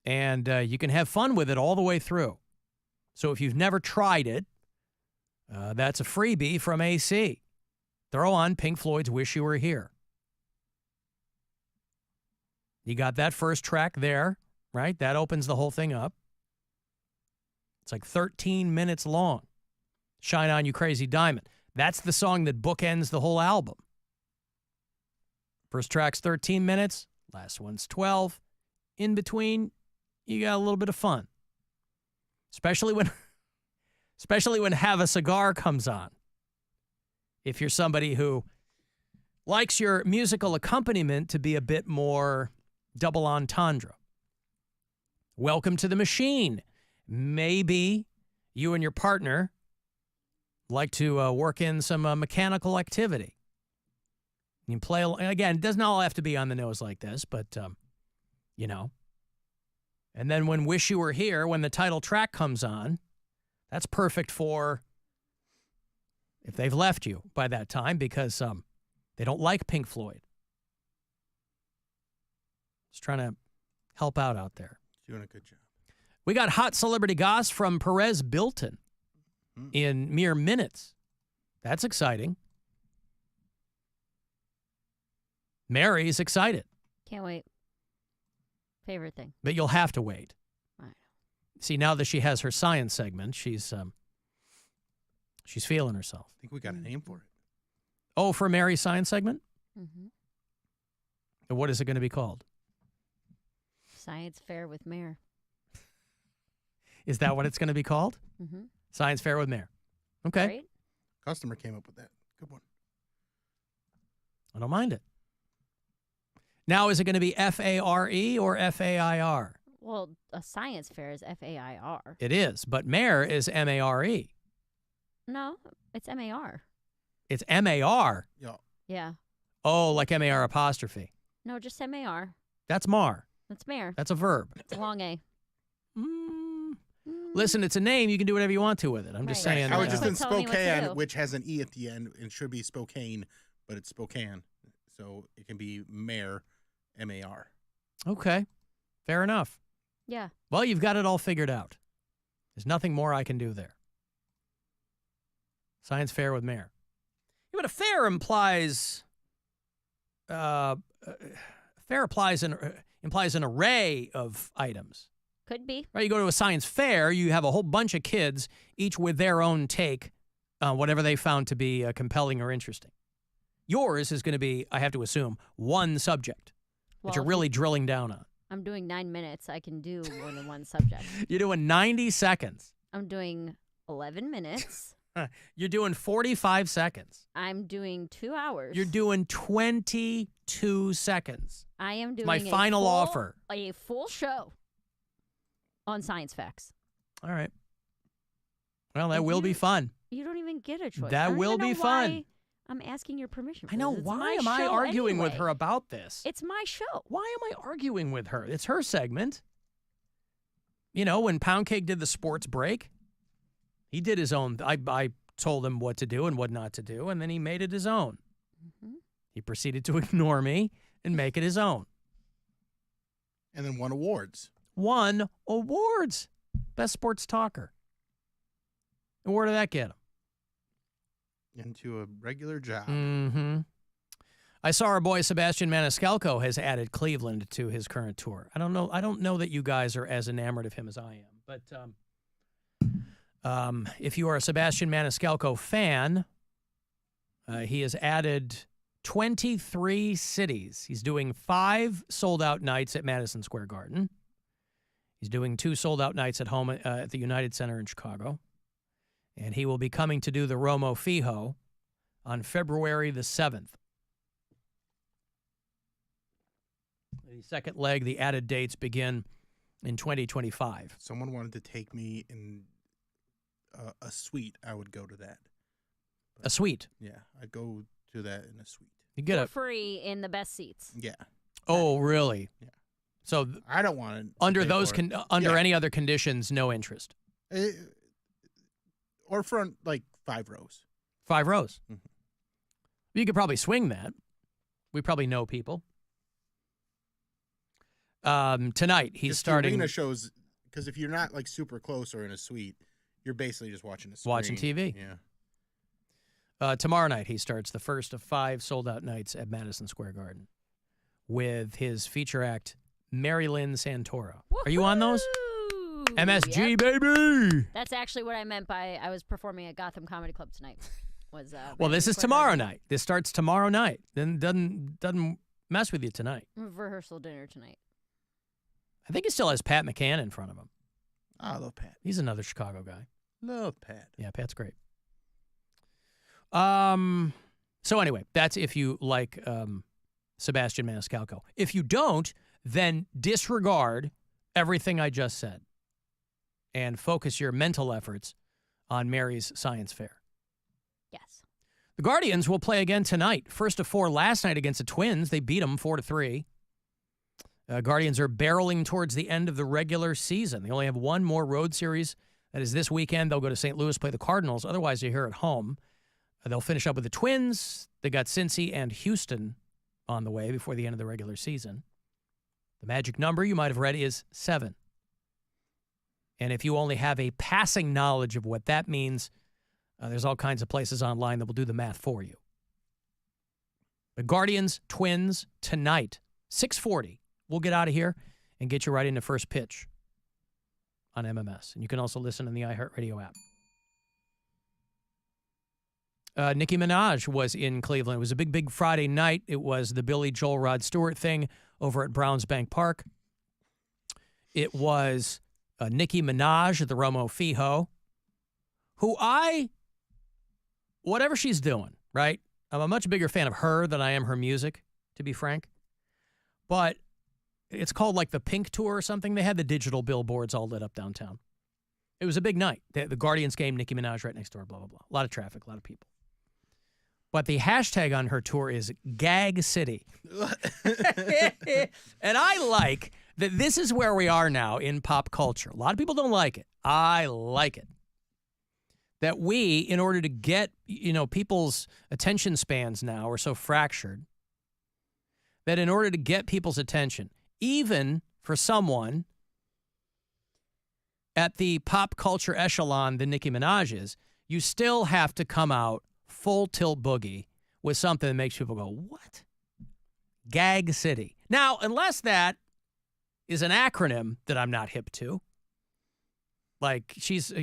and you can have fun with it all the way through. So if you've never tried it, that's a freebie from AC. Throw on Pink Floyd's Wish You Were Here. You got that first track there, right? That opens the whole thing up. It's like 13 minutes long. Shine On You Crazy Diamond. That's the song that bookends the whole album. First track's 13 minutes, last one's 12. In between, you got a little bit of fun. Especially when Have a Cigar comes on. If you're somebody who likes your musical accompaniment to be a bit more double entendre. Welcome to the Machine. Maybe you and your partner like to work in some mechanical activity. You can play, again, it doesn't all have to be on the nose like this, but, you know. And then when Wish You Were Here, when the title track comes on, that's perfect for if they've left you by that time because they don't like Pink Floyd. Just trying to help out there. Doing a good job. We got hot celebrity goss from Perez Bilton in mere minutes. That's exciting. Mary's excited. Can't wait. Favorite thing. But you'll have to wait. I know. See, now that she has her science segment, she's feeling herself. I think we got a name for it. Oh, for Mary's science segment? Mm-hmm. And what is it going to be called? Science Fair with Mare. Is that what it's going to be called? Mm-hmm. Science Fair with Mare. Okay. Right? Customer came up with that. Good one. I don't mind it. Now, is it going to be F-A-R-E or F-A-I-R? Well, a science fair is F-A-I-R. It is, but Mare is M-A-R-E. No, it's M-A-R. It's M-A-R. Yeah. Oh, like M-A-R apostrophe. No, just M-A-R. That's Mar. That's Mare. That's a verb. It's a long A. Listen, it's a name. You can do whatever you want to with it. I'm just saying. I was just in Quit telling me what to Spokane, do. which has an E at the end and should be Spokane, but it's Spokane. So it can be Mare, M-A-R. Okay. Fair enough. Yeah. Well, you've got it all figured out. There's nothing more I can do there. Science fair with Mare. Yeah, but a fair implies implies an array of items. Could be. Right? You go to a science fair, you have a whole bunch of kids, each with their own take on whatever they found to be compelling or interesting. Yours is going to be, I have to assume, one subject that you're Well, really drilling down on. I'm doing 9 minutes. I can do more than one subject. You're doing 90 seconds. I'm doing 11 minutes. You're doing 45 seconds. I'm doing 2 hours. You're doing 22 seconds. I am doing My a final full- offer. A full show on science facts. All right. Well, that will be fun. You don't even get a choice. I That don't will even be know fun. why I'm asking your permission. I know. It's Why my am I show arguing with anyway. her about this? It's my show. Why am I arguing with her? It's her segment. You know, when Pound Cake did the sports break, he did his own. I told him what to do and what not to do, and then he made it his own. Mm-hmm. He proceeded to ignore me and make it his own. And then won awards. Won awards. Best sports talker. And where did that get him? Into a regular job. Mm-hmm. I saw our boy Sebastian Maniscalco has added Cleveland to his current tour. I don't know that you guys are as enamored of him as I am, but if you are a Sebastian Maniscalco fan, he has added 23 cities. He's doing 5 sold-out nights at Madison Square Garden. He's doing 2 sold-out nights at home at the United Center in Chicago. And he will be coming to do the Romo Fijo on February the 7th. The second leg, the added dates begin in 2025. Someone wanted to take me in a suite. I would go to that. A suite? Yeah, I'd go to that in a suite. You get For a free in the best seats. Yeah. Oh, really? Yeah. So I don't want to under pay those for it. under Yeah. any other conditions, no interest. Or front like 5 rows. 5 rows. Mhm. You could probably swing that. We probably know people. Tonight he's Just starting arena shows because if you're not like super close or in a suite, you're basically just watching a screen. watching TV. Yeah. Tomorrow night he starts the first of 5 sold-out nights at Madison Square Garden with his feature act Mary Santora. Are you on those? MSG, Yep. baby. That's actually what I meant by I was performing at Gotham Comedy Club tonight. Was Well, this Madison is Square tomorrow Garden. night. This starts tomorrow night. Then doesn't mess with you tonight. Rehearsal dinner tonight. I think he still has Pat McCann in front of him. I love Pat. He's another Chicago guy. Love Pat. Yeah, Pat's great. So anyway, that's if you like Sebastian Maniscalco. If you don't, then disregard everything I just said and focus your mental efforts on Mary's Science Fair. Yes. The Guardians will play again tonight. First of 4 last night against the Twins. They beat them 4-3. Guardians are barreling towards the end of the regular season. They only have one more road series. That is this weekend. They'll go to St. Louis, play the Cardinals. Otherwise, they're here at home. They'll finish up with the Twins. They got Cincy and Houston on the way before the end of the regular season. The magic number you might have read is 7. And if you only have a passing knowledge of what that means, there's all kinds of places online that will do the math for you. The Guardians, Twins, tonight, 6:40. We'll get out of here and get you right into first pitch on MMS. And you can also listen in the iHeart Radio app. Nicki Minaj was in Cleveland. It was a big Friday night. It was the Billy Joel Rod Stewart thing over at Browns Bank Park. It was Nicki Minaj at the Romo Fijo, who whatever she's doing, right? I'm a much bigger fan of her than I am her music, to be frank. But it's called like the Pink Tour or something. They had the digital billboards all lit up downtown. It was a big night. The Guardians game, Nicki Minaj right next door, blah, blah, blah. A lot of traffic, a lot of people. But the hashtag on her tour is Gag City. And I like that this is where we are now in pop culture. A lot of people don't like it. I like it. That we, in order to get, people's attention spans now are so fractured, that in order to get people's attention, even for someone at the pop culture echelon the Nicki Minaj is, you still have to come out full tilt boogie with something that makes people go, what? Gag City. Now, unless that is an acronym that I'm not hip to, like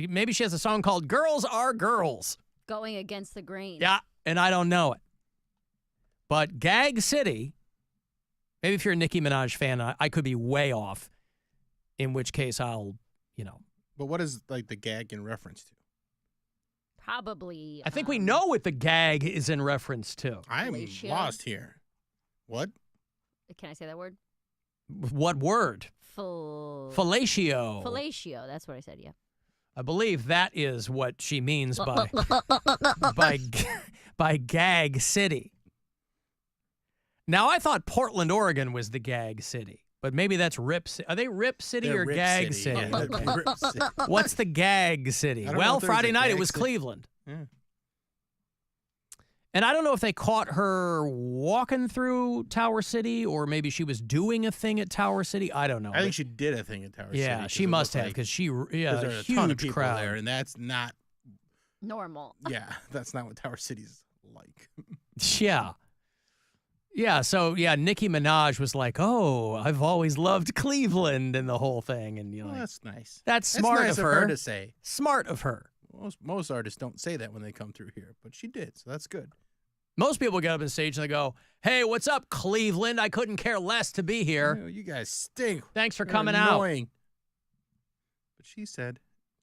maybe she has a song called Girls Are Girls. Going against the grain. Yeah, and I don't know it. But Gag City, maybe if you're a Nicki Minaj fan, I could be way off, in which case I'll, But what is like the gag in reference to? Probably. I think we know what the gag is in reference to. I'm Fellatio. lost here. What? Can I say that word? What word? Fellatio. Fellatio. That's what I said, yeah. I believe that is what she means by Gag City. Now, I thought Portland, Oregon was the Gag City, but maybe that's Rip City. Are they Rip City They're or Rip Gag City. City? Yeah, they're Rip City. What's the Gag City? I don't know Well, if there's Friday a night it Gag was City. Cleveland. Yeah. And I don't know if they caught her walking through Tower City or maybe she was doing a thing at Tower City. I don't know. I think she did a thing at Tower City. Yeah, 'cause she it must looked have because she, there's a a huge ton of people crowd. there, and that's not. Normal. Yeah, that's not what Tower City's like. Yeah. Yeah, so, Nicki Minaj was like, oh, I've always loved Cleveland and the whole thing. And, Well, that's nice. That's smart nice of her. to say. Smart of her. Most artists don't say that when they come through here, but she did, so that's good. Most people get up on stage and they go, hey, what's up, Cleveland? I couldn't care less to be here. You guys stink. Thanks for You're coming annoying. out. But she said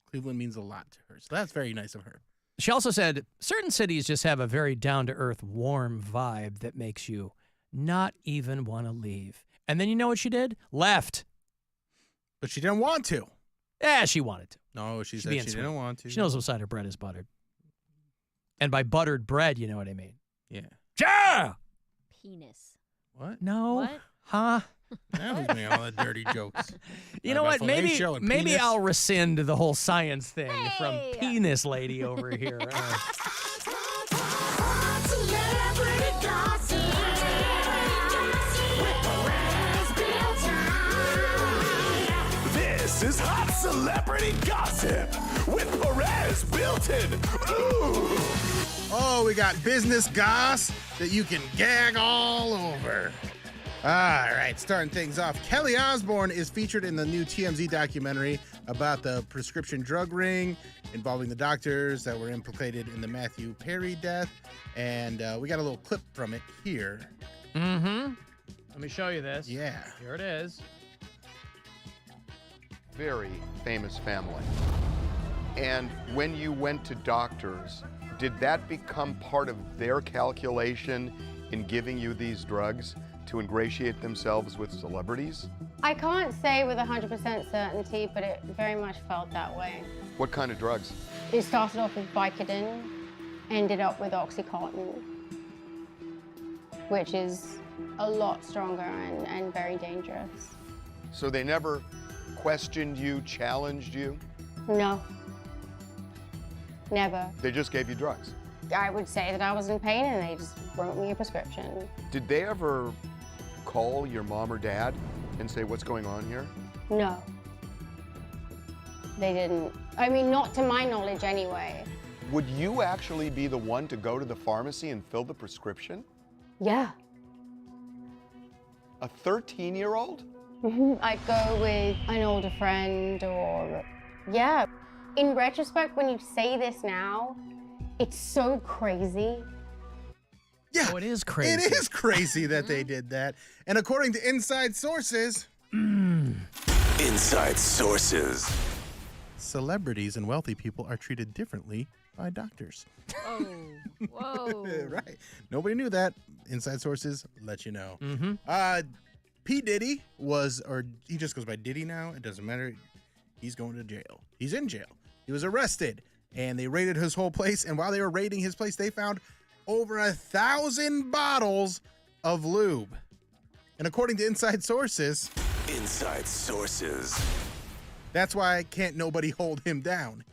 Cleveland means a lot to her, so that's very nice of her. She also said, certain cities just have a very down-to-earth, warm vibe that makes you not even want to leave. And then you know what she did? Left. But she didn't want to. Yeah, she wanted to. No, she She's said being she sweet. didn't want to. She knows what side her bread is buttered. And by buttered bread, you know what I mean. Yeah. Yeah! Penis. What? No. What? Huh? Now who's making all the dirty jokes? You know About what? Maybe fellatio and maybe penis? I'll rescind the whole science thing Hey! from penis lady over here. This is Hot Celebrity Gossip with Perez Built-in. Ooh. Oh, we got business goss that you can gag all over. All right, starting things off. Kelly Osbourne is featured in the new TMZ documentary about the prescription drug ring involving the doctors that were implicated in the Matthew Perry death. And we got a little clip from it here. Mm-hmm. Let me show you this. Yeah. Here it is. Very famous family. And when you went to doctors, did that become part of their calculation in giving you these drugs to ingratiate themselves with celebrities? I can't say with 100% certainty, but it very much felt that way. What kind of drugs? It started off with Vicodin, ended up with Oxycontin, which is a lot stronger and very dangerous. So they never questioned you, challenged you? No, never. They just gave you drugs? I would say that I was in pain and they just wrote me a prescription. Did they ever call your mom or dad and say, what's going on here? No, they didn't. I mean, not to my knowledge anyway. Would you actually be the one to go to the pharmacy and fill the prescription? Yeah. A 13-year-old? I'd go with an older friend or, yeah. In retrospect, when you say this now, it's so crazy. Yeah. Oh, it is crazy. It is crazy that they did that. And according to inside sources, Inside Sources. celebrities and wealthy people are treated differently by doctors. Oh, whoa. Right. Nobody knew that. Inside sources let you know. Mm-hmm. P. Diddy was, or he just goes by Diddy now. It doesn't matter. He's going to jail. He's in jail. He was arrested, and they raided his whole place. And while they were raiding his place, they found over 1,000 bottles of lube. And according to inside sources, that's why can't nobody hold him down.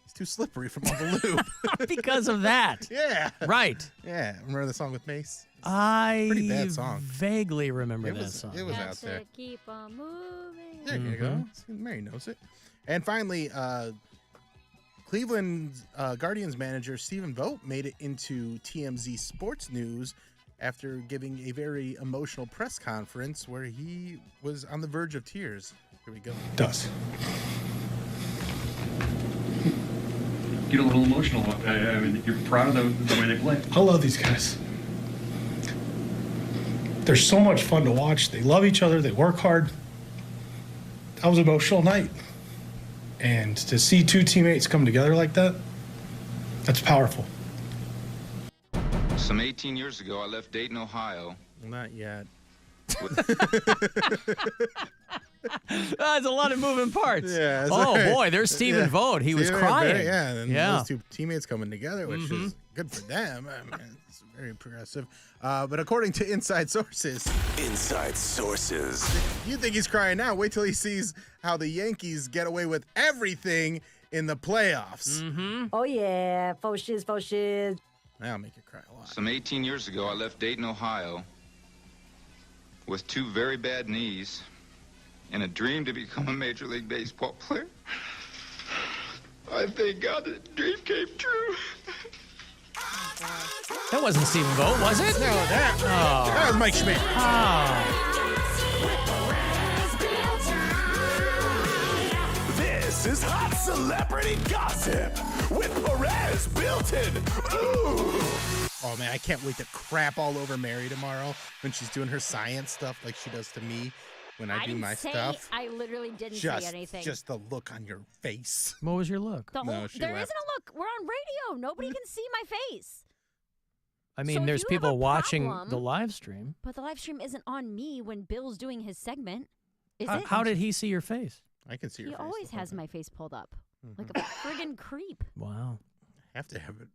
He's too slippery from all the lube. Because of that. Yeah. Right. Yeah. Remember the song with Mace? Pretty bad song. Vaguely remember that song. It was out there. Keep on moving. There you go. Mary knows it. And finally, Cleveland Guardians manager Stephen Vogt made it into TMZ Sports News after giving a very emotional press conference where he was on the verge of tears. Here we go. Does. Get a little emotional. I mean, you're proud of the way they play. I love these guys. They're so much fun to watch. They love each other. They work hard. That was an emotional night. And to see two teammates come together like that, that's powerful. Some 18 years ago, I left Dayton, Ohio. Not yet. There's a lot of moving parts. Yeah. Boy, there's Stephen Vogt. He was crying. And those two teammates coming together, which is good for them. I mean, it's very progressive. But according to inside sources, you think he's crying now? Wait till he sees how the Yankees get away with everything in the playoffs. Oh, yeah. Faux shiz, faux shiz. That'll make you cry a lot. Some 18 years ago, I left Dayton, Ohio with two very bad knees and a dream to become a Major League Baseball player. I thank God that dream came true. That wasn't Stephen Vogt, was it? No, that was Mike Schmidt. This is Hot Celebrity Gossip with Perez Bilton. Ooh. Oh, man, I can't wait to crap all over Mary tomorrow when she's doing her science stuff like she does to me when I do my stuff. I literally didn't say anything. Just the look on your face. What was your look? There isn't a look. We're on radio. Nobody can see my face. I mean, So if there's you have people a watching problem- the live stream. But the live stream isn't on me when Bill's doing his segment, is it? How did he see your face? I can see your He face. always has my face pulled up. Like a friggin' creep. Wow. Have to have it.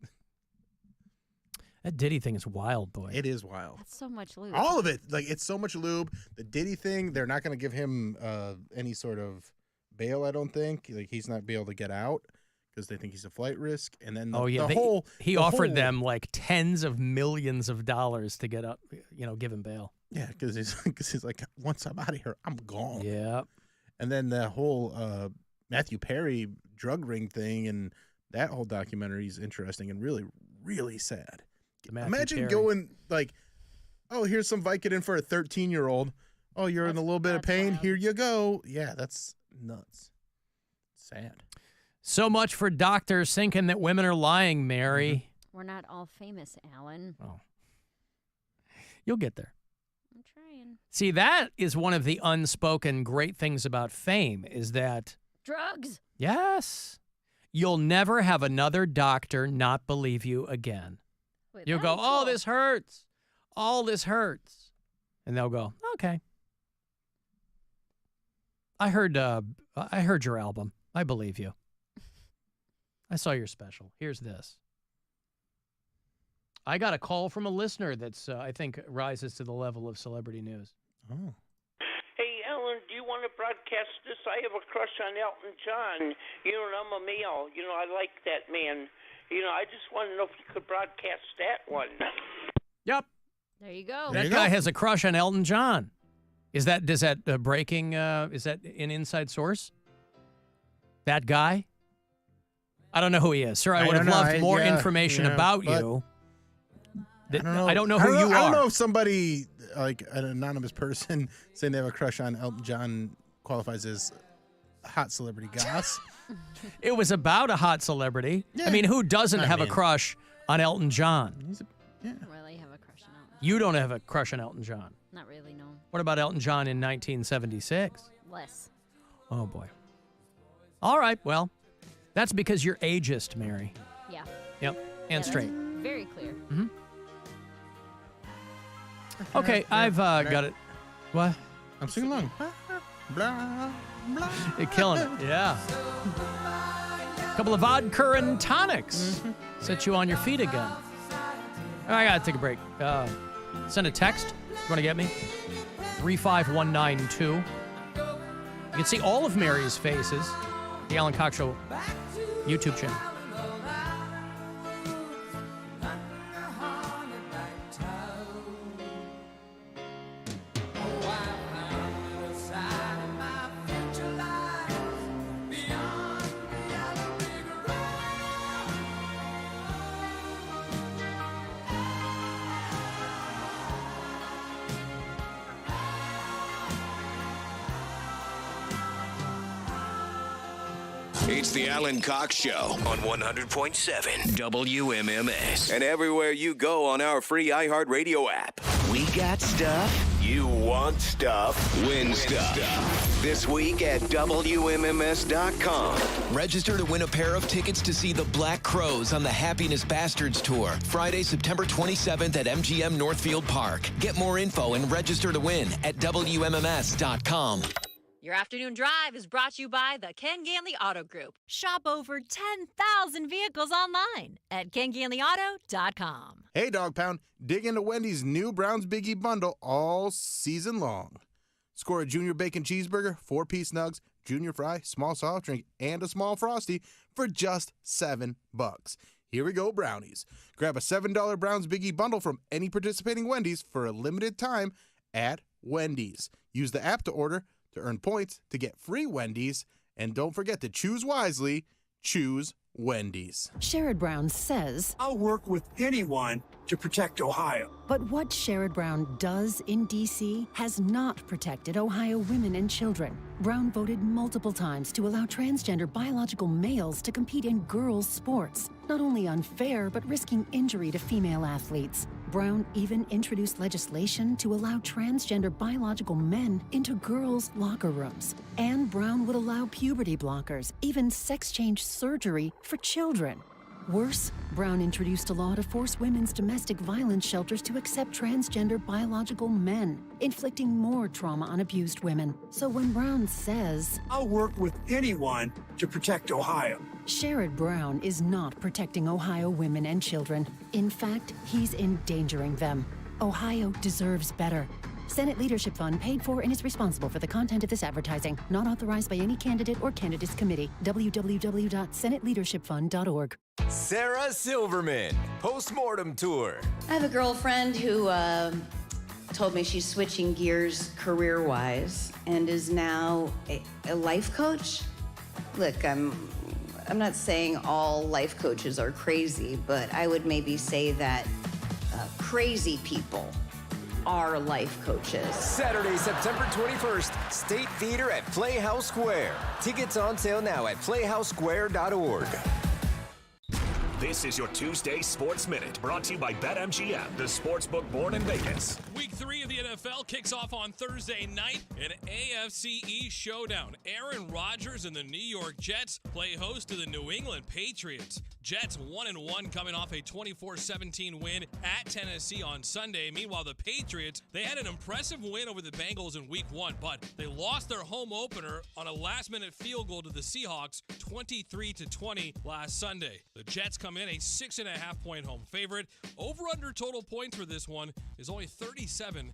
That Diddy thing is wild, boy. It is wild. That's so much lube. All of it. Like, it's so much lube. The Diddy thing, they're not going to give him any sort of bail, I don't think. Like, he's not be able to get out because they think he's a flight risk. And then he offered them like tens of millions of dollars to get up, give him bail. Yeah, because he's like, once I'm out of here, I'm gone. Yeah. And then the whole Matthew Perry drug ring thing and that whole documentary is interesting and really, really sad. Imagine going like, oh, here's some Vicodin for a 13-year-old. Oh, you're in a little bit of pain. wild. Here you go. Yeah, that's nuts. Sad. So much for doctors thinking that women are lying, Mary. We're not all famous, Alan. Oh. You'll get there. I'm trying. See, that is one of the unspoken great things about fame is that, Drugs. yes, you'll never have another doctor not believe you again. Wait, You'll go, that's oh, cool. this hurts. All this hurts. And they'll go, okay. I heard your album. I believe you. I saw your special. Here's this. I got a call from a listener that's, I think, rises to the level of celebrity news. Oh. Hey, Alan, do you want to broadcast this? I have a crush on Elton John. And I'm a male. I like that man. I just want to know if you could broadcast that one. Yep. There you go. That guy has a crush on Elton John. Is that breaking? Is that an inside source? That guy? I don't know who he is, sir. I would have loved more information about you. I don't know who you are. I don't know if somebody like an anonymous person saying they have a crush on Elton John qualifies as hot celebrity goss. It was about a hot celebrity. Yeah. I mean, who doesn't have a crush on Elton John? I don't really have a crush on Elton. You don't have a crush on Elton John. Not really, no. What about Elton John in 1976? Less. Oh, boy. All right, well, that's because you're ageist, Mary. Yeah. Yep, and straight. Very clear. Mm-hmm. Okay, I've got it. What? I'm singing along. Blah, blah. You're killing it. Yeah. A couple of vodka and tonics. Set you on your feet again. I got to take a break. Send a text. You want to get me? 35192. You can see all of Mary's faces. The Alan Cox Show YouTube channel. It's the Alan Cox Show on 100.7 WMMS. And everywhere you go on our free iHeart Radio app. We got stuff. You want stuff. Win stuff. This week at WMMS.com. Register to win a pair of tickets to see the Black Crowes on the Happiness Bastards Tour, Friday, September 27th at MGM Northfield Park. Get more info and register to win at WMMS.com. Your afternoon drive is brought to you by the Ken Ganley Auto Group. Shop over 10,000 vehicles online at KenGanleyAuto.com. Hey, Dog Pound, dig into Wendy's new Browns Biggie Bundle all season long. Score a junior bacon cheeseburger, 4-piece nugs, junior fry, small soft drink, and a small Frosty for just $7. Here we go, Brownies. Grab a $7 Browns Biggie Bundle from any participating Wendy's for a limited time at Wendy's. Use the app to order to earn points to get free Wendy's. And don't forget to choose wisely. Choose Wendy's. Sherrod Brown says, I'll work with anyone to protect Ohio. But what Sherrod Brown does in D.C. has not protected Ohio women and children. Brown voted multiple times to allow transgender biological males to compete in girls' sports. Not only unfair, but risking injury to female athletes. Brown even introduced legislation to allow transgender biological men into girls' locker rooms. And Brown would allow puberty blockers, even sex change surgery for children. Worse, Brown introduced a law to force women's domestic violence shelters to accept transgender biological men, inflicting more trauma on abused women. So when Brown says, I'll work with anyone to protect Ohio, Sherrod Brown is not protecting Ohio women and children. In fact, he's endangering them. Ohio deserves better. Senate Leadership Fund paid for and is responsible for the content of this advertising. Not authorized by any candidate or candidates committee. www.senateleadershipfund.org. Sarah Silverman, Postmortem Tour. I have a girlfriend who told me she's switching gears career-wise and is now a life coach. Look, I'm not saying all life coaches are crazy, but I would maybe say that crazy people are life coaches. Saturday, September 21st, State Theater at Playhouse Square. Tickets on sale now at playhousesquare.org. This is your Tuesday Sports Minute, brought to you by BetMGM, the sportsbook born in Vegas. Week 3 of the NFL kicks off on Thursday night, an AFC East showdown. Aaron Rodgers and the New York Jets play host to the New England Patriots. Jets 1-1 coming off a 24-17 win at Tennessee on Sunday. Meanwhile, the Patriots, they had an impressive win over the Bengals in Week 1, but they lost their home opener on a last-minute field goal to the Seahawks, 23-20 last Sunday. The Jets come in a 6.5-point home favorite. Over-under total points for this one is only 37.5.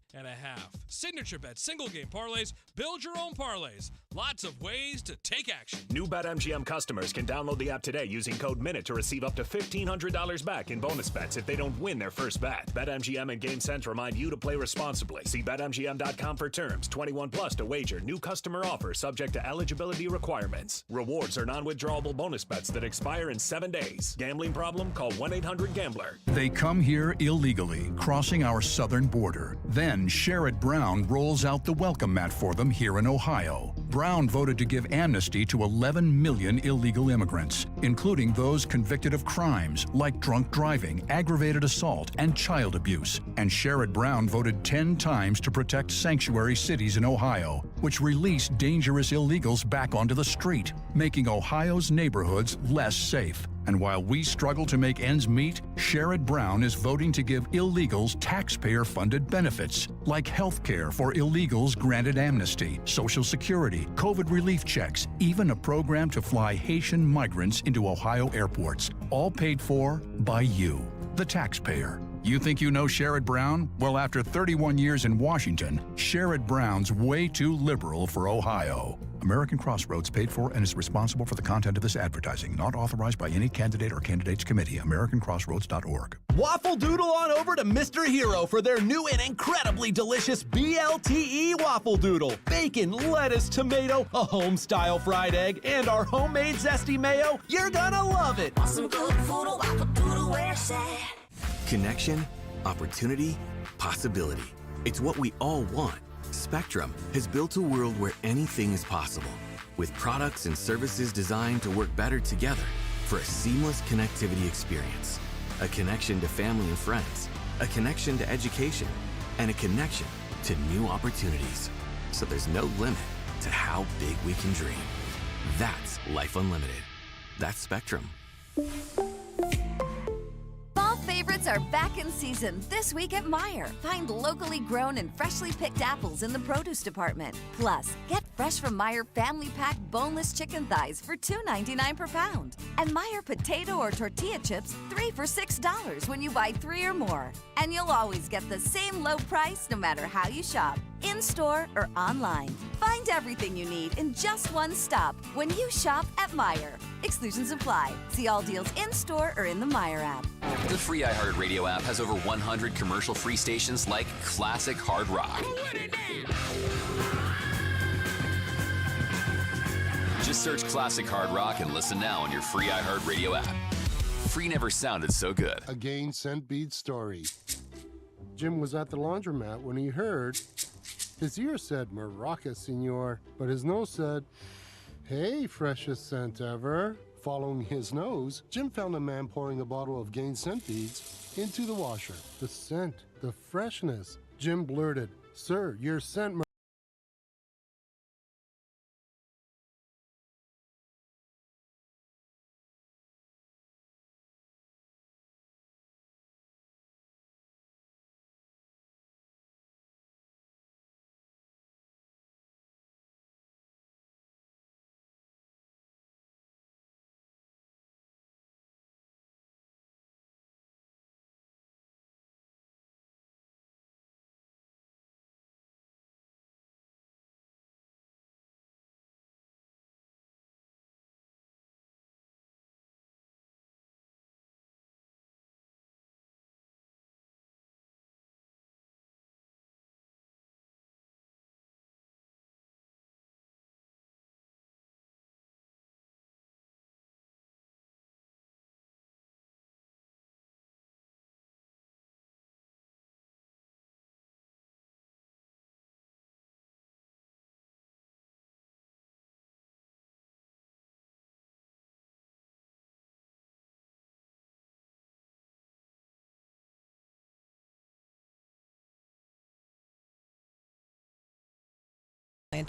Signature bet, single game parlays, build your own parlays. Lots of ways to take action. New BetMGM customers can download the app today using code MINUTE to receive up to $1,500 back in bonus bets if they don't win their first bet. BetMGM and GameSense remind you to play responsibly. See BetMGM.com for terms. 21 plus to wager. New customer offer subject to eligibility requirements. Rewards are non-withdrawable bonus bets that expire in 7 days. Gambling problem? Call 1-800-GAMBLER. They come here illegally, crossing our southern border. Then Sherrod Brown rolls out the welcome mat for them here in Ohio. Brown voted to give amnesty to 11 million illegal immigrants, including those convicted of crimes like drunk driving, aggravated assault, and child abuse. And Sherrod Brown voted 10 times to protect sanctuary cities in Ohio. which release dangerous illegals back onto the street, making Ohio's neighborhoods less safe. And while we struggle to make ends meet, Sherrod Brown is voting to give illegals taxpayer-funded benefits, like health care for illegals granted amnesty, Social Security, COVID relief checks, even a program to fly Haitian migrants into Ohio airports, all paid for by you, the taxpayer. You think you know Sherrod Brown? Well, after 31 years in Washington, Sherrod Brown's way too liberal for Ohio. American Crossroads paid for and is responsible for the content of this advertising, not authorized by any candidate or candidates committee. AmericanCrossroads.org. Waffle doodle on over to Mr. Hero for their new and incredibly delicious BLTE Waffle Doodle. Bacon, lettuce, tomato, a home-style fried egg, and our homemade zesty mayo. You're gonna love it. Want some good food, a waffle doodle, where's that? Connection, opportunity, possibility. It's what we all want. Spectrum has built a world where anything is possible, with products and services designed to work better together for a seamless connectivity experience. A connection to family and friends, a connection to education, and a connection to new opportunities. So there's no limit to how big we can dream. That's Life Unlimited. That's Spectrum. Fall favorites are back in season this week at Meijer. Find locally grown and freshly picked apples in the produce department. Plus, get fresh from Meijer family pack boneless chicken thighs for $2.99 per pound. And Meijer potato or tortilla chips, 3 for $6 when you buy 3 or more. And you'll always get the same low price no matter how you shop, in-store or online. Find everything you need in just one stop when you shop at Meijer. Exclusions apply. See all deals in-store or in the Meijer app. The free iHeart Radio app has over 100 commercial-free stations like Classic Hard Rock. Just search Classic Hard Rock and listen now on your free iHeart Radio app. Free never sounded so good. Again, St. Bede's story. Jim was at the laundromat when he heard his ear said, "Maraca, senor," but his nose said, "Hey, freshest scent ever." Following his nose, Jim found a man pouring a bottle of Gain Scent Beads into the washer. The scent, the freshness. Jim blurted, "Sir, your scent..."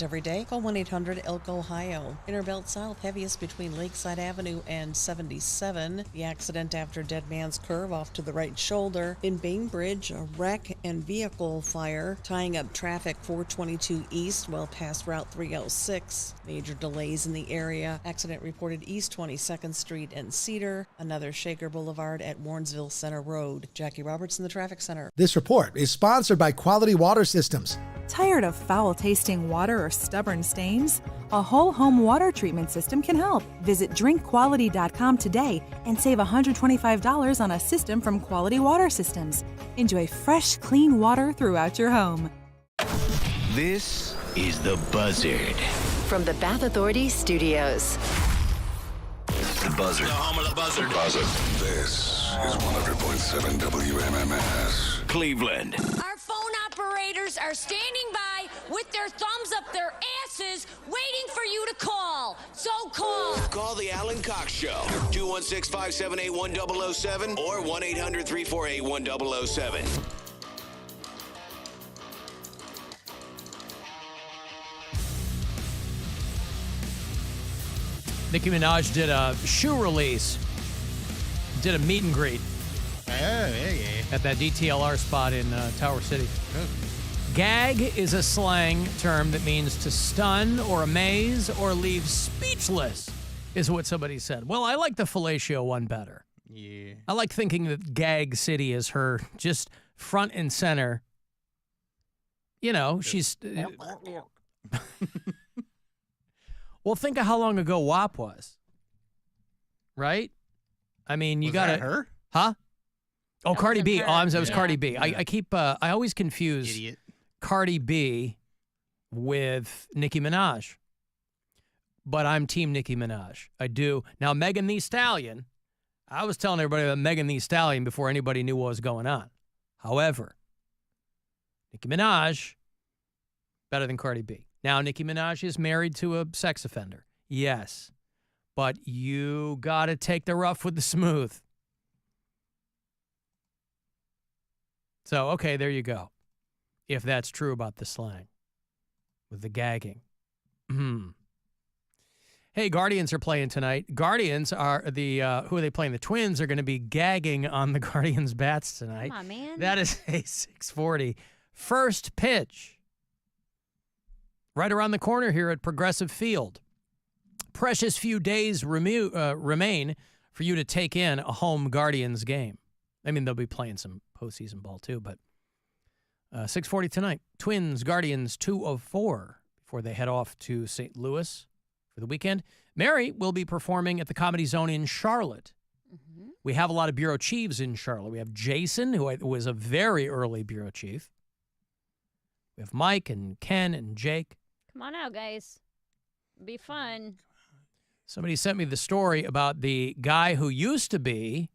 Every day, call 1-800-ELK-OHIO. Inner Belt South, heaviest between Lakeside Avenue and 77. The accident after Dead Man's Curve off to the right shoulder. In Bainbridge, a wreck and vehicle fire tying up traffic 422 East well past Route 306. Major delays in the area. Accident reported East 22nd Street and Cedar. Another Shaker Boulevard at Warrensville Center Road. Jackie Roberts in the Traffic Center. This report is sponsored by Quality Water Systems. Tired of foul-tasting water or stubborn stains? A whole home water treatment system can help. Visit drinkquality.com today and save $125 on a system from Quality Water Systems. Enjoy fresh, clean water throughout your home. This is The Buzzard. From the Bath Authority Studios. The Buzzard. The home of the Buzzard. The Buzzard. This is 100.7 WMMS. Cleveland. Our phone operators are standing by with their thumbs up their asses waiting for you to call. So call. Call the Alan Cox Show. 216-578-1007 or 1-800-348-1007. Nicki Minaj did a shoe release, did a meet and greet at that DTLR spot in Tower City. Gag is a slang term that means to stun or amaze or leave speechless, is what somebody said. Well, I like the fellatio one better. Yeah. I like thinking that Gag City is her just front and center. You know, she's... Well, think of how long ago WAP was. Right? I mean, you got to... her? Huh? Oh, Cardi B. her. Oh, it was Yeah. Cardi B. I keep... I always confuse Idiot. Cardi B with Nicki Minaj. But I'm team Nicki Minaj. I do. Now, Megan Thee Stallion... I was telling everybody about Megan Thee Stallion before anybody knew what was going on. However, Nicki Minaj, better than Cardi B. Now, Nicki Minaj is married to a sex offender. Yes. But you got to take the rough with the smooth. So, okay, there you go. If that's true about the slang with the gagging. Hey, Guardians are playing tonight. Guardians are the, who are they playing? The Twins are going to be gagging on the Guardians bats tonight. Come on, man. That is a 6:40 first pitch. Right around the corner here at Progressive Field. Precious few days remain for you to take in a home Guardians game. I mean, they'll be playing some postseason ball too, but 6:40 tonight. Twins, Guardians, 2 of 4 before they head off to St. Louis for the weekend. Mary will be performing at the Comedy Zone in Charlotte. Mm-hmm. We have a lot of bureau chiefs in Charlotte. We have Jason, who was a very early bureau chief. We have Mike and Ken and Jake. Come on out, guys. Be fun. Somebody sent me the story about the guy who used to be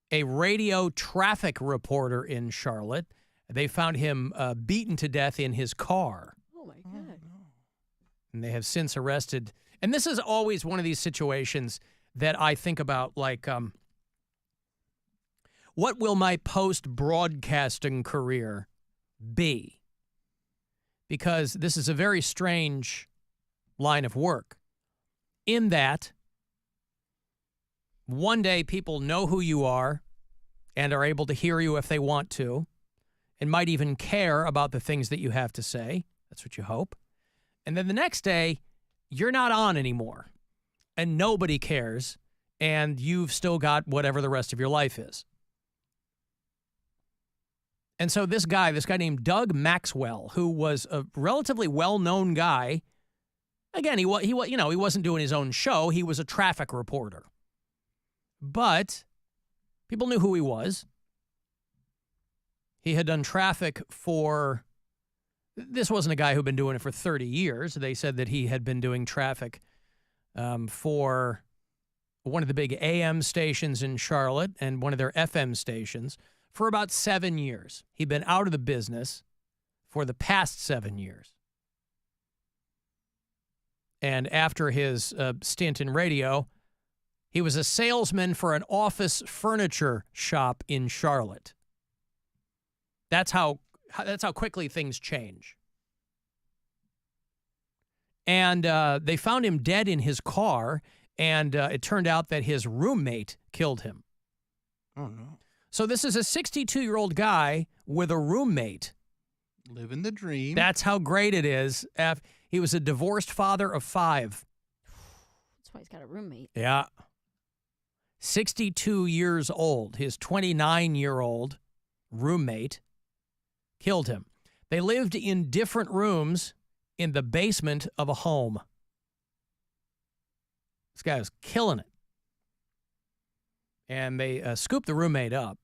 a radio traffic reporter in Charlotte. They found him beaten to death in his car. Oh, my God. And they have since arrested. And this is always one of these situations that I think about, like, what will my post-broadcasting career be? Because this is a very strange line of work in that one day people know who you are and are able to hear you if they want to and might even care about the things that you have to say. That's what you hope. And then the next day, you're not on anymore and nobody cares and you've still got whatever the rest of your life is. And so this guy named Doug Maxwell, who was a relatively well-known guy, again, he wasn't doing his own show. He was a traffic reporter. But people knew who he was. He had done traffic for, this wasn't a guy who'd been doing it for 30 years. They said that he had been doing traffic for one of the big AM stations in Charlotte and one of their FM stations for about 7 years. He'd been out of the business for the past 7 years. And after his stint in radio, he was a salesman for an office furniture shop in Charlotte. That's how quickly things change. And they found him dead in his car, and it turned out that his roommate killed him. Oh, no. So this is a 62-year-old guy with a roommate. Living the dream. That's how great it is. He was a divorced father of 5. That's why he's got a roommate. Yeah. 62 years old. His 29-year-old roommate killed him. They lived in different rooms in the basement of a home. This guy was killing it. And they scooped the roommate up.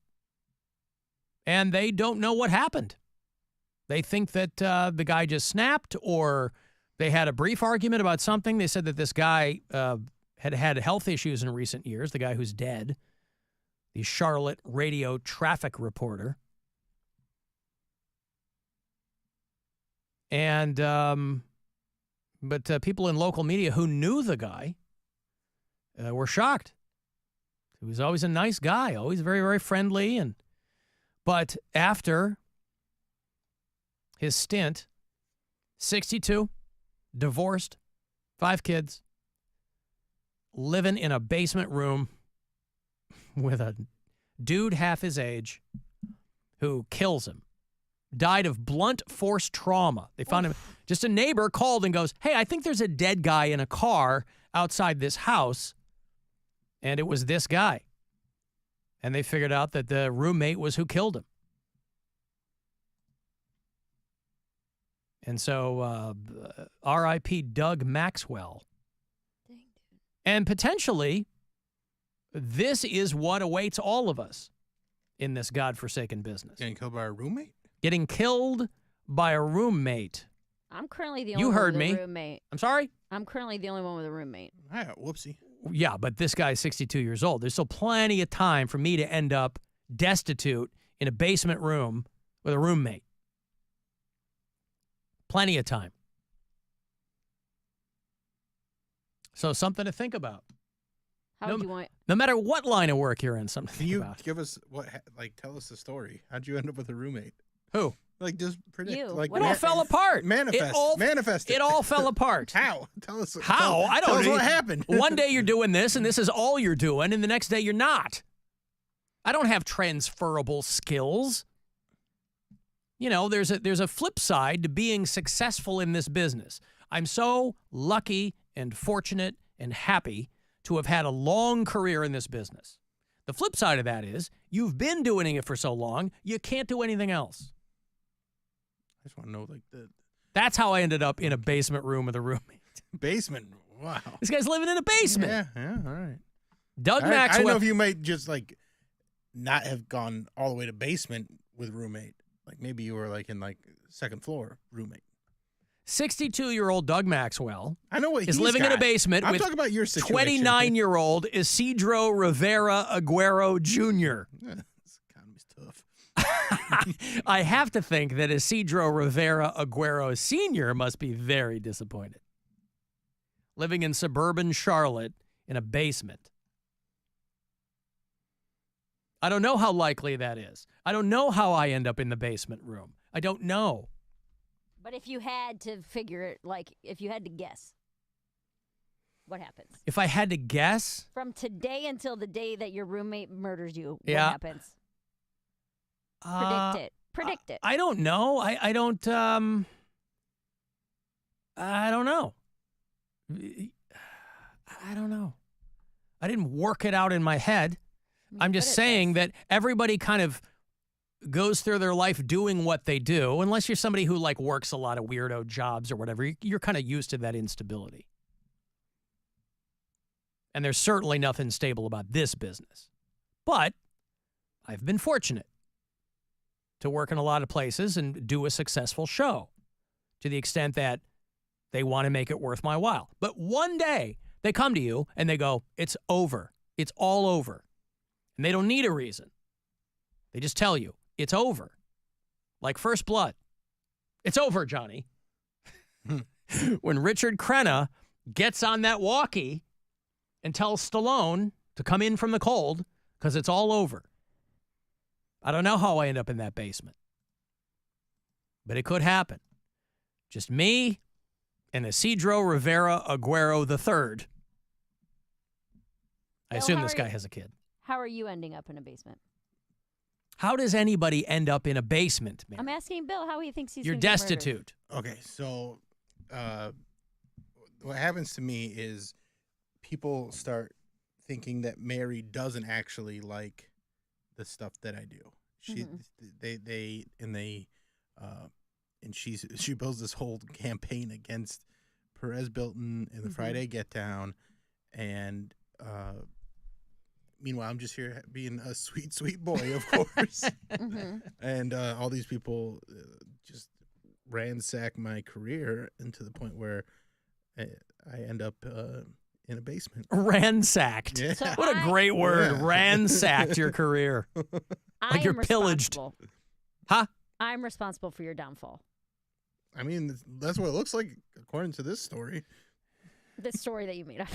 And they don't know what happened. They think that the guy just snapped, or they had a brief argument about something. They said that this guy had had health issues in recent years, the guy who's dead, the Charlotte radio traffic reporter. And, but people in local media who knew the guy were shocked. He was always a nice guy, always very, very friendly. But after his stint, 62, divorced, 5 kids, living in a basement room with a dude half his age who kills him. Died of blunt force trauma. They found him. Just a neighbor called and goes, hey, I think there's a dead guy in a car outside this house. And it was this guy. And they figured out that the roommate was who killed him. And so R.I.P. Doug Maxwell. And potentially, this is what awaits all of us in this godforsaken business. Getting killed by a roommate? Getting killed by a roommate. I'm currently the only You one heard with me. a roommate. I'm sorry? I'm currently the only one with a roommate. Whoopsie. Yeah, but this guy's 62 years old. There's still plenty of time for me to end up destitute in a basement room with a roommate. Plenty of time. So something to think about. How would you want? No matter what line of work you're in, something to think You about. give us tell us the story. How'd you end up with a roommate? Who? Like just predict. You. Like It all fell apart. Manifest. Manifest it. It all fell apart. How? Tell us. How? I don't tell us know. what happened. One day you're doing this, and this is all you're doing, and the next day you're not. I don't have transferable skills. You know, there's a flip side to being successful in this business. I'm so lucky and fortunate and happy to have had a long career in this business. The flip side of that is you've been doing it for so long, you can't do anything else. I just want to know, like, That's how I ended up in a basement room with a roommate. Basement? Wow. This guy's living in a basement. Yeah, all right. Doug I Maxwell. don't know if you might just, like, not have gone all the way to basement with roommate. Like, maybe you were, like, in, like, second floor roommate. 62-year-old Doug Maxwell I know what is he's living in a got. basement I'm with talking about your situation. 29-year-old Isidro Rivera Aguero Jr. This economy's tough. I have to think that Isidro Rivera Aguero Sr. must be very disappointed. Living in suburban Charlotte in a basement. I don't know how likely that is. I don't know how I end up in the basement room. I don't know. But if you had to figure it, like, if you had to guess, what happens? If I had to guess, From today until the day that your roommate murders you, what Yeah. happens? Predict it. Predict it. I don't know. I don't know. I don't know. I didn't work it out in my head. I'm just saying that everybody kind of goes through their life doing what they do, unless you're somebody who like works a lot of weirdo jobs or whatever. You're kind of used to that instability. And there's certainly nothing stable about this business. But I've been fortunate to work in a lot of places and do a successful show to the extent that they want to make it worth my while. But one day they come to you and they go, it's over. It's all over. And they don't need a reason. They just tell you, it's over. Like First Blood. It's over, Johnny. When Richard Crenna gets on that walkie and tells Stallone to come in from the cold because it's all over. I don't know how I end up in that basement. But it could happen. Just me and Isidro Rivera Aguero III. I Bill, assume how this are guy you- has a kid. How are you ending up in a basement? How does anybody end up in a basement, man? I'm asking Bill how he thinks he's You're gonna get murdered. destitute. Okay, so what happens to me is people start thinking that Mary doesn't actually like the stuff that I do. She, she builds this whole campaign against Perez Bilton and the Friday Get Down, and meanwhile, I'm just here being a sweet, sweet boy, of course. And all these people just ransack my career, and to the point where I end up in a basement. Ransacked. Yeah. So What a great word. Yeah. Ransacked your career. Like you're pillaged. Huh? I'm responsible for your downfall. I mean, that's what it looks like according to this story. This story that you made up.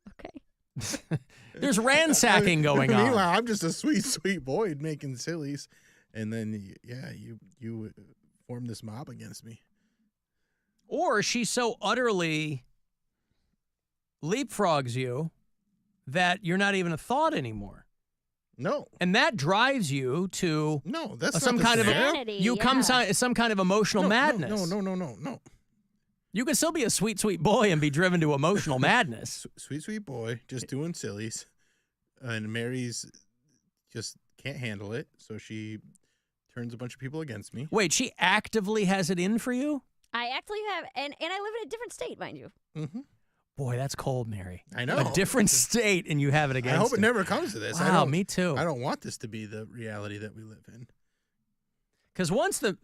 Okay. There's ransacking going on. Meanwhile, I'm just a sweet, sweet boy making sillies, and then you form this mob against me. Or she so utterly leapfrogs you that you're not even a thought anymore. No. And that drives you to that's some not kind the of scenario. you come some kind of emotional madness. No. You can still be a sweet, sweet boy and be driven to emotional madness. Sweet boy, just doing sillies. And Mary's just can't handle it, so she turns a bunch of people against me. Wait, she actively has it in for you? I actually have, and I live in a different state, mind you. Mm-hmm. Boy, that's cold, Mary. I know. A different state, and you have it against I hope it her. never comes to this. Wow, me too. I don't want this to be the reality that we live in. Because once the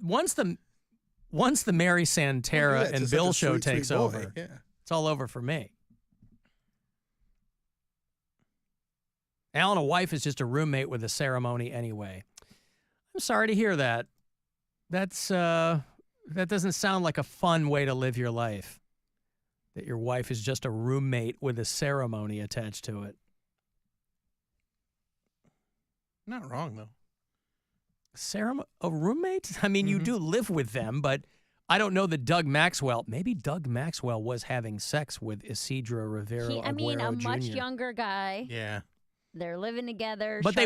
Mary Santora and Bill show takes over, it's all over for me. Alan, a wife is just a roommate with a ceremony anyway. I'm sorry to hear that. That doesn't sound like a fun way to live your life. That your wife is just a roommate with a ceremony attached to it. Not wrong, though. A roommate? I mean, you do live with them, but I don't know that Doug Maxwell, maybe Doug Maxwell was having sex with Isidro Rivera Aguero a much Jr. younger guy. Yeah. They're living together. But they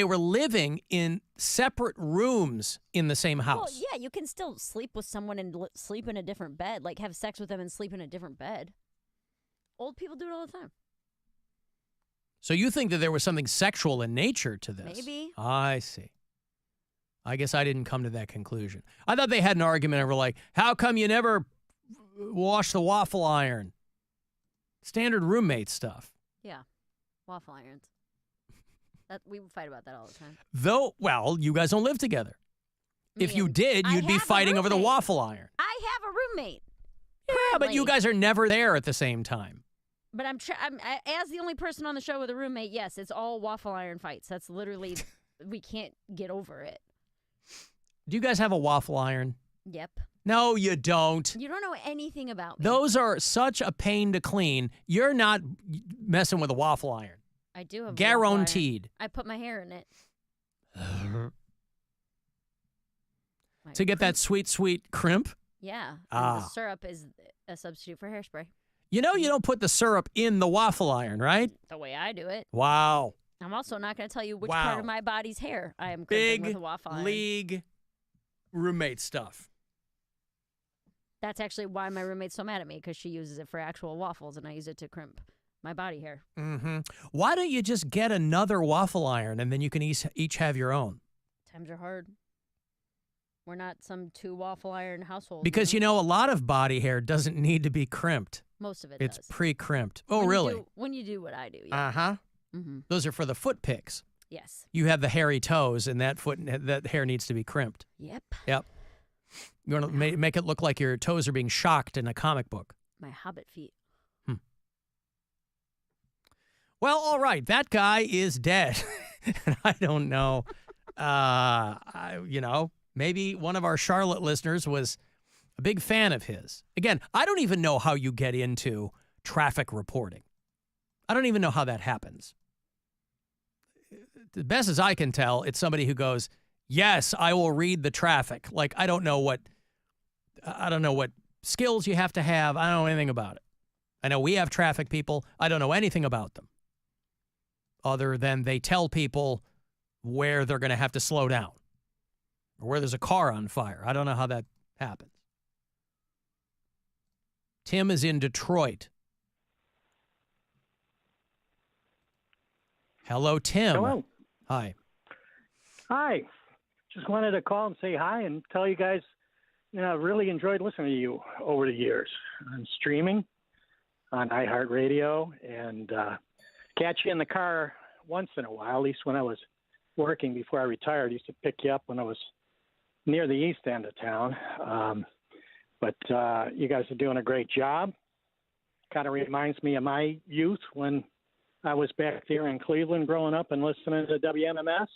were living in separate rooms in the same house. Well, yeah, you can still sleep with someone and sleep in a different bed, like have sex with them and sleep in a different bed. Old people do it all the time. So you think that there was something sexual in nature to this? Maybe. I see. I guess I didn't come to that conclusion. I thought they had an argument over like, how come you never wash the waffle iron? Standard roommate stuff. Yeah. Waffle irons. We would fight about that all the time. Though, well, you guys don't live together. If you did, you'd be fighting over the waffle iron. I have a roommate. Yeah, but you guys are never there at the same time. But I'm as the only person on the show with a roommate, yes, it's all waffle iron fights. That's literally, we can't get over it. Do you guys have a waffle iron? Yep. No, you don't. You don't know anything about me. Those are such a pain to clean. You're not messing with a waffle iron. I do have guaranteed. I put my hair in it. To get that sweet, sweet crimp? Yeah. The syrup is a substitute for hairspray. You know you don't put the syrup in the waffle iron, right? The way I do it. Wow. I'm also not going to tell you which part of my body's hair I am crimping Big with a waffle iron. league roommate stuff. That's actually why my roommate's so mad at me, because she uses it for actual waffles and I use it to crimp my body hair. Mm-hmm. Why don't you just get another waffle iron and then you can each have your own? Times are hard. We're not some 2 waffle iron household. Because, you know, a lot of body hair doesn't need to be crimped. Most of it It's does. pre-crimped. Oh, really? When you do what I do, yeah. Uh-huh. Mm-hmm. Those are for the foot picks. Yes. You have the hairy toes, and that hair needs to be crimped. Yep. Yep. You want to make it look like your toes are being shocked in a comic book. My hobbit feet. Well, all right. That guy is dead. And I don't know. Maybe one of our Charlotte listeners was a big fan of his. Again, I don't even know how you get into traffic reporting. I don't even know how that happens. The best as I can tell, it's somebody who goes, yes, I will read the traffic. Like, I don't know what skills you have to have. I don't know anything about it. I know we have traffic people. I don't know anything about them other than they tell people where they're going to have to slow down or where there's a car on fire. I don't know how that happens. Tim is in Detroit. Hello, Tim. Hello. Hi. Hi. Just wanted to call and say hi and tell you guys, I've really enjoyed listening to you over the years on streaming, on iHeart Radio, and catch you in the car once in a while, at least when I was working before I retired. I used to pick you up when I was near the east end of town. But you guys are doing a great job. Kind of reminds me of my youth when I was back there in Cleveland growing up and listening to WMMS.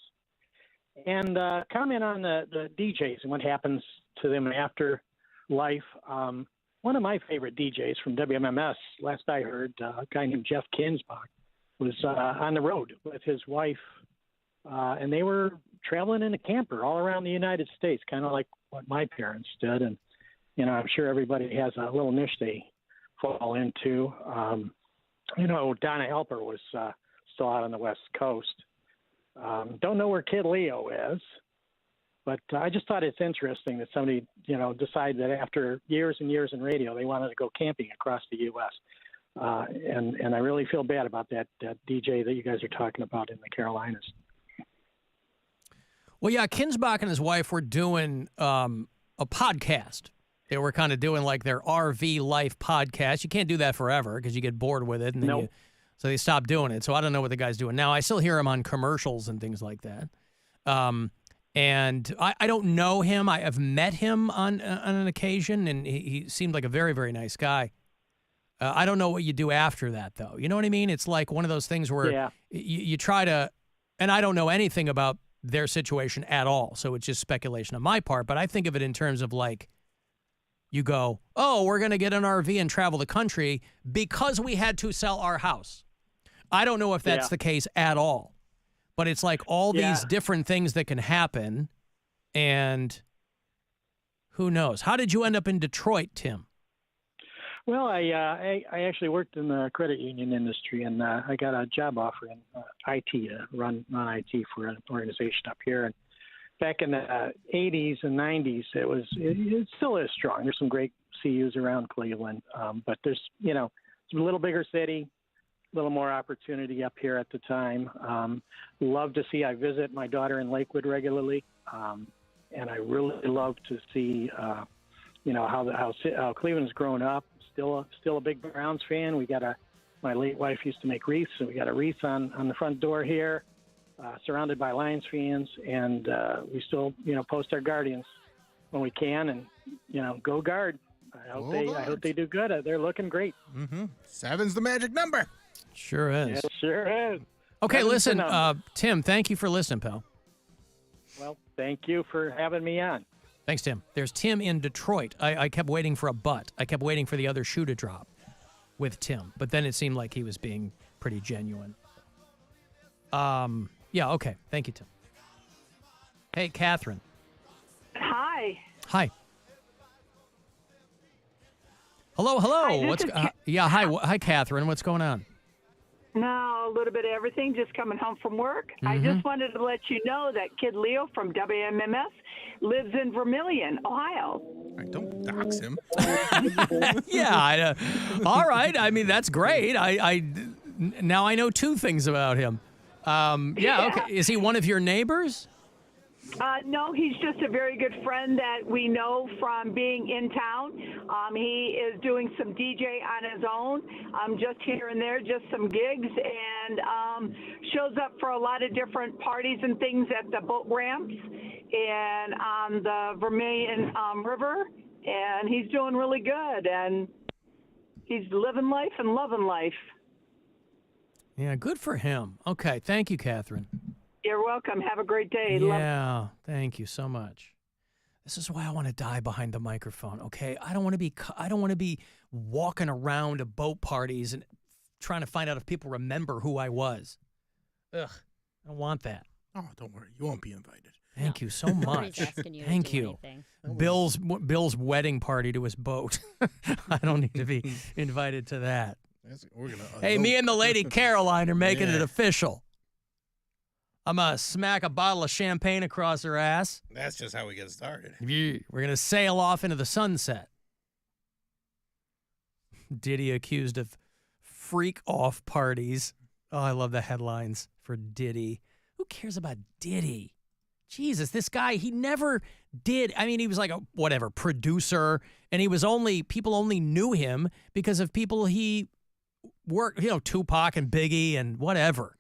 And comment on the DJs and what happens to them after life. One of my favorite DJs from WMMS, last I heard, a guy named Jeff Kinsbach, was on the road with his wife, and they were traveling in a camper all around the United States, kind of like what my parents did. And, I'm sure everybody has a little niche they fall into. Donna Helper was still out on the West Coast. Don't know where Kid Leo is, but I just thought it's interesting that somebody, decided that after years and years in radio, they wanted to go camping across the U.S. And I really feel bad about that DJ that you guys are talking about in the Carolinas. Well, yeah, Kinsbach and his wife were doing a podcast. They were kind of doing like their RV life podcast. You can't do that forever because you get bored with it. And then so they stopped doing it. So I don't know what the guy's doing now. I still hear him on commercials and things like that. And I don't know him. I have met him on an occasion, and he seemed like a very, very nice guy. I don't know what you do after that, though. You know what I mean? It's like one of those things where you try to, and I don't know anything about their situation at all, so it's just speculation on my part, but I think of it in terms of like, you go, oh, we're going to get an RV and travel the country because we had to sell our house. I don't know if that's the case at all, but it's like all these different things that can happen, and who knows? How did you end up in Detroit, Tim? Well, I actually worked in the credit union industry, and I got a job offer in IT to run IT for an organization up here. And back in the 80s and 90s, it still is strong. There's some great CUs around Cleveland, but there's it's a little bigger city, a little more opportunity up here at the time. Love to see. I visit my daughter in Lakewood regularly, and I really love to see how Cleveland's grown up. Still a big Browns fan. We got my late wife used to make wreaths, so we got a wreath on the front door here. Surrounded by Lions fans, and we still, post our Guardians when we can, and go Guard. I hope they do good. They're looking great. Mm-hmm. 7's the magic number. Sure is. It sure is. Okay, listen, Tim, thank you for listening, pal. Well, thank you for having me on. Thanks, Tim. There's Tim in Detroit. I kept waiting for a but. I kept waiting for the other shoe to drop with Tim, but then it seemed like he was being pretty genuine. Yeah, okay. Thank you, Tim. Hey, Catherine. Hi. Hi. Hello. Hi, Hi, Catherine. What's going on? No, a little bit of everything, just coming home from work. I just wanted to let you know that Kid Leo from WMMS lives in Vermillion, Ohio. Don't dox him. Yeah. All right. I mean, that's great. Now I know two things about him. Okay. Is he one of your neighbors? No, he's just a very good friend that we know from being in town. He is doing some DJ on his own, just here and there, just some gigs, and shows up for a lot of different parties and things at the boat ramps and on the Vermilion River, and he's doing really good, and he's living life and loving life. Yeah, good for him. Okay, thank you, Catherine. You're welcome. Have a great day. Yeah, thank you so much. This is why I want to die behind the microphone. Okay, I don't want to be walking around to boat parties and trying to find out if people remember who I was. Ugh, I don't want that. Oh, don't worry, you won't be invited. Thank you so much. Thank you. Bill's wedding party to his boat. I don't need to be invited to that. Hey, me and the lady Caroline are making it official. I'm going to smack a bottle of champagne across her ass. That's just how we get started. We're going to sail off into the sunset. Diddy accused of freak-off parties. Oh, I love the headlines for Diddy. Who cares about Diddy? Jesus, this guy, he never did. I mean, he was like a, producer, and people only knew him because of people he worked, Tupac and Biggie and whatever.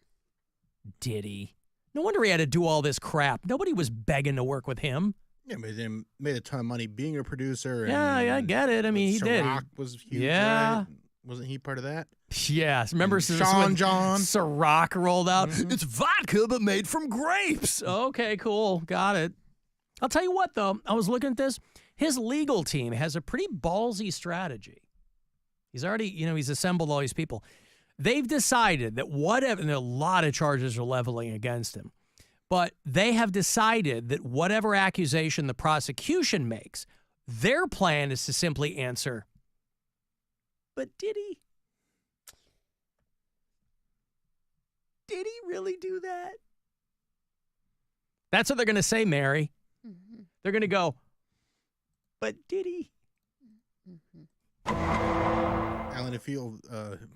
Diddy. No wonder he had to do all this crap. Nobody was begging to work with him. Yeah, but he made a ton of money being a producer. Yeah, I get it. I mean, he did. Ciroc was huge, yeah. Right? Wasn't he part of that? Yes. Remember Sean John? Ciroc rolled out. It's vodka, but made from grapes. Okay, cool. Got it. I'll tell you what, though. I was looking at this. His legal team has a pretty ballsy strategy. He's already, he's assembled all these people. They've decided that and a lot of charges are leveling against him, but they have decided that whatever accusation the prosecution makes, their plan is to simply answer, but did he? did he really do that? That's what they're going to say, Mary. Mm-hmm. They're going to go, but did he? Alan, if you'll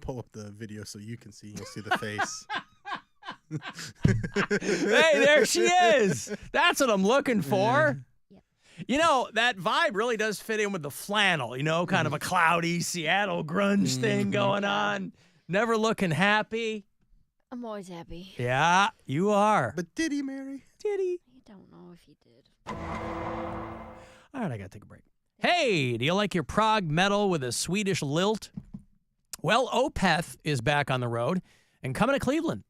pull up the video so you can see, you'll see the face. Hey, there she is. That's what I'm looking for. Yep. You know, that vibe really does fit in with the flannel, you know, kind of a cloudy Seattle grunge thing going on. Never looking happy. I'm always happy. Yeah, you are. But did he, Mary? Did he? I don't know if he did. All right, I got to take a break. Hey, do you like your prog metal with a Swedish lilt? Well, Opeth is back on the road and coming to Cleveland.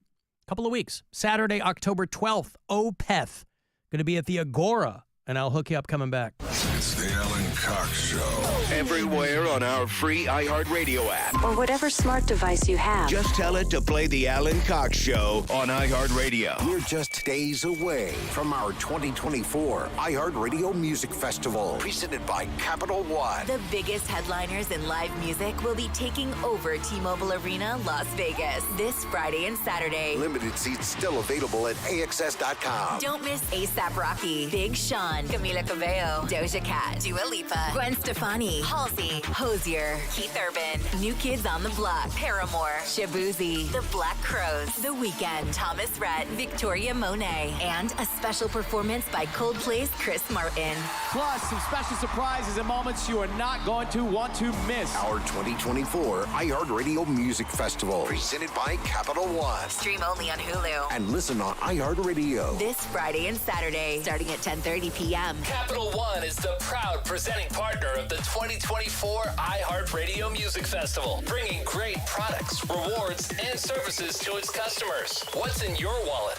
A couple of weeks. Saturday, October 12th, Opeth. Going to be at the Agora, and I'll hook you up coming back. It's the Alan Cox Show. Everywhere on our free iHeart Radio app. Or whatever smart device you have. Just tell it to play the Alan Cox Show on iHeart Radio. We're just days away from our 2024 iHeart Radio Music Festival, presented by Capital One. The biggest headliners in live music will be taking over T-Mobile Arena, Las Vegas, this Friday and Saturday. Limited seats still available at AXS.com. Don't miss A$AP Rocky, Big Sean, Camila Cabello, Doja Cat, Dua Lipa, Gwen Stefani, Halsey, Hozier, Keith Urban, New Kids on the Block, Paramore, Shabuzi, The Black Crowes, The Weeknd, Thomas Rhett, Victoria Monet, and a special performance by Coldplay's Chris Martin. Plus, some special surprises and moments you are not going to want to miss. Our 2024 iHeart Radio Music Festival, presented by Capital One. Stream only on Hulu. And listen on iHeart Radio. This Friday and Saturday, starting at 10:30 p.m. Capital One is the proud presenting partner of the 2024 iHeart Radio Music Festival, bringing great products, rewards, and services to its customers. What's in your wallet?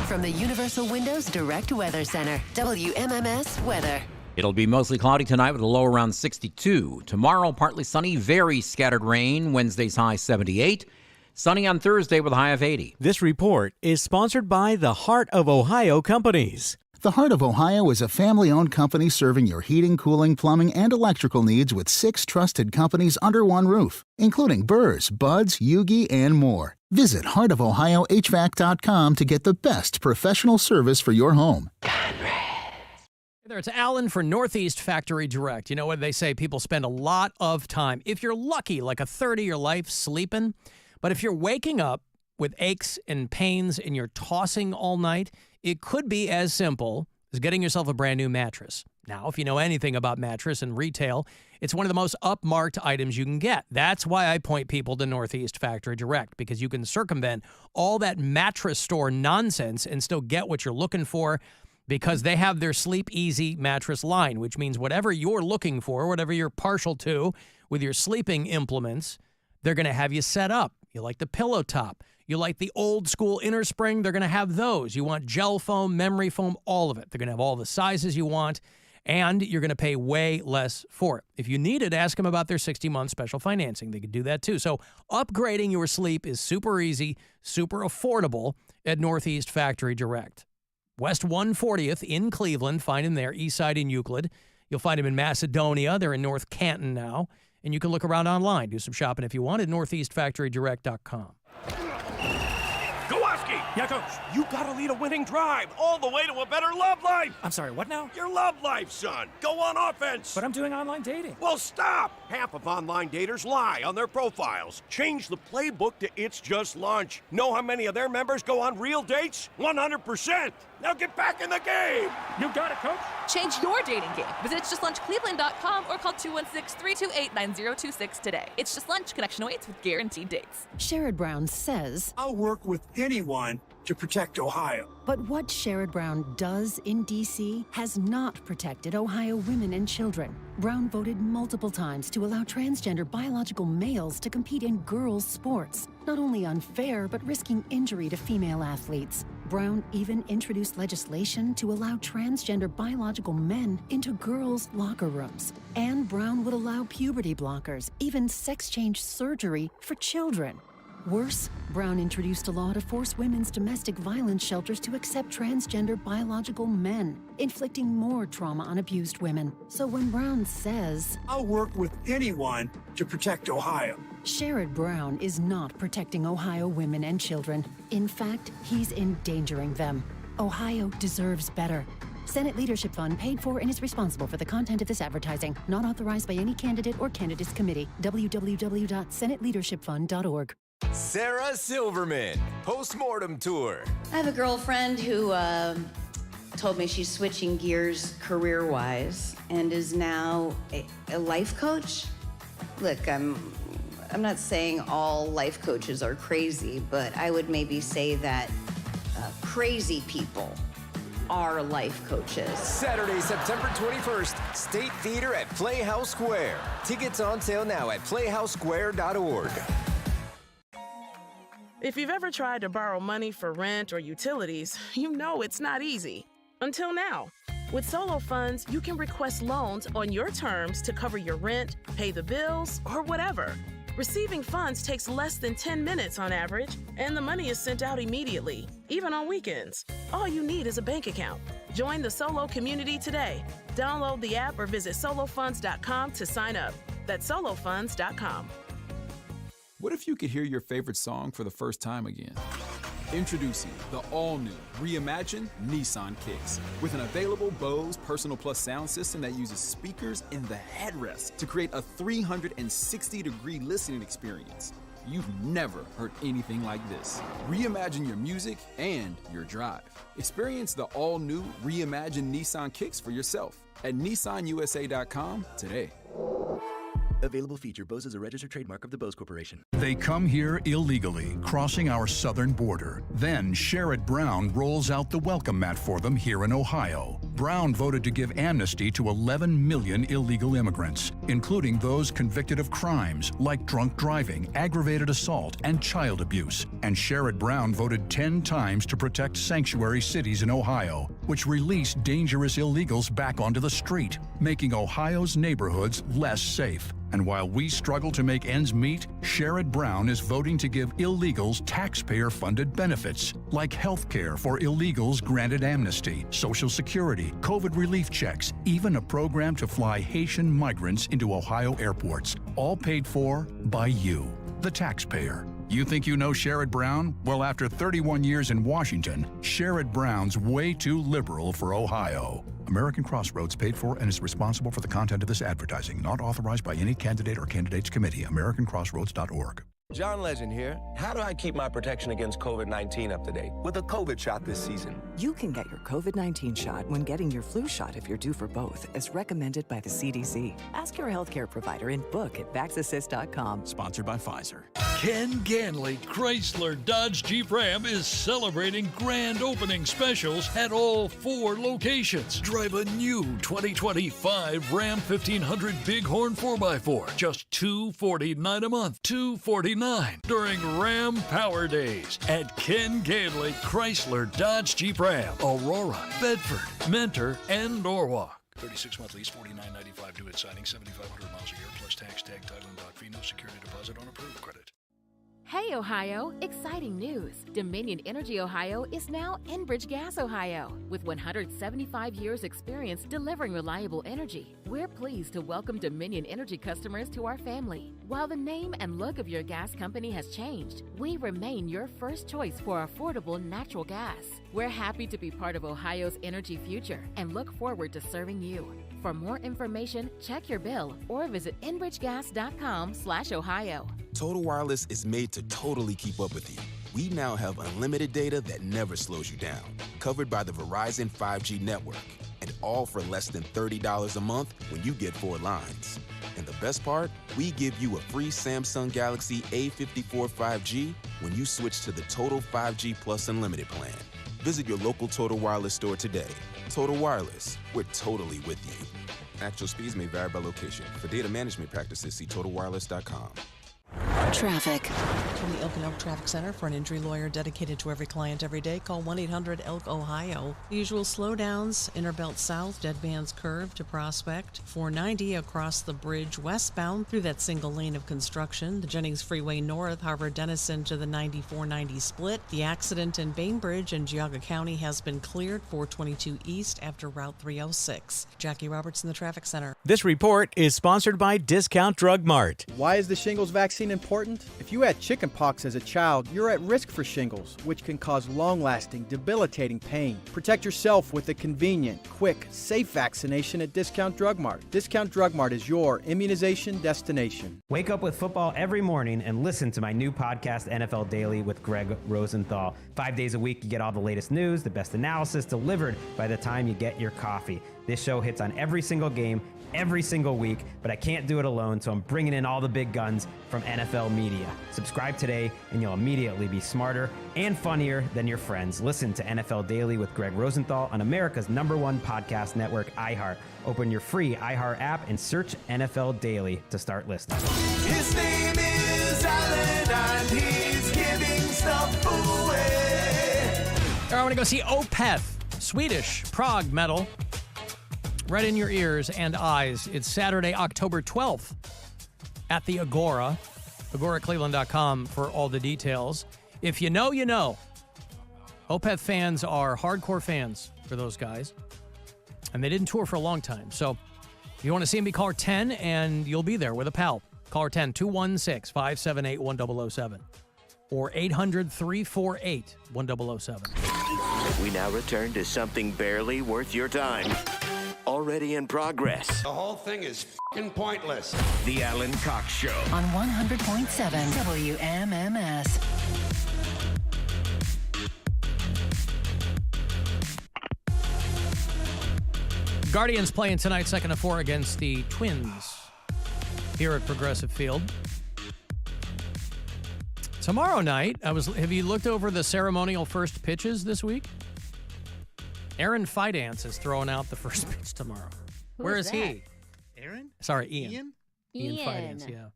From the Universal Windows Direct Weather Center, WMMS Weather. It'll be mostly cloudy tonight with a low around 62. Tomorrow, partly sunny, very scattered rain. Wednesday's high 78. Sunny on Thursday with a high of 80. This report is sponsored by the Heart of Ohio Companies. The Heart of Ohio is a family-owned company serving your heating, cooling, plumbing, and electrical needs with 6 trusted companies under one roof, including Burrs, Buds, Yugi, and more. Visit heartofohiohvac.com to get the best professional service for your home. Hey there, it's Alan for Northeast Factory Direct. You know what they say? People spend a lot of time, if you're lucky, like a third of your life sleeping. But if you're waking up with aches and pains and you're tossing all night, it could be as simple as getting yourself a brand new mattress. Now, if you know anything about mattress and retail, it's one of the most upmarked items you can get. That's why I point people to Northeast Factory Direct, because you can circumvent all that mattress store nonsense and still get what you're looking for, because they have their Sleep Easy mattress line, which means whatever you're looking for, whatever you're partial to with your sleeping implements, they're going to have you set up. You like the pillow top. You like the old school inner spring, they're going to have those. You want gel foam, memory foam, all of it. They're going to have all the sizes you want, and you're going to pay way less for it. If you need it, ask them about their 60-month special financing. They could do that too. So upgrading your sleep is super easy, super affordable at Northeast Factory Direct. West 140th in Cleveland. Find them there. East Side in Euclid. You'll find them in Macedonia. They're in North Canton now. And you can look around online. Do some shopping if you want at northeastfactorydirect.com. Yeah, Coach, you gotta lead a winning drive all the way to a better love life. I'm sorry, what now? Your love life, son. Go on offense. But I'm doing online dating. Well, stop. Half of online daters lie on their profiles. Change the playbook to It's Just Lunch. Know how many of their members go on real dates? 100%. Now get back in the game. You got it, Coach. Change your dating game. Visit it'sjustlunchcleveland.com or call 216-328-9026 today. It's Just Lunch. Connection awaits with guaranteed dates. Sherrod Brown says, I'll work with anyone to protect Ohio. but what Sherrod Brown does in D.C. has not protected Ohio women and children. Brown voted multiple times to allow transgender biological males to compete in girls' sports. Not only unfair, but risking injury to female athletes. Brown even introduced legislation to allow transgender biological men into girls' locker rooms. And Brown would allow puberty blockers, even sex change surgery for children. Worse, Brown introduced a law to force women's domestic violence shelters to accept transgender biological men, inflicting more trauma on abused women. So when Brown says, "I'll work with anyone to protect Ohio," Sherrod Brown is not protecting Ohio women and children. In fact, he's endangering them. Ohio deserves better. Senate Leadership Fund paid for and is responsible for the content of this advertising. Not authorized by any candidate or candidates committee. www.senateleadershipfund.org. Sarah Silverman, Postmortem Tour. I have a girlfriend who told me she's switching gears career-wise and is now a life coach. Look, I'm not saying all life coaches are crazy, but I would maybe say that crazy people are life coaches. Saturday, September 21st, State Theater at Playhouse Square. Tickets on sale now at playhousesquare.org. If you've ever tried to borrow money for rent or utilities, you know it's not easy. Until now. With Solo Funds, you can request loans on your terms to cover your rent, pay the bills, or whatever. Receiving funds takes less than 10 minutes on average, and the money is sent out immediately, even on weekends. All you need is a bank account. Join the Solo community today. Download the app or visit solofunds.com to sign up. That's solofunds.com. What if you could hear your favorite song for the first time again? Introducing the all-new, reimagined Nissan Kicks. With an available Bose Personal Plus sound system that uses speakers in the headrest to create a 360-degree listening experience. You've never heard anything like this. Reimagine your music and your drive. Experience the all-new, reimagined Nissan Kicks for yourself at nissanusa.com today. Available feature. Bose is a registered trademark of the Bose Corporation. They come here illegally, crossing our southern border. Then Sherrod Brown rolls out the welcome mat for them here in Ohio. Brown voted to give amnesty to 11 million illegal immigrants, including those convicted of crimes like drunk driving, aggravated assault, and child abuse. And Sherrod Brown voted 10 times to protect sanctuary cities in Ohio, which release dangerous illegals back onto the street, making Ohio's neighborhoods less safe. And while we struggle to make ends meet, Sherrod Brown is voting to give illegals taxpayer-funded benefits, like health care for illegals granted amnesty, Social Security, COVID relief checks, even a program to fly Haitian migrants into Ohio airports, all paid for by you, the taxpayer. You think you know Sherrod Brown? Well, after 31 years in Washington, Sherrod Brown's way too liberal for Ohio. American Crossroads paid for and is responsible for the content of this advertising, not authorized by any candidate or candidates committee. AmericanCrossroads.org. John Legend here. How do I keep my protection against COVID-19 up to date with a COVID shot this season? You can get your COVID-19 shot when getting your flu shot if you're due for both, as recommended by the CDC. Ask your healthcare provider and book at VaxAssist.com. Sponsored by Pfizer. Ken Ganley Chrysler Dodge Jeep Ram is celebrating grand opening specials at all 4 locations. Drive a new 2025 Ram 1500 Bighorn 4x4, just $249 a month. $249 during Ram Power Days at Ken Ganley Chrysler Dodge Jeep Ram, Aurora, Bedford, Mentor, and Norwalk. 36-month lease, $49.95 due at signing, 7,500 miles a year, plus tax, tag, title, and dock fee. No security deposit on approved credit. Hey, Ohio! Exciting news! Dominion Energy Ohio is now Enbridge Gas Ohio. With 175 years experience delivering reliable energy, we're pleased to welcome Dominion Energy customers to our family. While the name and look of your gas company has changed, we remain your first choice for affordable natural gas. We're happy to be part of Ohio's energy future and look forward to serving you. For more information, check your bill or visit enbridgegas.com/Ohio. Total Wireless is made to totally keep up with you. We now have unlimited data that never slows you down, covered by the Verizon 5G network, and all for less than $30 a month when you get 4 lines. And the best part, we give you a free Samsung Galaxy A54 5G when you switch to the Total 5G Plus Unlimited plan. Visit your local Total Wireless store today. Total Wireless, we're totally with you. Actual speeds may vary by location. For data management practices, see TotalWireless.com. traffic. From the Elk and Elk Traffic Center, for an injury lawyer dedicated to every client every day, call 1-800-ELK-OHIO. The usual slowdowns, Innerbelt South, Dead Man's Curve to Prospect, 490 across the bridge westbound through that single lane of construction, the Jennings Freeway North, Harvard-Denison to the 9490 split. The accident in Bainbridge in Geauga County has been cleared, 422 east after Route 306. Jackie Roberts in the Traffic Center. This report is sponsored by Discount Drug Mart. Why is the shingles vaccine important? If you had chickenpox as a child, you're at risk for shingles, which can cause long-lasting, debilitating pain. Protect yourself with a convenient, quick, safe vaccination at Discount Drug Mart. Discount Drug Mart is your immunization destination. Wake up with football every morning and listen to my new podcast, NFL Daily, with Greg Rosenthal. 5 days a week, you get all the latest news, the best analysis delivered by the time you get your coffee. This show hits on every single game, every single week, but I can't do it alone, so I'm bringing in all the big guns from NFL Media. Subscribe today, and you'll immediately be smarter and funnier than your friends. Listen to NFL Daily with Greg Rosenthal on America's #1 podcast network, iHeart. Open your free iHeart app and search NFL Daily to start listening. His name is Alan, and he's giving stuff away. I want to go see Opeth, Swedish prog metal. Right in your ears and eyes. It's Saturday, October 12th at the Agora. AgoraCleveland.com for all the details. If you know, you know. Opeth fans are hardcore fans for those guys. And they didn't tour for a long time. So if you want to see them, call 10 and you'll be there with a pal. Call 10 216-578-1007 or 800-348-1007. We now return to something barely worth your time. Already in progress. The whole thing is f***ing pointless. The Alan Cox Show. On 100.7 WMMS. Guardians playing tonight, 2nd of 4 against the Twins here at Progressive Field. Tomorrow night, have you looked over the ceremonial first pitches this week? Aaron Fidance is throwing out the first pitch tomorrow. Where is he? Aaron? Sorry, Ian. Ian Fidance, yeah.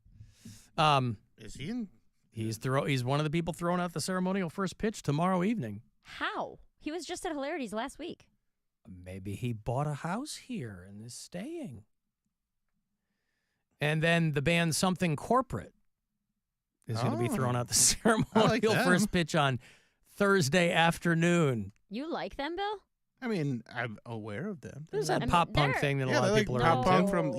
Is he in? He's one of the people throwing out the ceremonial first pitch tomorrow evening. How? He was just at Hilarities last week. Maybe he bought a house here and is staying. And then the band Something Corporate is going to be throwing out the ceremonial first pitch on Thursday afternoon. You like them, Bill? I mean, I'm aware of them. There's that pop punk thing that a lot of people are pop punk into.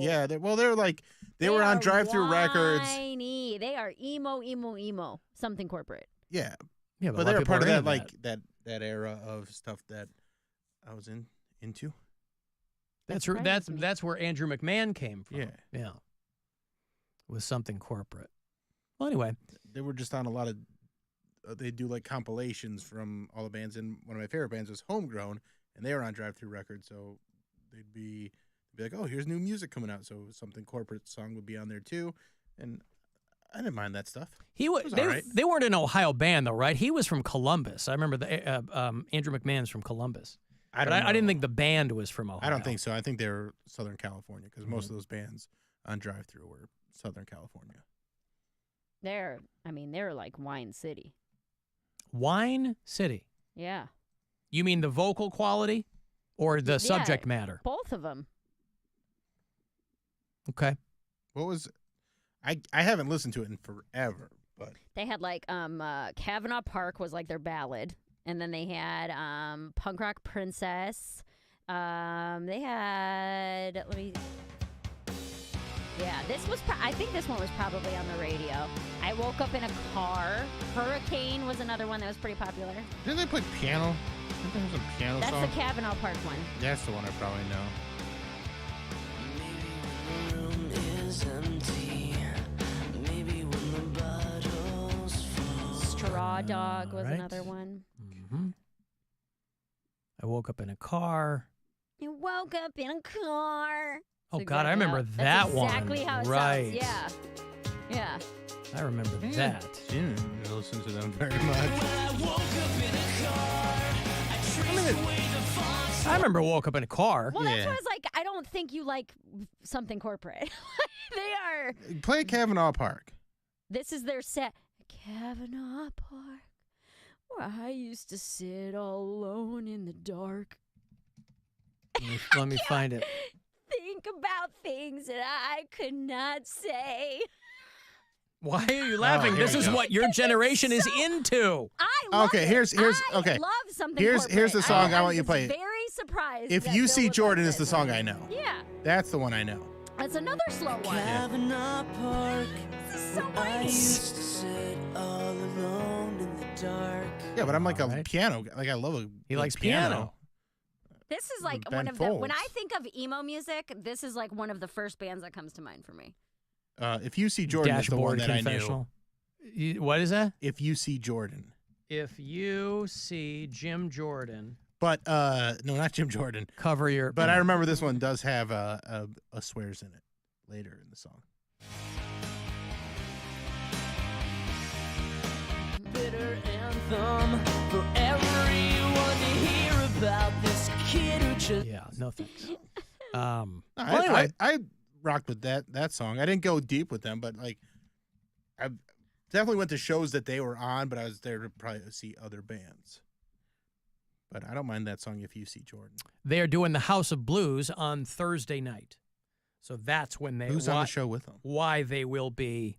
They were on Drive-Thru Records. Whiny. They are emo. Something Corporate. Yeah. Yeah, but they're part of that that era of stuff that I was into. That's where Andrew McMahon came from. Yeah. With Something Corporate. Well, anyway, they were just on a lot of. They do like compilations from all the bands, and one of my favorite bands was Homegrown, and they were on Drive-Thru Records, so they'd be like, "Oh, here's new music coming out," so Something Corporate song would be on there too, and I didn't mind that stuff. They weren't an Ohio band though, right? He was from Columbus. I remember Andrew McMahon's from Columbus. I didn't think the band was from Ohio. I don't think so. I think they were Southern California because most of those bands on Drive-Thru were Southern California. They're like Wine City. Wine City. Yeah. You mean the vocal quality or the subject matter? Both of them. Okay. What was I haven't listened to it in forever, but they had like Kavanaugh Park was like their ballad, and then they had Punk Rock Princess. They had I think this one was probably on the radio. I Woke Up in a Car. Hurricane was another one that was pretty popular. Didn't they play piano? I think there was a piano That's song. the Kavanaugh Park one. That's the one I probably know. Straw Dog was another one. Mm-hmm. I Woke Up in a Car. You woke up in a car. Oh, God, I remember that one. That's exactly how it right. sounds. Yeah. I remember that. Didn't listen to them very much. I remember Woke Up in a Car. Well, that's why I was like, I don't think you like Something Corporate. They are. Play Kavanaugh Park. This is their set. Kavanaugh Park, where I used to sit all alone in the dark. Let me find it. Think about things that I could not say. Why are you laughing? This is what your generation is into. I love it. Here's I okay. love something Here's corporate. the song I want you to was play. Very surprised. If that You Bill See would Jordan like is the this. song I know. Yeah. That's the one I know. That's another slow one. Kavanaugh Park. This is so I nice. used to sit all alone in the dark. Yeah, but I'm like a piano guy. Like I love a He likes piano. piano. This is like Ben one of the. When Folds. I think of emo music, this is like one of the first bands that comes to mind for me. If You See Jordan is the one Dashboard that I knew. Confessional. What is that? If You See Jordan. If you see Jim Jordan. But no, not Jim Jordan. Cover your. But I remember this one does have a swears in it later in the song. Bitter anthem for everyone to hear about this kid who just. Yeah, no thanks. I rocked with that song. I didn't go deep with them, but like I definitely went to shows that they were on, but I was there to probably see other bands. But I don't mind that song If You See Jordan. They are doing the House of Blues on Thursday night. So that's when they. Who's on the show with them? Why they will be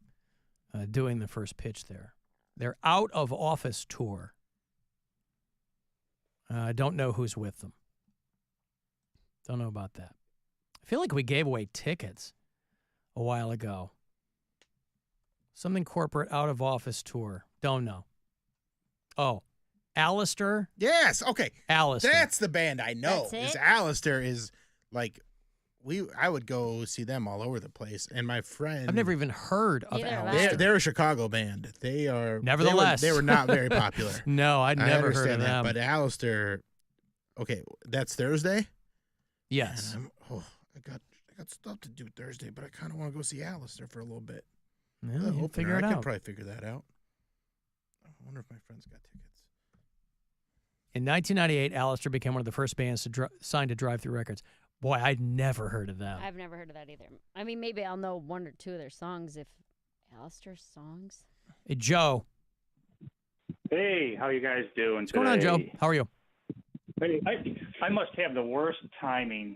doing the first pitch there. Their Out of Office tour. I don't know who's with them. Don't know about that. I feel like we gave away tickets a while ago. Something corporate Out of Office tour. Don't know. Oh, Alistair? Yes. Okay. Alistair. That's the band I know. That's it? Alistair is like I would go see them all over the place. And my friend I've never even heard of Neither have I. Alistair. they're a Chicago band. They are Nevertheless. they were not very popular. No, I'd I never heard of understand that, them. But Alistair, okay, that's Thursday? Yes. And I got stuff to do Thursday, but I kind of want to go see Alistair for a little bit. Yeah, The you opener, figure it I out. could probably figure that out. I wonder if my friends got tickets. In 1998, Alistair became one of the first bands to sign to Drive Thru Records. Boy, I'd never heard of them. I've never heard of that either. I mean, maybe I'll know one or two of their songs if Alistair's songs. Hey, Joe. Hey, how you guys doing What's going on, Joe? How are you? Hey, I must have the worst timing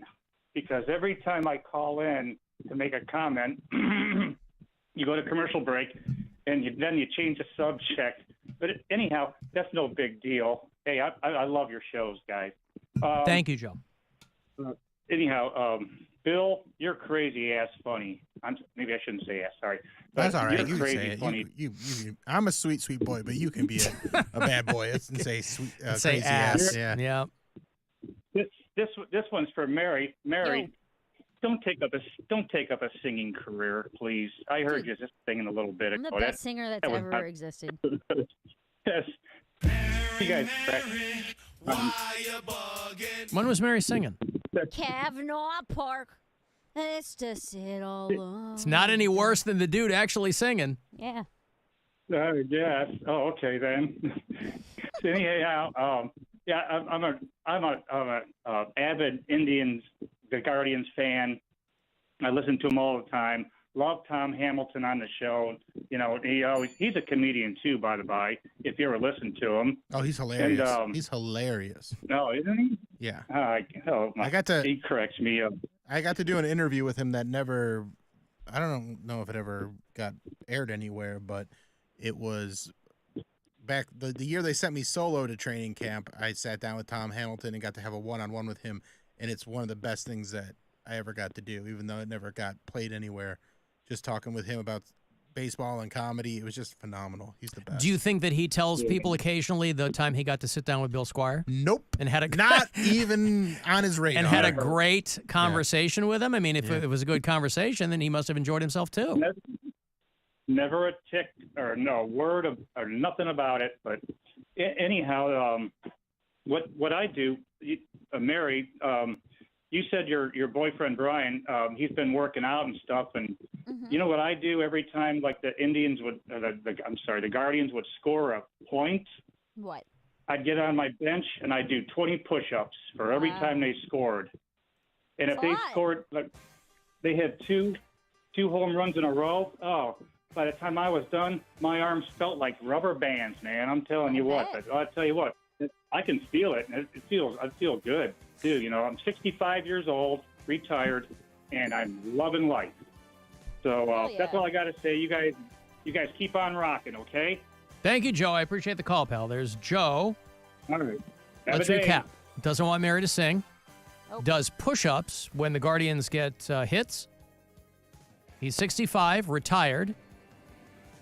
because every time I call in to make a comment, you go to commercial break and then you change the subject. But anyhow, that's no big deal. Hey, I love your shows, guys. Thank you, Joe. Anyhow, Bill, you're crazy ass funny. Maybe I shouldn't say ass. Sorry. That's But all right. You're You can crazy say it. funny. You, I'm a sweet boy, but you can be a bad boy. Let's say sweet, Say crazy ass. Yeah. This one's for Mary. Mary, don't take up a singing career, please. I heard you just singing a little bit I'm the ago. best singer that's that was ever not- existed. Yes. You guys. When was Mary singing? Kavanaugh Park. It's to sit all alone. It's not any worse than the dude actually singing. Yeah. Yes. Oh, okay then. So anyhow, yeah, I'm a avid Indians, the Guardians fan. I listen to him all the time. Love Tom Hamilton on the show. You know, he's a comedian too, by the by. If you ever listen to him. Oh, he's hilarious. And, He's hilarious. No, isn't he? Yeah. He corrects me. I got to do an interview with him that never. I don't know if it ever got aired anywhere, but it was back the year they sent me solo to training camp. I sat down with Tom Hamilton and got to have a one-on-one with him, and it's one of the best things that I ever got to do, even though it never got played anywhere. Just talking with him about baseball and comedy, it was just phenomenal. He's the best. Do you think that he tells people occasionally the time he got to sit down with Bill Squire? Nope. And had a Not even on his radar. and had a great conversation with him. I mean, if it was a good conversation, then he must have enjoyed himself too. Never a tick or no word or nothing about it. But anyhow, what I do, Mary, you said your boyfriend Brian, he's been working out and stuff, and you know what I do every time, like the Indians would, the Guardians would score a point. What? I'd get on my bench and I'd do 20 push-ups for every time they scored. And if they scored, like they had two home runs in a row, oh, by the time I was done, my arms felt like rubber bands, man. I'm telling you what. But I'll tell you what, I can feel it. I feel good, too. You know, I'm 65 years old, retired, and I'm loving life. So that's all I got to say. You guys keep on rocking, okay? Thank you, Joe. I appreciate the call, pal. There's Joe. All right. Let's recap. Doesn't want Mary to sing. Does push-ups when the Guardians get hits. He's 65, retired.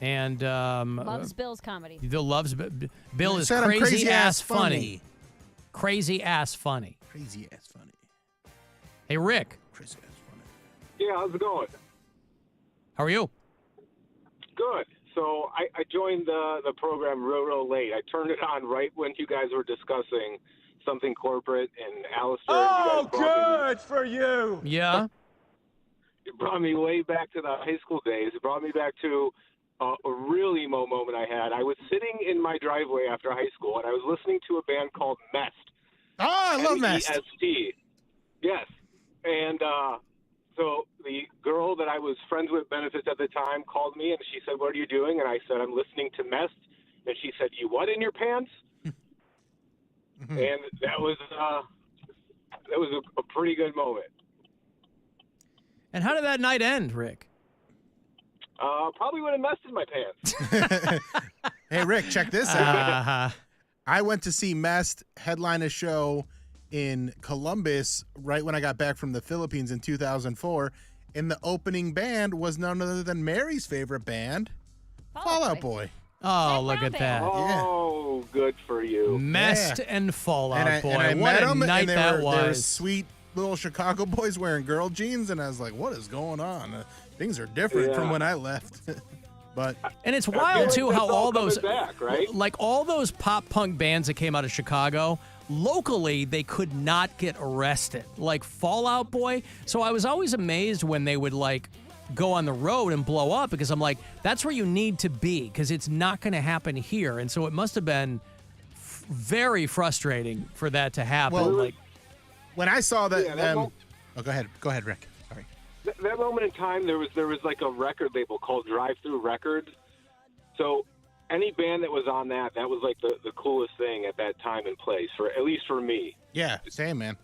And Loves Bill's comedy. Bill is crazy ass funny. Crazy ass funny. Crazy ass funny. Hey, Rick. Crazy ass funny. Yeah, how's it going? How are you? Good. So I joined the program real late. I turned it on right when you guys were discussing something corporate, and Alistair. Oh, good for you. Yeah. It brought me way back to the high school days. It brought me back to a real emo moment I had. I was sitting in my driveway after high school, and I was listening to a band called Mest. Oh, I love Mest. M-E-S-T. Yes. And so the girl that I was friends with benefits at the time called me, and she said, "What are you doing?" And I said, "I'm listening to Mest." And she said, "You what in your pants?" And that was a pretty good moment. And how did that night end, Rick? Probably would have messed in my pants. Hey, Rick, check this out. I went to see Mest headline a show in Columbus right when I got back from the Philippines in 2004, and the opening band was none other than Mary's favorite band, Fall Out Boy. Oh, look at that. Oh, good for you. Mest and Fall Out Boy. And I what met a them, night and they that were was. sweet little Chicago boys wearing girl jeans, and I was like, what is going on? Things are different from when I left. But And it's wild, too, how all those, back, right? like all those pop punk bands that came out of Chicago, locally, they could not get arrested. Like Fall Out Boy. So I was always amazed when they would, like, go on the road and blow up, because I'm like, that's where you need to be, because it's not going to happen here. And so it must have been very frustrating for that to happen. Well, like, when I saw that, that go ahead, Rick. Sorry. That moment in time, there was like a record label called Drive Through Records. So any band that was on that was like the coolest thing at that time and place, at least for me. Yeah, same, man.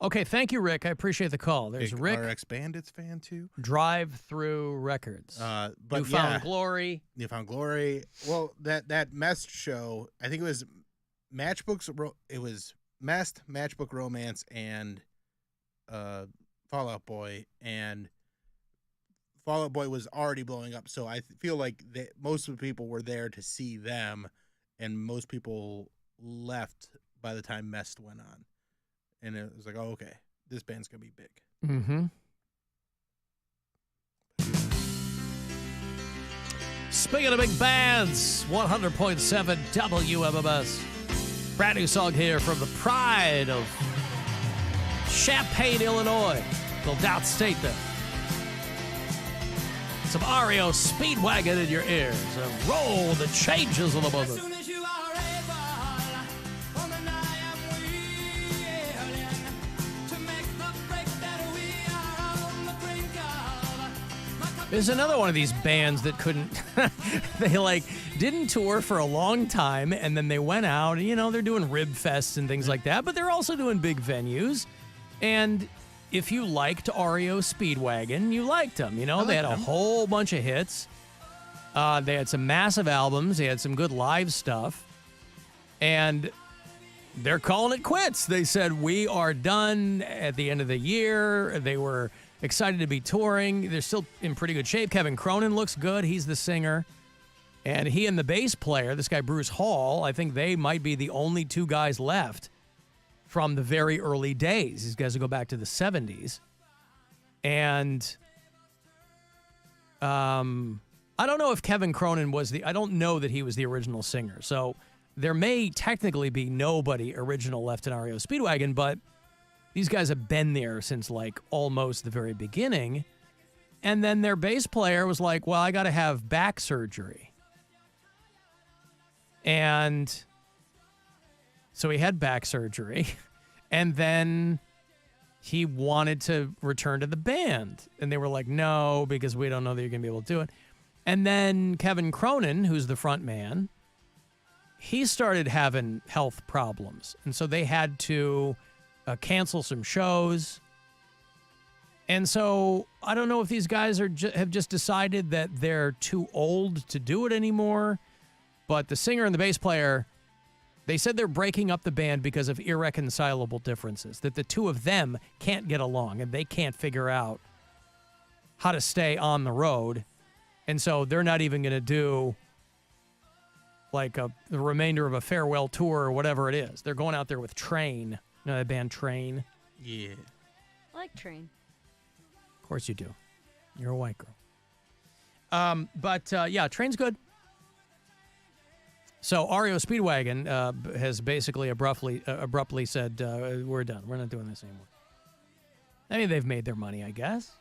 okay, thank you, Rick. I appreciate the call. There's Big Rick. RX Bandits fan, too. Drive Through Records. But Newfound Glory. Newfound Glory. Well, that Mest show, I think it was it was Mest, Matchbook Romance, and Fall Out Boy. And Fall Out Boy was already blowing up, so I feel like most of the people were there to see them, and most people left by the time Mest went on. And it was like, oh, okay, this band's going to be big. Mm-hmm. Speaking of big bands, 100.7 WMMS. Brand new song here from the pride of Champaign, Illinois. Little downstate there. Some REO Speedwagon in your ears. And roll the changes of the buzzard. There's another one of these bands that couldn't, they didn't tour for a long time, and then they went out, and, they're doing rib fests and things like that, but they're also doing big venues. And if you liked REO Speedwagon, you liked them, they had a whole bunch of hits. They had some massive albums. They had some good live stuff. And they're calling it quits. They said, we are done at the end of the year. They were excited to be touring. They're still in pretty good shape. Kevin Cronin looks good. He's the singer. And he and the bass player, this guy Bruce Hall, I think they might be the only two guys left from the very early days. These guys will go back to the 70s. And I don't know if Kevin Cronin I don't know that he was the original singer. So there may technically be nobody original left in REO Speedwagon, but these guys have been there since almost the very beginning. And then their bass player was like, well, I got to have back surgery. And so he had back surgery. And then he wanted to return to the band. And they were like, no, because we don't know that you're going to be able to do it. And then Kevin Cronin, who's the front man, he started having health problems. And so they had to cancel some shows. And so I don't know if these guys have just decided that they're too old to do it anymore. But the singer and the bass player, they said they're breaking up the band because of irreconcilable differences, that the two of them can't get along and they can't figure out how to stay on the road. And so they're not even going to do like the remainder of a farewell tour or whatever it is. They're going out there with Train. You know that band Train? Yeah. I like Train. Of course you do. You're a white girl. But yeah, Train's good. So REO Speedwagon has basically abruptly said, we're done. We're not doing this anymore. I mean, they've made their money, I guess.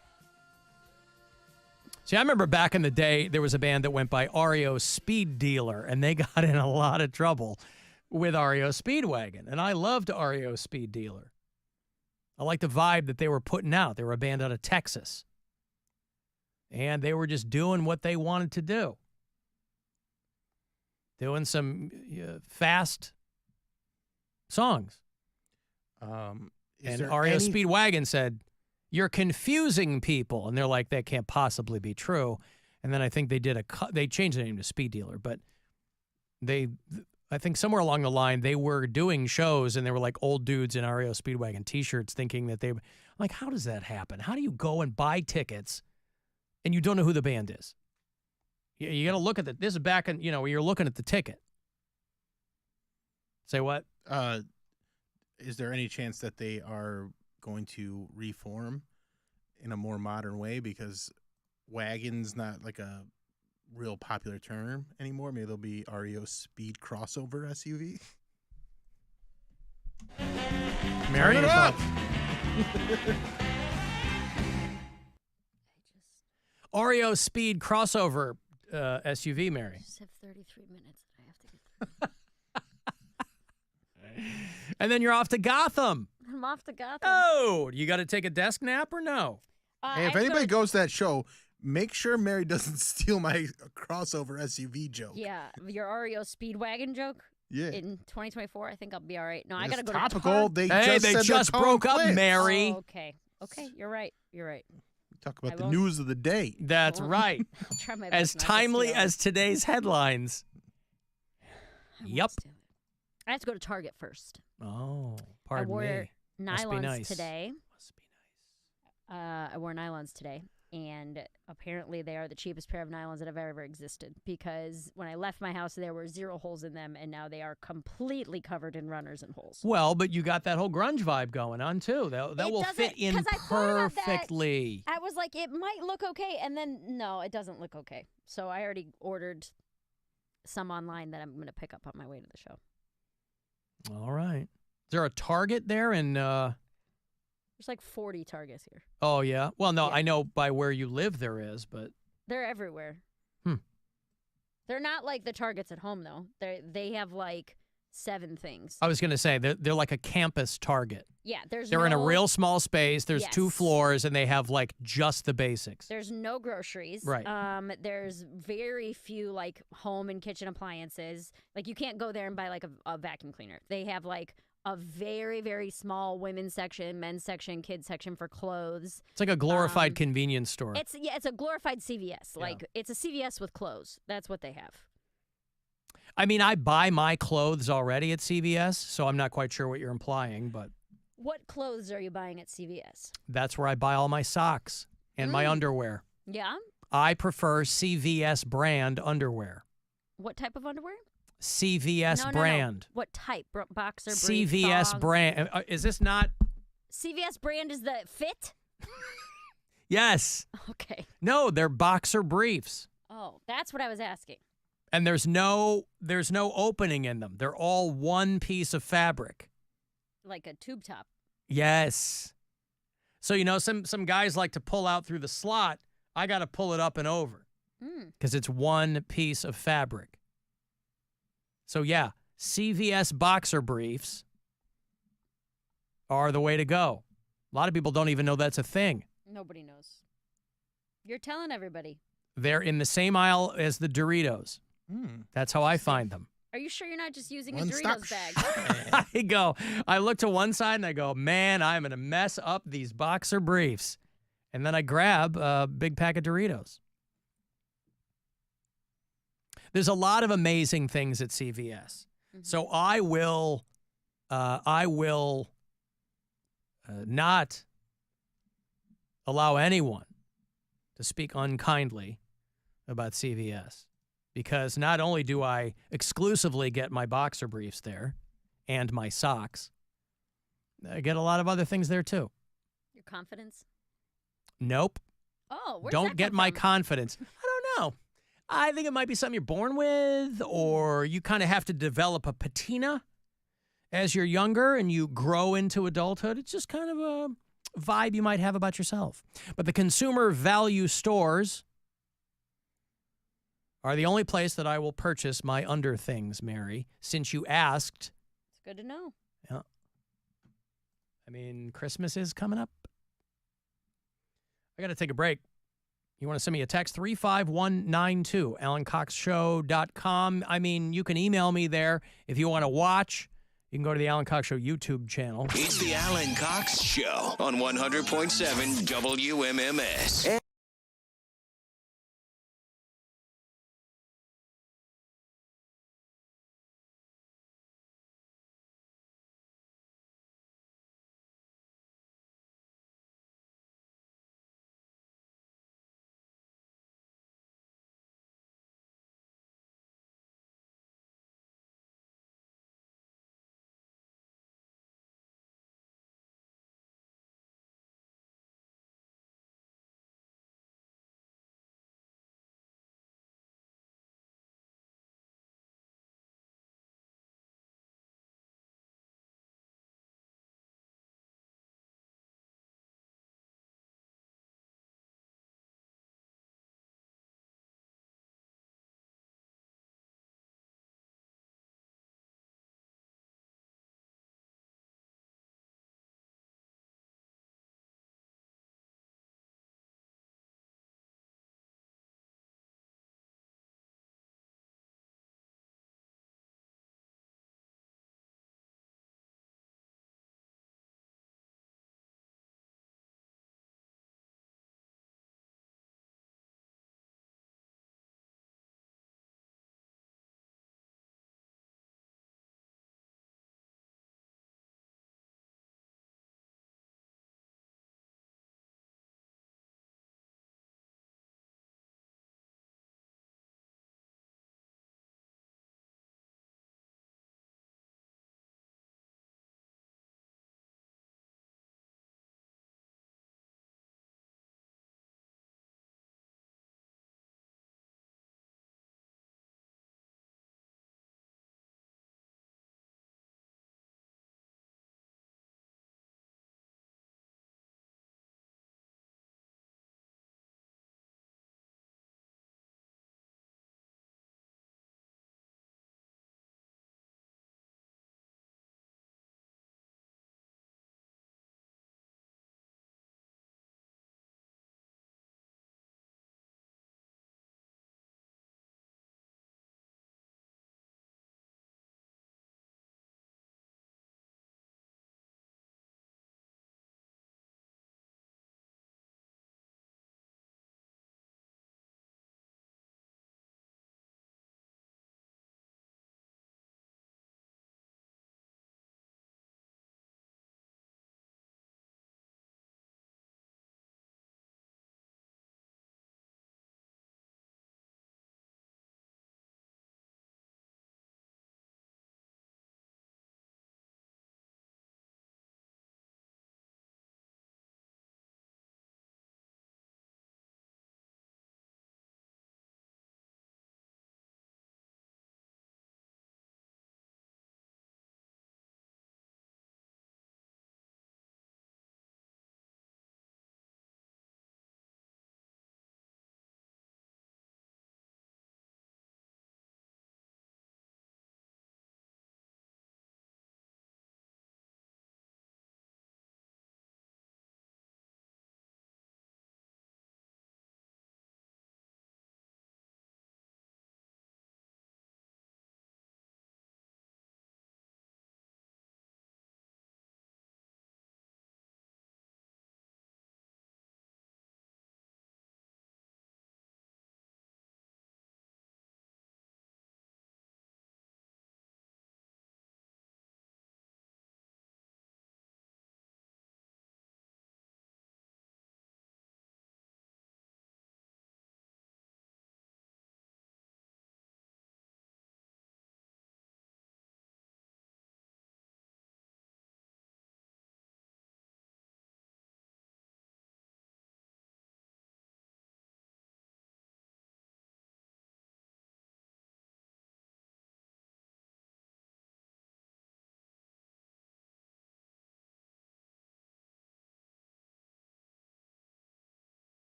See, I remember back in the day, there was a band that went by REO Speed Dealer, and they got in a lot of trouble with REO Speedwagon. And I loved REO Speed Dealer. I liked the vibe that they were putting out. They were a band out of Texas. And they were just doing what they wanted to do. Doing some fast songs. And REO Speedwagon said, you're confusing people. And they're like, that can't possibly be true. And then I think they changed the name to Speed Dealer. But I think somewhere along the line, they were doing shows and they were like old dudes in REO Speedwagon t-shirts thinking that I'm like, how does that happen? How do you go and buy tickets and you don't know who the band is? You got to look at this is back in, where you're looking at the ticket. Say what? Is there any chance that they are going to reform in a more modern way because wagon's not like a real popular term anymore? Maybe they'll be REO Speed Crossover SUV. Mary, your thoughts? REO Speed Crossover SUV, Mary. I just have 33 minutes that I have to get through. And then you're off to Gotham. I'm off to Gotham. Oh, you got to take a desk nap or no? Hey, if anybody goes to that show, make sure Mary doesn't steal my crossover SUV joke. Yeah, your REO Speedwagon joke. Yeah. In 2024, I think I'll be all right. No, I It's gotta go topical. to They just broke up, Mary. Oh, okay, you're right. Talk about the news of the day. That's right. I'll try my As best not to timely steal it. as today's headlines. Yep. I have to go to Target first. Oh, pardon I wore me. Must be nylons nice. today. I wore nylons today, and apparently they are the cheapest pair of nylons that have ever existed because when I left my house, there were 0 holes in them, and now they are completely covered in runners and holes. Well, but you got that whole grunge vibe going on, too. That will fit in 'cause I thought about that. perfectly. I was like, it might look okay, and then, no, it doesn't look okay. So I already ordered some online that I'm going to pick up on my way to the show. All right. Is there a Target there in... There's like 40 Targets here. Oh, yeah? Well, no, I know by where you live there is, but... They're everywhere. They're not like the Targets at home, though. They have like 7 things. I was going to say, they're like a campus Target. Yeah, They're in a real small space. There's Yes. 2 floors, and they have like just the basics. There's no groceries. Right. There's very few like home and kitchen appliances. Like you can't go there and buy like a vacuum cleaner. They have like a very, very small women's section, men's section, kids section for clothes. It's like a glorified convenience store. It's a glorified CVS. Like it's a CVS with clothes. That's what they have. I mean, I buy my clothes already at CVS, so I'm not quite sure what you're implying, but What clothes are you buying at CVS? that's where I buy all my socks and my underwear. Yeah? I prefer CVS brand underwear. What type of underwear? CVS No. brand. What type? Boxer, brief, CVS thong? brand. Is this not? CVS brand is the fit? Yes. Okay. No, they're boxer briefs. Oh, that's what I was asking. And there's no opening in them. They're all one piece of fabric. Like a tube top. Yes. So, some guys like to pull out through the slot. I got to pull it up and over because it's one piece of fabric. So, yeah, CVS boxer briefs are the way to go. A lot of people don't even know that's a thing. Nobody knows. You're telling everybody. They're in the same aisle as the Doritos. That's how I find them. Are you sure you're not just using a One-stop Doritos bag? I look to one side and I go, man, I'm going to mess up these boxer briefs. And then I grab a big pack of Doritos. There's a lot of amazing things at CVS. So I will not allow anyone to speak unkindly about CVS, because not only do I exclusively get my boxer briefs there and my socks, I get a lot of other things there too. Your confidence? Nope. Oh, where's Don't that get come my from? confidence. I don't know. I think it might be something you're born with, or you kind of have to develop a patina as you're younger and you grow into adulthood. It's just kind of a vibe you might have about yourself. But the consumer value stores are the only place that I will purchase my under things, Mary, since you asked. It's good to know. Yeah. I mean, Christmas is coming up. I got to take a break. You want to send me a text? 35192, AlanCoxShow.com. I mean, you can email me there. If you want to watch, you can go to the Alan Cox Show YouTube channel. It's the Alan Cox Show on 100.7 WMMS.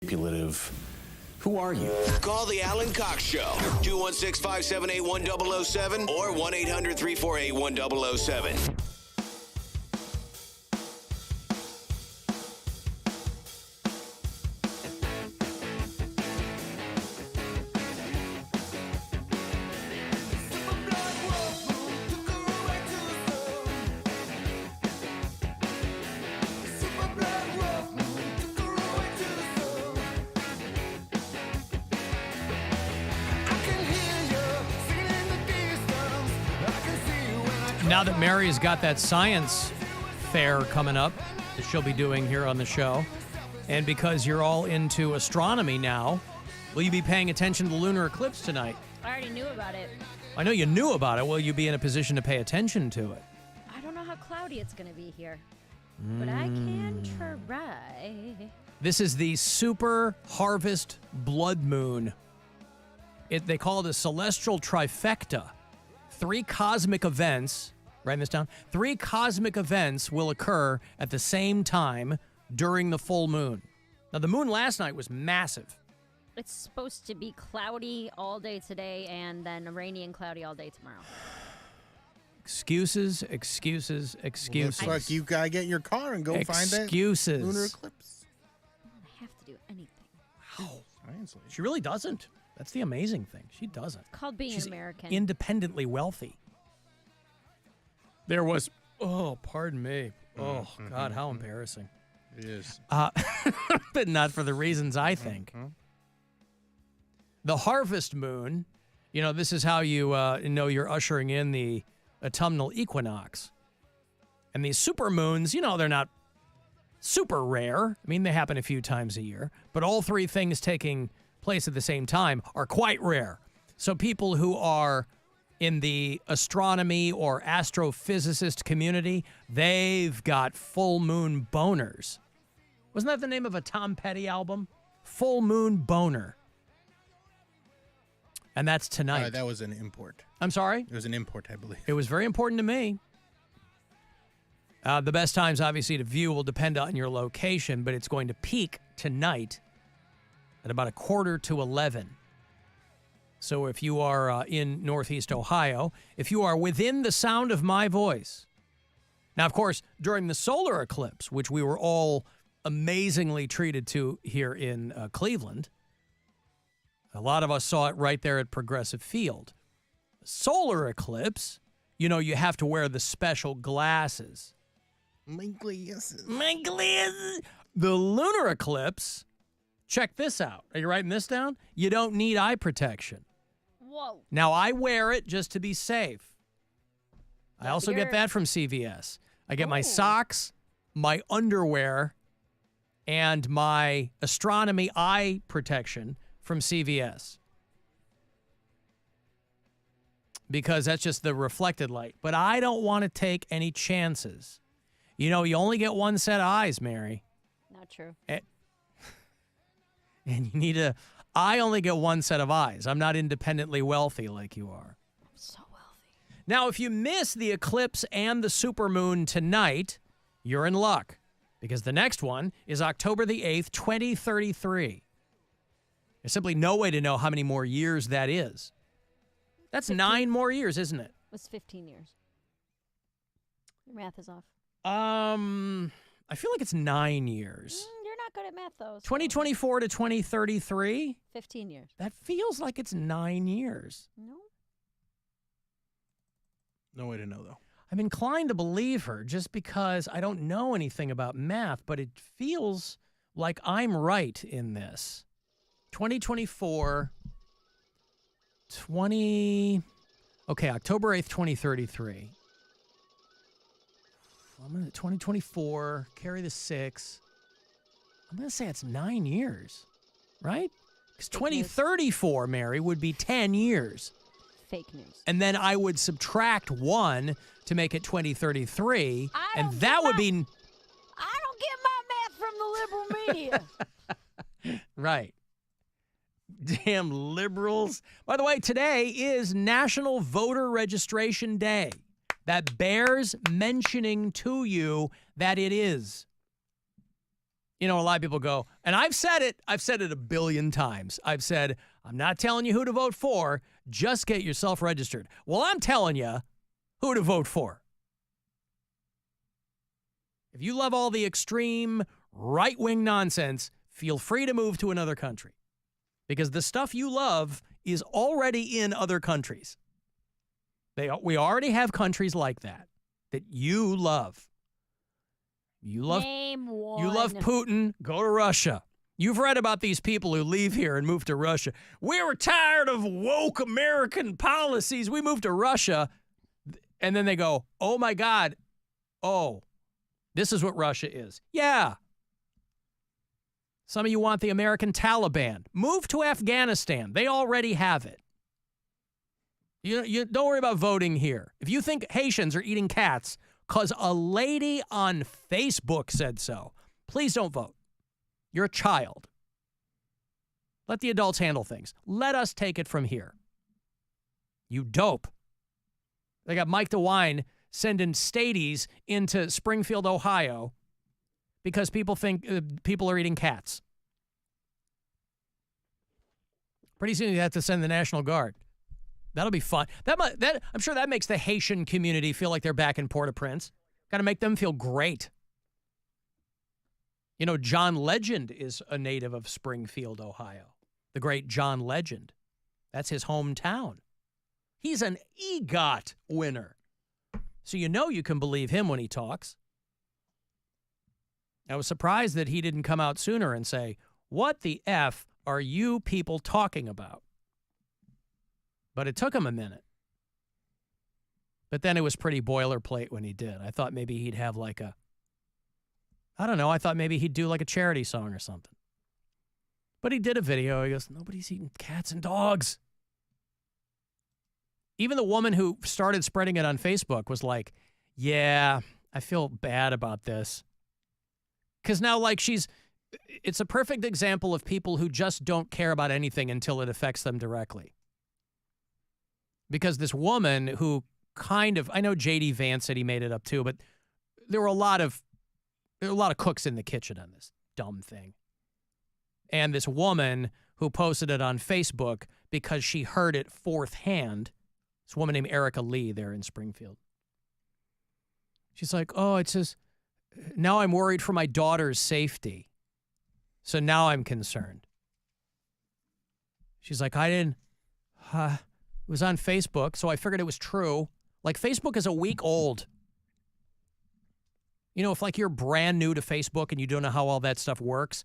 manipulative. Who are you? Call the Alan Cox Show. 216-578-1007 or 1-800-348-1007. Now that Mary's got that science fair coming up that she'll be doing here on the show, and because you're all into astronomy now, will you be paying attention to the lunar eclipse tonight? I already knew about it. I know you knew about it. Will you be in a position to pay attention to it? I don't know how cloudy it's going to be here, but I can try. This is the super harvest blood moon. They call it a celestial trifecta. 3 cosmic events, write this down, 3 cosmic events will occur at the same time during the full moon. Now, the moon last night was massive. It's supposed to be cloudy all day today and then rainy and cloudy all day tomorrow. Excuses, excuses, excuses. Looks like you gotta get in your car and go find that excuses. lunar eclipse. I don't have to do anything. Wow. She really doesn't. That's the amazing thing. She doesn't. It's called being She's American. independently wealthy. There was, pardon me. Oh, God, how embarrassing. It is. But not for the reasons I think. The harvest moon, this is how you know you're ushering in the autumnal equinox. And these super moons, they're not super rare. I mean, they happen a few times a year. But all 3 things taking place at the same time are quite rare. So people who are in the astronomy or astrophysicist community, they've got full moon boners. Wasn't that the name of a Tom Petty album? Full Moon Boner. And that's tonight. That was an import. I'm sorry? It was an import, I believe. It was very important to me. The best times, obviously, to view will depend on your location, but it's going to peak tonight at about 11:45. So if you are in Northeast Ohio, if you are within the sound of my voice. Now, of course, during the solar eclipse, which we were all amazingly treated to here in Cleveland, a lot of us saw it right there at Progressive Field. Solar eclipse, you have to wear the special glasses. My glasses. My glasses. The lunar eclipse, check this out. Are you writing this down? You don't need eye protection. Whoa. Now, I wear it just to be safe. I also get that from CVS. I get my socks, my underwear, and my astronomy eye protection from CVS. Because that's just the reflected light. But I don't want to take any chances. You only get one set of eyes, Mary. Not true. And you need I only get one set of eyes. I'm not independently wealthy like you are. I'm so wealthy. Now, if you miss the eclipse and the supermoon tonight, you're in luck. Because the next one is October the 8th, 2033. There's simply no way to know how many more years that is. That's 9 more years, isn't it? It's 15 years. Your math is off. I feel like it's 9 years. You're not good at math, though. So 2024 to 2033? 15 years. That feels like it's 9 years. No. No way to know, though. I'm inclined to believe her just because I don't know anything about math, but it feels like I'm right in this. 2024, October 8th, 2033. 2024, carry the 6. I'm going to say it's 9 years, right? Because 2034, Mary, would be 10 years. Fake news. And then I would subtract 1 to make it 2033, and that would be... I don't get my math from the liberal media. Right. Damn liberals. By the way, today is National Voter Registration Day. That bears mentioning to you that it is. You know, a lot of people go, and I've said it a billion times. I've said, I'm not telling you who to vote for. Just get yourself registered. Well, I'm telling you who to vote for. If you love all the extreme right-wing nonsense, feel free to move to another country. Because the stuff you love is already in other countries. We already have countries like that you love. Name one. You love Putin, go to Russia. You've read about these people who leave here and move to Russia. We were tired of woke American policies. We moved to Russia. And then they go, oh, my God. Oh, this is what Russia is. Yeah. Some of you want the American Taliban. Move to Afghanistan. They already have it. You don't worry about voting here. If you think Haitians are eating cats because a lady on Facebook said so, please don't vote. You're a child. Let the adults handle things. Let us take it from here. You dope. They got Mike DeWine sending stadies into Springfield, Ohio, because people think people are eating cats. Pretty soon you have to send the National Guard. That'll be fun. I'm sure that makes the Haitian community feel like they're back in Port-au-Prince. Got to make them feel great. You know, John Legend is a native of Springfield, Ohio. The great John Legend. That's his hometown. He's an EGOT winner. So you know you can believe him when he talks. I was surprised that he didn't come out sooner and say, what the F are you people talking about? But it took him a minute. But then it was pretty boilerplate when he did. I thought maybe he'd have like I thought maybe he'd do like a charity song or something. But he did a video. He goes, nobody's eating cats and dogs. Even the woman who started spreading it on Facebook was like, yeah, I feel bad about this. Because now, like, it's a perfect example of people who just don't care about anything until it affects them directly. Because this woman who I know J.D. Vance said he made it up too, but there were a lot of cooks in the kitchen on this dumb thing. And this woman who posted it on Facebook because she heard it fourth hand, this woman named Erica Lee there in Springfield. She's like, oh, it says, now I'm worried for my daughter's safety. So now I'm concerned. She's like, it was on Facebook, so I figured it was true. Like, Facebook is a week old. You know, if like you're brand new to Facebook and you don't know how all that stuff works,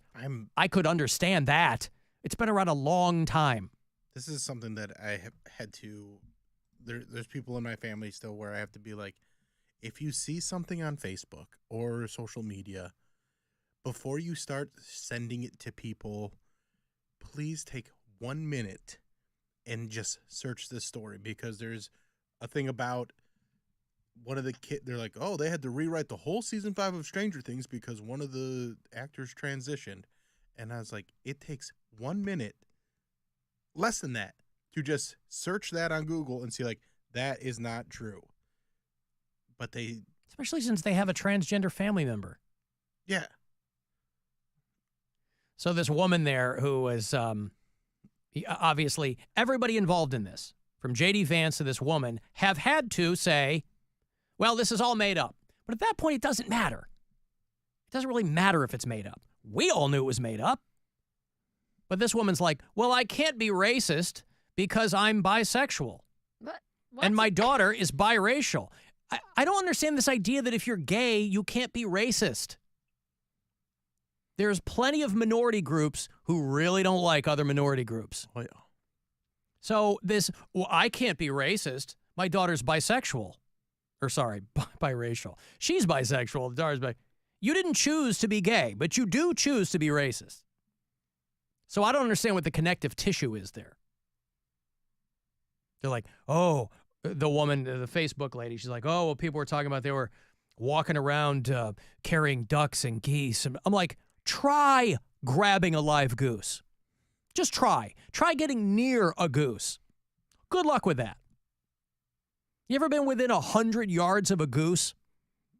I could understand that. It's been around a long time. This is something that I have had to, there's people in my family still where I have to be like, if you see something on Facebook or social media, before you start sending it to people, please take 1 minute and just search this story, because there's a thing about one of the kids. They're like, oh, they had to rewrite the whole season 5 of Stranger Things because one of the actors transitioned. And I was like, it takes 1 minute, less than that, to just search that on Google and see, like, that is not true. But especially since they have a transgender family member. Yeah. So this woman there who was, obviously, everybody involved in this, from J.D. Vance to this woman, have had to say, well, this is all made up. But at that point, it doesn't matter. It doesn't really matter if it's made up. We all knew it was made up. But this woman's like, well, I can't be racist because I'm bisexual. What? And my daughter is biracial. I don't understand this idea that if you're gay, you can't be racist. There's plenty of minority groups who really don't like other minority groups. Oh, yeah. So I can't be racist. My daughter's bisexual. Or sorry, biracial. She's bisexual. The daughter's bisexual. You didn't choose to be gay, but you do choose to be racist. So I don't understand what the connective tissue is there. They're like, oh, the woman, the Facebook lady, she's like, oh, well, people were talking about they were walking around carrying ducks and geese. And I'm like, try grabbing a live goose. Just try. Try getting near a goose. Good luck with that. You ever been within 100 yards of a goose?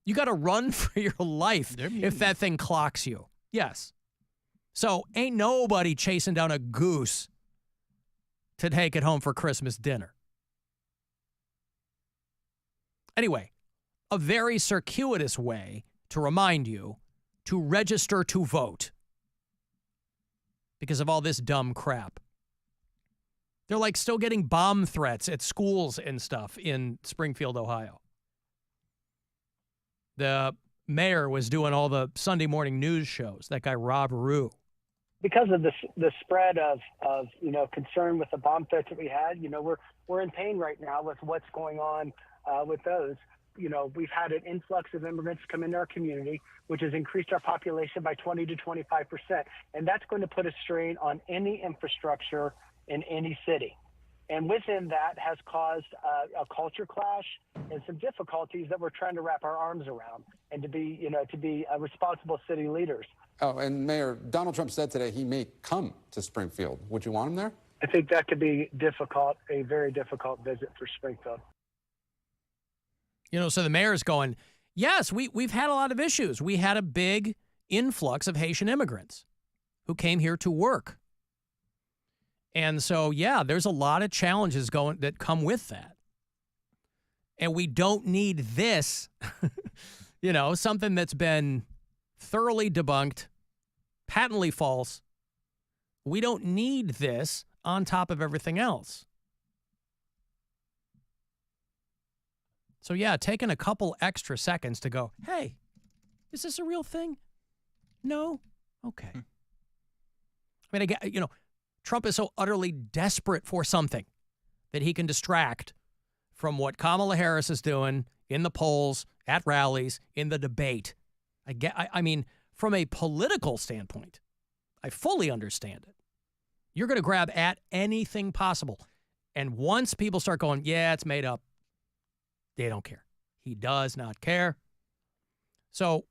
You got to run for your life if that thing clocks you. Yes. So ain't nobody chasing down a goose to take it home for Christmas dinner. Anyway, a very circuitous way to remind you to register to vote because of all this dumb crap. They're like still getting bomb threats at schools and stuff in Springfield, Ohio. The mayor was doing all the Sunday morning news shows, that guy Rob Rue. Because of the spread of concern with the bomb threats that we had, we're in pain right now with what's going on with those. We've had an influx of immigrants come into our community, which has increased our population by 20 to 25%. And that's going to put a strain on any infrastructure in any city. And within that has caused a culture clash and some difficulties that we're trying to wrap our arms around and to be responsible city leaders. Oh, and Mayor, Donald Trump said today he may come to Springfield. Would you want him there? I think that could be difficult, a very difficult visit for Springfield. So the mayor's going, yes, we've had a lot of issues. We had a big influx of Haitian immigrants who came here to work. And so, yeah, there's a lot of challenges that come with that. And we don't need this, something that's been thoroughly debunked, patently false. We don't need this on top of everything else. So, yeah, taking a couple extra seconds to go, hey, is this a real thing? No? Okay. I mean, again, Trump is so utterly desperate for something that he can distract from what Kamala Harris is doing in the polls, at rallies, in the debate. I mean, from a political standpoint, I fully understand it. You're going to grab at anything possible. And once people start going, yeah, it's made up, they don't care. He does not care. So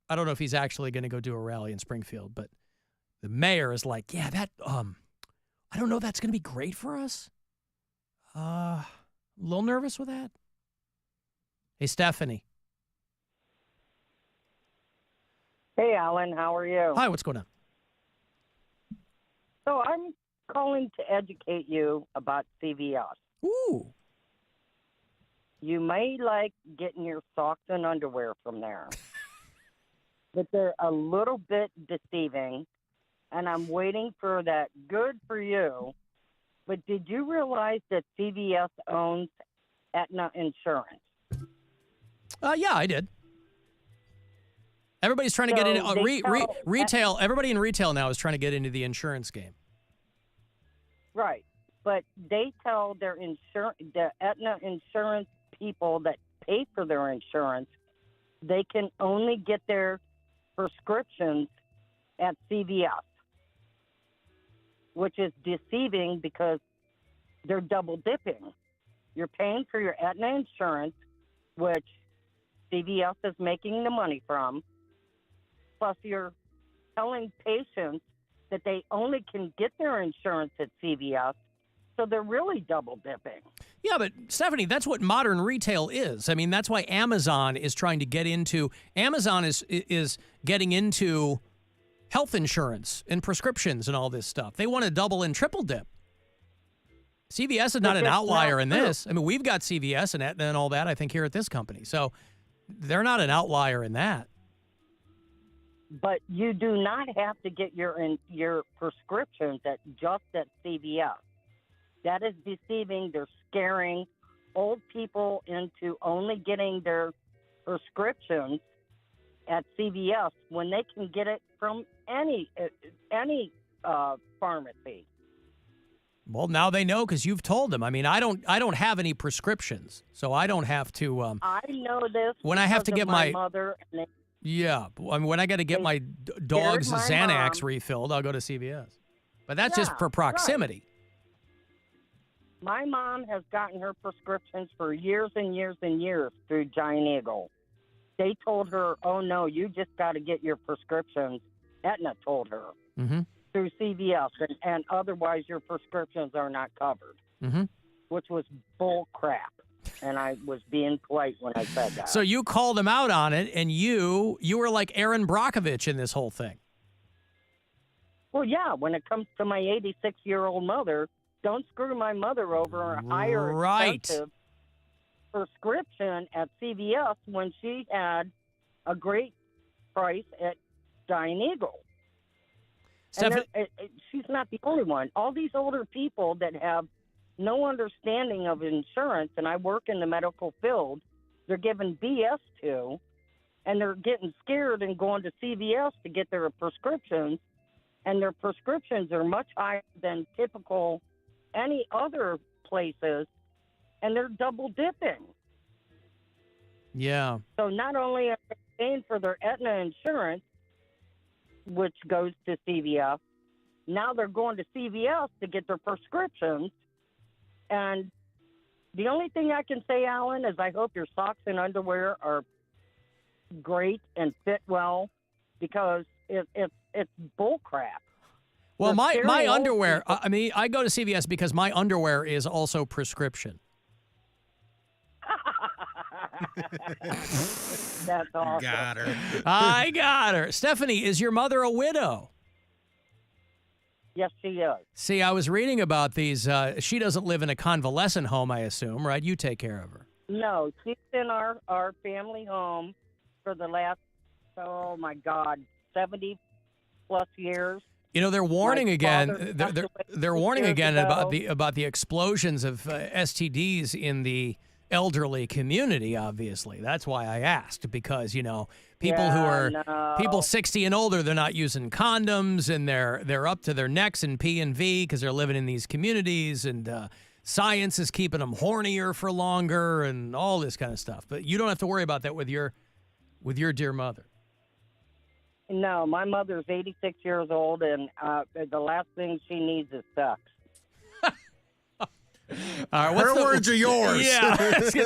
I don't know if he's actually going to go do a rally in Springfield, but the mayor is like, yeah, that, I don't know if that's going to be great for us. A little nervous with that. Hey, Stephanie. Hey, Alan, how are you? Hi, what's going on? So I'm calling to educate you about CVS. Ooh. You may like getting your socks and underwear from there, but they're a little bit deceiving, and I'm waiting for that good for you. But did you realize that CVS owns Aetna Insurance? Yeah, I did. Everybody's trying to get into retail. Everybody in retail now is trying to get into the insurance game. Right, but they tell the Aetna Insurance people that pay for their insurance, they can only get their prescriptions at CVS, which is deceiving because they're double dipping. You're paying for your Aetna insurance, which CVS is making the money from, plus you're telling patients that they only can get their insurance at CVS, so they're really double dipping. Yeah, but Stephanie, that's what modern retail is. I mean, that's why Amazon is trying to get into. Amazon is getting into health insurance and prescriptions and all this stuff. They want to double and triple dip. CVS is not an outlier in this. I mean, we've got CVS and Aetna and all that, I think, here at this company. So they're not an outlier in that. But you do not have to get your prescriptions at CVS. That is deceiving. They're scaring old people into only getting their prescriptions at CVS when they can get it from any pharmacy. Well, now they know because you've told them. I mean, I don't have any prescriptions, so I don't have to. I know this when I have to get my mother. Yeah, I mean, when I got to get my dog's Xanax refilled, I'll go to CVS. But that's just for proximity. Right. My mom has gotten her prescriptions for years and years and years through Giant Eagle. They told her, oh, no, you just got to get your prescriptions. Aetna told her through CVS, and otherwise your prescriptions are not covered, which was bull crap. And I was being polite when I said that. So you called them out on it, and you were like Aaron Brockovich in this whole thing. Well, yeah, when it comes to my 86-year-old mother, don't screw my mother over or hire expensive prescription at CVS when she had a great price at Giant Eagle. And she's not the only one. All these older people that have no understanding of insurance, and I work in the medical field, they're given BS to, and they're getting scared and going to CVS to get their prescriptions, and their prescriptions are much higher than typical any other places, and they're double dipping. Yeah. So not only are they paying for their Aetna insurance, which goes to CVS, now they're going to CVS to get their prescriptions. And the only thing I can say, Alan, is I hope your socks and underwear are great and fit well, because it's bull crap. Well, my underwear, I mean, I go to CVS because my underwear is also prescription. That's awesome. Got her. I got her. Stephanie, is your mother a widow? Yes, she is. See, I was reading about these. She doesn't live in a convalescent home, I assume, right? You take care of her. No, she's in our family home for the last, 70-plus years. You know, they're warning again. They're warning again about the explosions of STDs in the elderly community. Obviously, that's why I asked, because people 60 and older, they're not using condoms, and they're up to their necks in P and V because they're living in these communities, and science is keeping them hornier for longer, and all this kind of stuff. But you don't have to worry about that with your dear mother. No, my mother's 86 years old, and the last thing she needs is sex. All right, her words are yours. Yeah,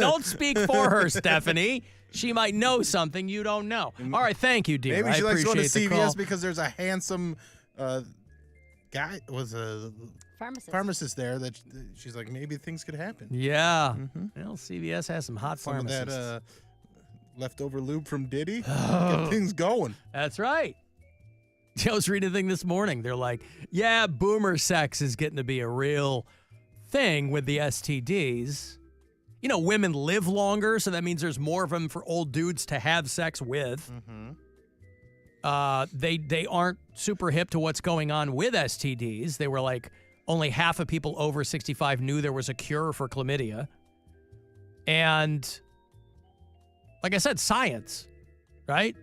don't speak for her, Stephanie. She might know something you don't know. All right, thank you, dear. Maybe she likes going to appreciate the call. CVS because there's a handsome guy, was a pharmacist there that she's like, maybe things could happen. Yeah. Well, CVS has some hot pharmacists. Some of that leftover lube from Diddy. Get things going. That's right. I was reading a thing this morning. They're like, yeah, boomer sex is getting to be a real thing with the STDs. You know, women live longer, so that means there's more of them for old dudes to have sex with. They aren't super hip to what's going on with STDs. They were like, only half of people over 65 knew there was a cure for chlamydia. And like I said, science, right?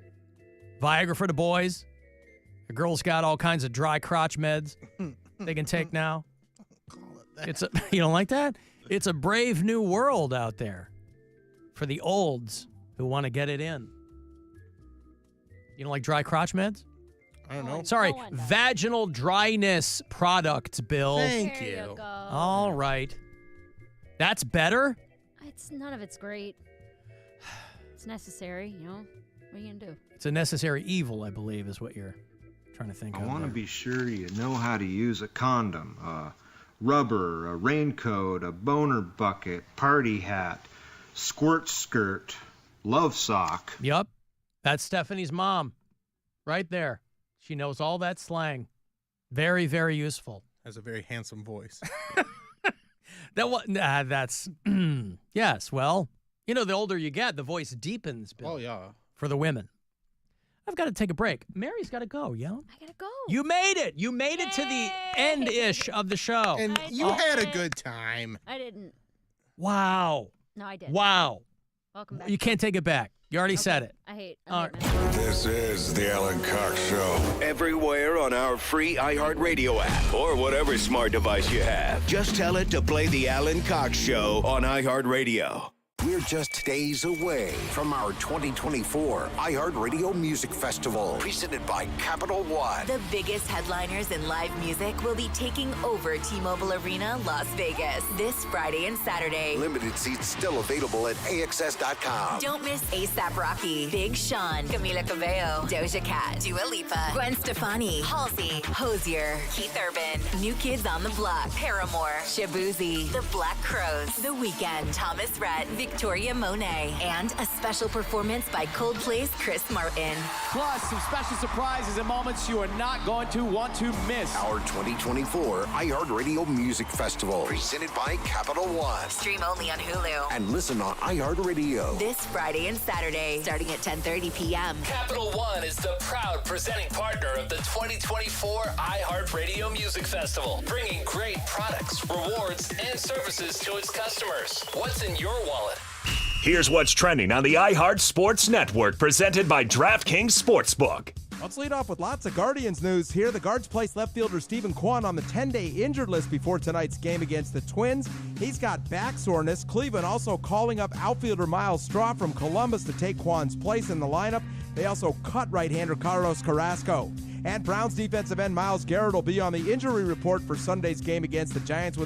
Viagra for the boys. The girls got all kinds of dry crotch meds they can take now. You don't like that? It's a brave new world out there for the olds who want to get it in. You don't like dry crotch meds? I don't know. Sorry, vaginal dryness products, Bill. Thank There you. you go. All right. That's better? None of it's great. It's necessary, you know. What are you gonna do? It's a necessary evil, I believe, is what you're trying to think of. I want to there. be sure you know how to use a condom, rubber, a raincoat, a boner bucket, party hat, squirt skirt, love sock. Yep. That's Stephanie's mom. Right there. She knows all that slang. Very, very useful. Has a very handsome voice. That's yes. Well, you know, the older you get, the voice deepens, Bill. Oh, yeah. For the women. I've got to take a break. Mary's got to go, yeah? I gotta go. You made it. You made it to the end-ish of the show. And you had a good time. I didn't. Wow. No, I did. Wow. Welcome back. You can't take it back. You already said it. I hate This is the Alan Cox Show. Everywhere on our free iHeart Radio app or whatever smart device you have. Just tell it to play the Alan Cox Show on iHeart Radio. We're just days away from our 2024 iHeartRadio Music Festival, presented by Capital One. The biggest headliners in live music will be taking over T-Mobile Arena, Las Vegas, this Friday and Saturday. Limited seats still available at AXS.com. Don't miss A$AP Rocky, Big Sean, Camila Cabello, Doja Cat, Dua Lipa, Gwen Stefani, Halsey, Hozier, Keith Urban, New Kids on the Block, Paramore, Shabuzi, The Black Crowes, The Weeknd, Thomas Rhett, Victoria Victoria Monet. And a special performance by Coldplay's Chris Martin. Plus, some special surprises and moments you are not going to want to miss. Our 2024 iHeartRadio Music Festival, presented by Capital One. Stream only on Hulu. And listen on iHeartRadio. This Friday and Saturday, starting at 10:30 p.m. Capital One is the proud presenting partner of the 2024 iHeartRadio Music Festival, bringing great products, rewards, and services to its customers. What's in your wallet? Here's what's trending on the iHeart Sports Network, presented by DraftKings Sportsbook. Let's lead off with lots of Guardians news here. The Guards placed left fielder Stephen Kwan on the 10-day injured list before tonight's game against the Twins. He's got back soreness. Cleveland also calling up outfielder Miles Straw from Columbus to take Kwan's place in the lineup. They also cut right-hander Carlos Carrasco. And Browns defensive end Myles Garrett will be on the injury report for Sunday's game against the Giants with a